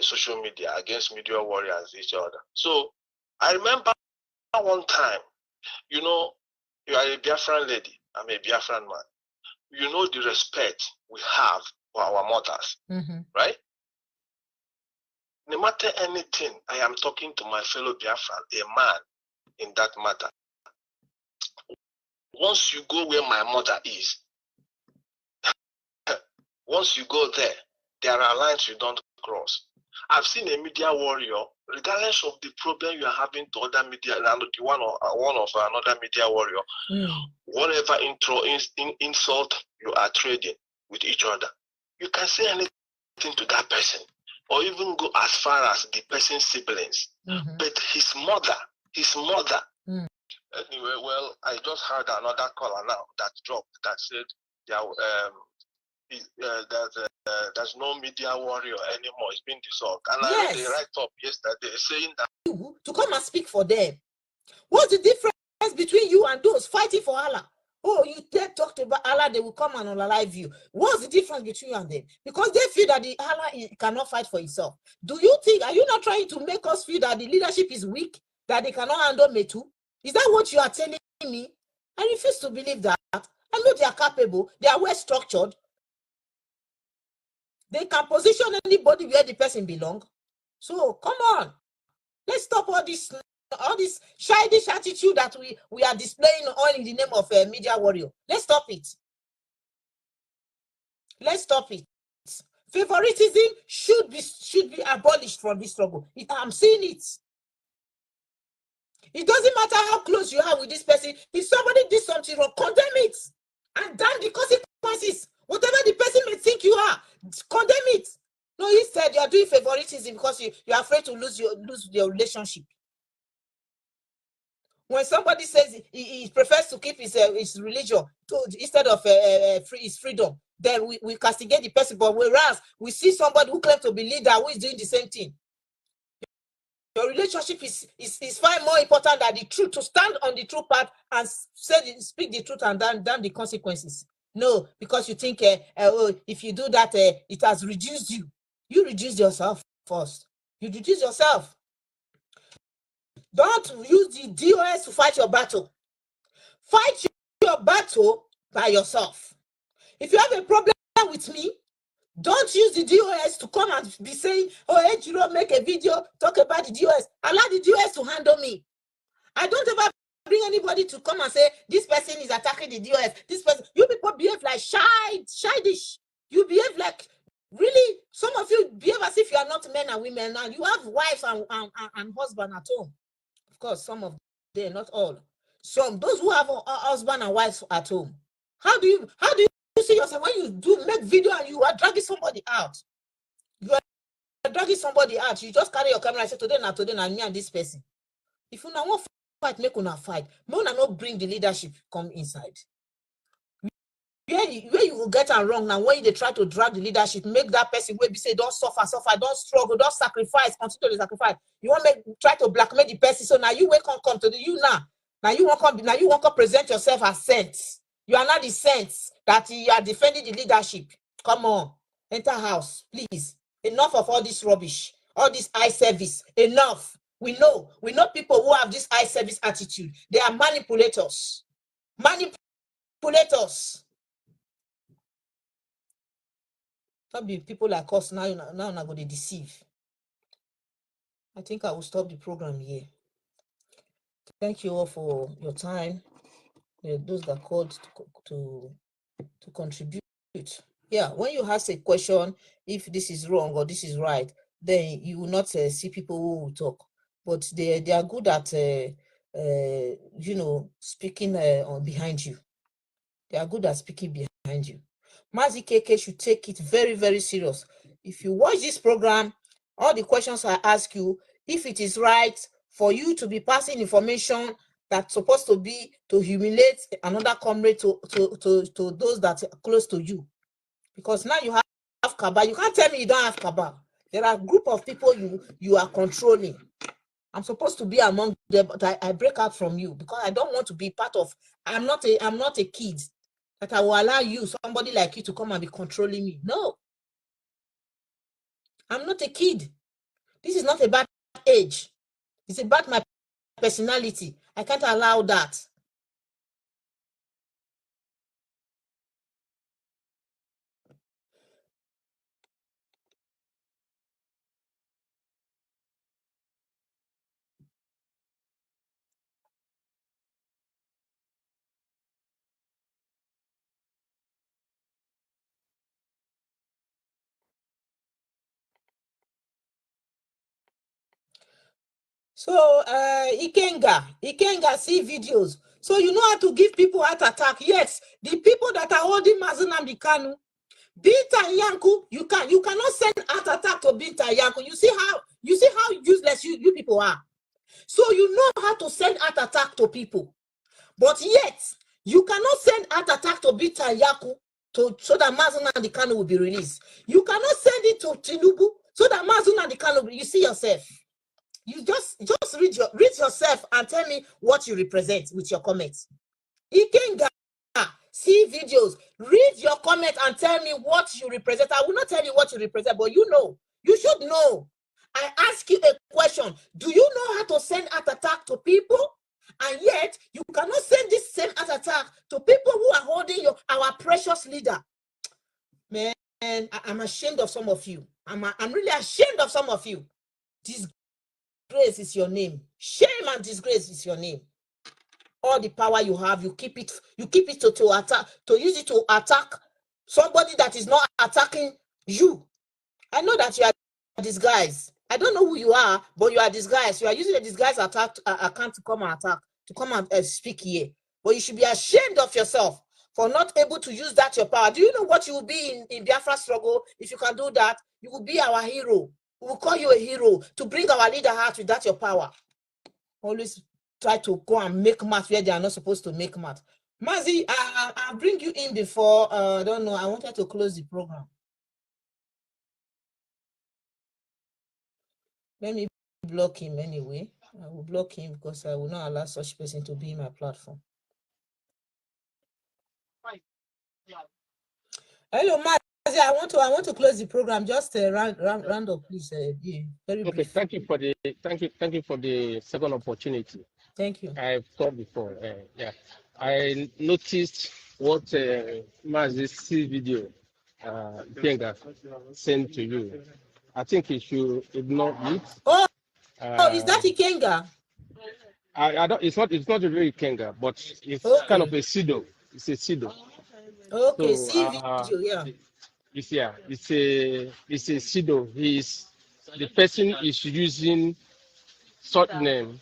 social media against media warriors, each other. So I remember one time, you know, you are a Biafran lady, I'm a Biafran man. You know the respect we have for our mothers, right? No matter anything, I am talking to my fellow Biafran, a man, in that matter. Once you go where my mother is, once you go there, there are lines you don't cross. I've seen a media warrior, regardless of the problem you are having to other media, one of another media warrior, whatever insult you are trading with each other, you can say anything to that person, or even go as far as the person's siblings. But his mother. Anyway, well, I just heard another caller now that dropped that said there's no media warrior anymore. It's been dissolved. And I read a write-up yesterday saying that you to come and speak for them. What's the difference between you and those fighting for Allah? Oh, you talked about Allah, they will come and unalive you. What's the difference between you and them? Because they feel that the Allah cannot fight for himself. Do you think, are you not trying to make us feel that the leadership is weak, that they cannot handle me too? Is that what you are telling me? I refuse to believe that. I know they are capable, they are well structured. They can position anybody where the person belongs. So come on, let's stop all this childish attitude that we are displaying all in the name of a media warrior. Let's stop it. Let's stop it. Favoritism should be abolished from this struggle. I'm seeing it. It doesn't matter how close you are with this person. If somebody did something wrong, condemn it and damn the consequences. Whatever the person may think you are, condemn it. No, instead you are doing favoritism because you are afraid to lose your relationship. When somebody says he prefers to keep his religion instead of his freedom, then we castigate the person. But whereas we see somebody who claims to be leader who is doing the same thing, your relationship is far more important than the truth. To stand on the true path and speak the truth and then the consequences. No, because you think if you do that, it has reduced you. You reduce yourself first. You reduce yourself. Don't use the DOS to fight your battle. Fight your battle by yourself. If you have a problem with me, don't use the DOS to come and be saying, oh, Ejiro, make a video, talk about the DOS. Allow the DOS to handle me. I don't ever bring anybody to come and say, this person is attacking the DOS. This person, you people behave like childish. You behave like, really, some of you behave as if you are not men and women now. You have wives and husband at home. Of course, some of them, not all. Some, those who have a husband and wives at home. How do you see yourself when you do make video and you are dragging somebody out? You are dragging somebody out. You just carry your camera and say, today, me and this person. If you now want fight, make una fight. May una not bring the leadership come inside. Where you will get it wrong now, when they try to drag the leadership, make that person where be say, don't suffer, don't struggle, don't sacrifice, continue to sacrifice. You want to try to blackmail the person. So now you will come to you now. Now you want to present yourself as saints. You are not the saints that you are defending the leadership. Come on, enter house, please. Enough of all this rubbish, all this eye service. Enough. We know people who have this eye service attitude. They are manipulators. Manipulators. Not be people like us now I'm going to deceive. I think I will stop the program here. Thank you all for your time. Those that called to contribute. Yeah, when you ask a question, if this is wrong or this is right, then you will not see people who will talk. But they are good at speaking on behind you. They are good at speaking behind you. Mazi KK should take it very, very serious. If you watch this program, all the questions I ask you, if it is right for you to be passing information that's supposed to be to humiliate another comrade to those that are close to you. Because now you have cabal. You can't tell me you don't have cabal. There are a group of people you are controlling. I'm supposed to be among them, but I break out from you because I don't want to be part of. I'm not a kid that I will allow you, somebody like you, to come and be controlling me. No, I'm not a kid. This is not about age. It's about my personality. I can't allow that. So Ikenga see videos. So you know how to give people heart attack. Yes, the people that are holding Mazi Nnamdi Kanu, Binta Yanku, you cannot send heart attack to Binta Yanku. You see how useless you people are. So you know how to send heart attack to people, but yet you cannot send heart attack to Binta Yanku so that Mazi Nnamdi Kanu will be released. You cannot send it to Tinubu so that Mazi Nnamdi Kanu. You see yourself. You just read yourself and tell me what you represent with your comments. Ikenga, see videos, read your comment and tell me what you represent. I will not tell you what you represent, but you know. You should know. I ask you a question. Do you know how to send heart attack to people? And yet, you cannot send this same heart attack to people who are holding our precious leader. Man, I'm ashamed of some of you. I'm really ashamed of some of you. Disgrace is your name. Shame and disgrace is your name. All the power you have, you keep it to attack, to use it to attack somebody that is not attacking you. I know that you are disguised. I don't know who you are, but you are disguised. You are using a disguised account to come and attack, to come and speak here. But you should be ashamed of yourself for not able to use that your power. Do you know what you will be in Biafra struggle? If you can do that, you will be our hero. We will call you a hero to bring our leader out with that your power. Always try to go and make math where they are not supposed to make math. Mazi, I'll bring you in before, I don't know, I wanted to close the program. Let me block him anyway. I will block him because I will not allow such person to be in my platform. Hello, Mazi, I want to close the program. Just round up, please. Be very brief. Okay, thank you for the second opportunity. Thank you. I've thought before. Yeah, I noticed what Mazi's video Ikenga sent to you. I think you should ignore it. Oh, is that Ikenga? I don't. It's not a real Ikenga, but it's kind of a pseudo. It's a pseudo. Okay, So, see video, yeah. It's a pseudo. The person is using short name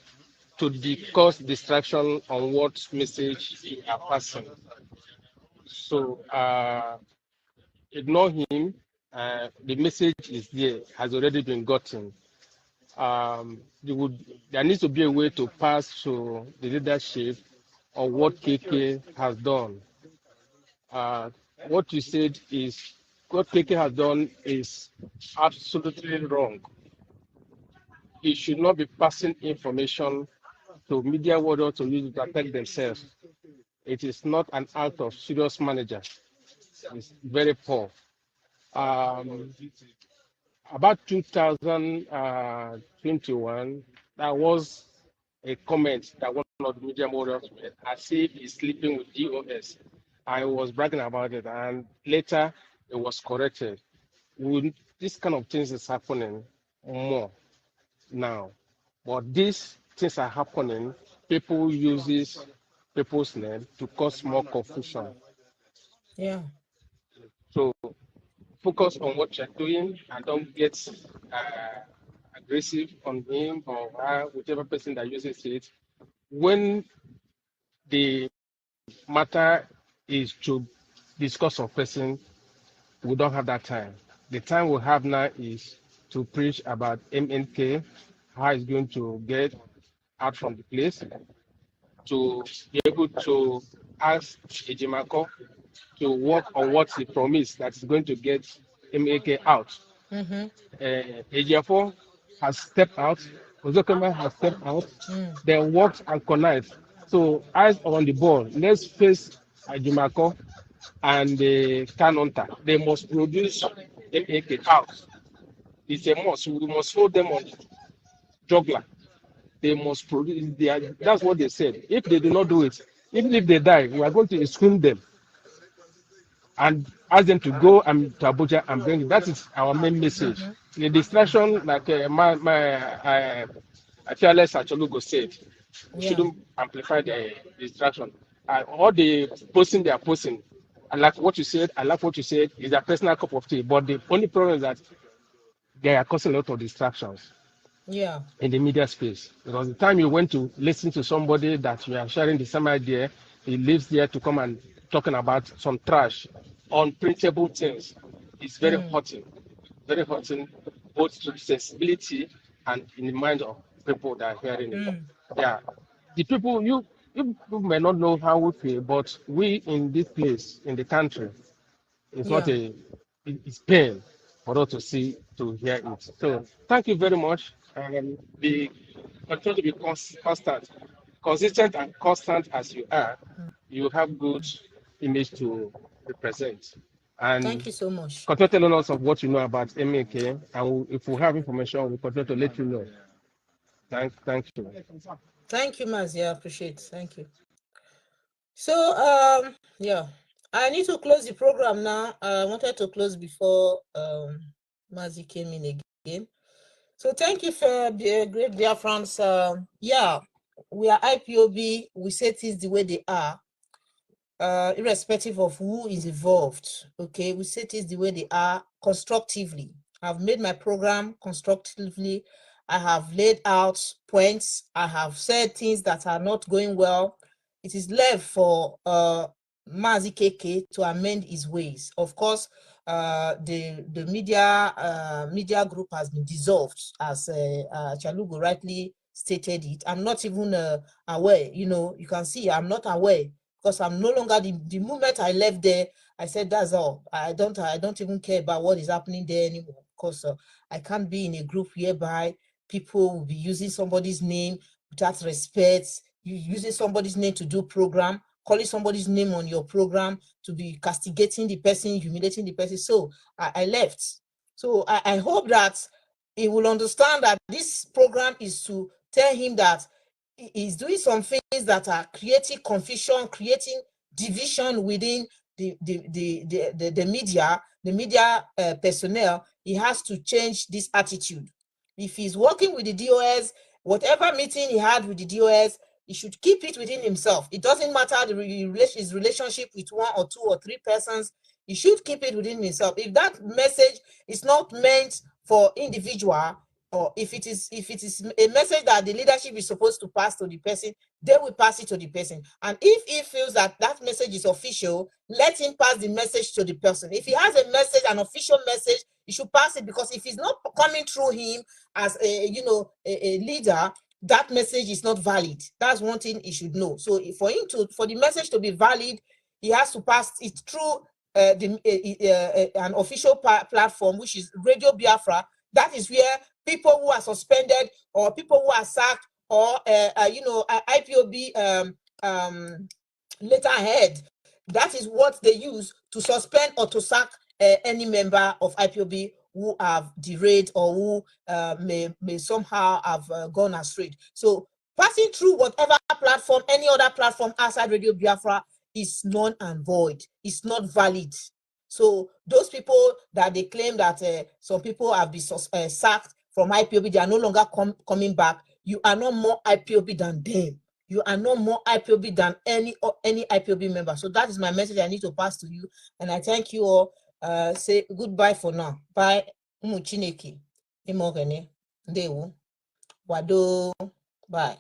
to cause distraction on what message you are passing. So ignore him. The message is there, has already been gotten. There needs to be a way to pass to the leadership of what KK has done. What KK has done is absolutely wrong. He should not be passing information to media warriors to use it to protect themselves. It is not an act of serious manager. It's very poor. About 2021, there was a comment that one of the media warriors made, as if he's sleeping with DOS. I was bragging about it, and later it was corrected. This kind of things is happening more now, but these things are happening. People use people's name to cause more confusion. Yeah. So focus on what you're doing and don't get aggressive on him or whichever person that uses it. When the matter is to discuss a person, we don't have that time. The time we have now is to preach about MNK, how it's going to get out from the place, to be able to ask Ejimako to work on what he promised that is going to get MNK out. Ejiofor has stepped out, Ozokema has stepped out, they worked and connived. So eyes on the ball. Let's face Ejimako and the Kanonta. They must produce MNK out. It's a must. We must hold them on juggler. They must produce. That's what they said. If they do not do it, even if they die, we are going to scream them and ask them to go and to Abuja and bring it. That is our main message. The distraction, like Fearless Acholugo said, we shouldn't amplify the distraction. All the posting they are posting, I like what you said, is a personal cup of tea. But the only problem is that they are causing a lot of distractions. Yeah. in the media space. Because the time you went to listen to somebody that you are sharing the same idea, he lives there to come and talking about some trash, unprintable things. It's very hurting, both to sensibility and in the mind of people that are hearing it. Yeah, the people you people may not know how we feel, but we in this place in the country, it's not Yeah. it's pain for us to see, to hear it. So thank you very much. And be continue to be constant, consistent and constant as you are. You have good image to represent. Thank And you so much. continue telling us of what you know about MAK. And if we have information, we'll continue to let you know. Thank you. Thank you, Mazi. I appreciate. Thank you. So, yeah, I need to close the program now. I wanted to close before Mazi came in again. So, thank you for great dear friends. Yeah, we are IPOB. We say things the way they are, irrespective of who is involved. Okay, we say things the way they are constructively. I've made my program constructively. I have laid out points. I have said things that are not going well. It is left for Mazi KK to amend his ways. Of course, the media group has been dissolved, as Chalugo rightly stated it. I'm not even aware. You can see I'm not aware, because I'm no longer the moment I left there. I said that's all. I don't even care about what is happening there anymore, because I can't be in a group whereby people will be using somebody's name without respect. You using somebody's name to do program, calling somebody's name on your program, to be castigating the person, humiliating the person. So I left. So I hope that he will understand that this program is to tell him that he is doing some things that are creating confusion, creating division within the media personnel. He has to change this attitude. If he's working with the DOS, whatever meeting he had with the DOS, he should keep it within himself. It doesn't matter his relationship with one or two or three persons. He should keep it within himself. If that message is not meant for individual, or if it is a message that the leadership is supposed to pass to the person, they will pass it to the person. And if he feels that that message is official, let him pass the message to the person. If he has a message, an official message, he should pass it, because if it's not coming through him as a leader, that message is not valid. That's one thing he should know. So for the message to be valid, he has to pass it through an official platform, which is Radio Biafra. That is where people who are suspended or people who are sacked or IPOB letterhead, that is what they use to suspend or to sack any member of IPOB who have derailed or who may somehow have gone astray. So passing through whatever platform, any other platform outside Radio Biafra, is null and void. It's not valid. So those people that they claim that some people have been sacked from IPOB, they are no longer coming back. You are not more IPOB than them. You are not more IPOB than any IPOB member. So that is my message I need to pass to you. And I thank you all. Say goodbye for now. Bye. Chineke. Imogene. Ndewo. Wado. Bye.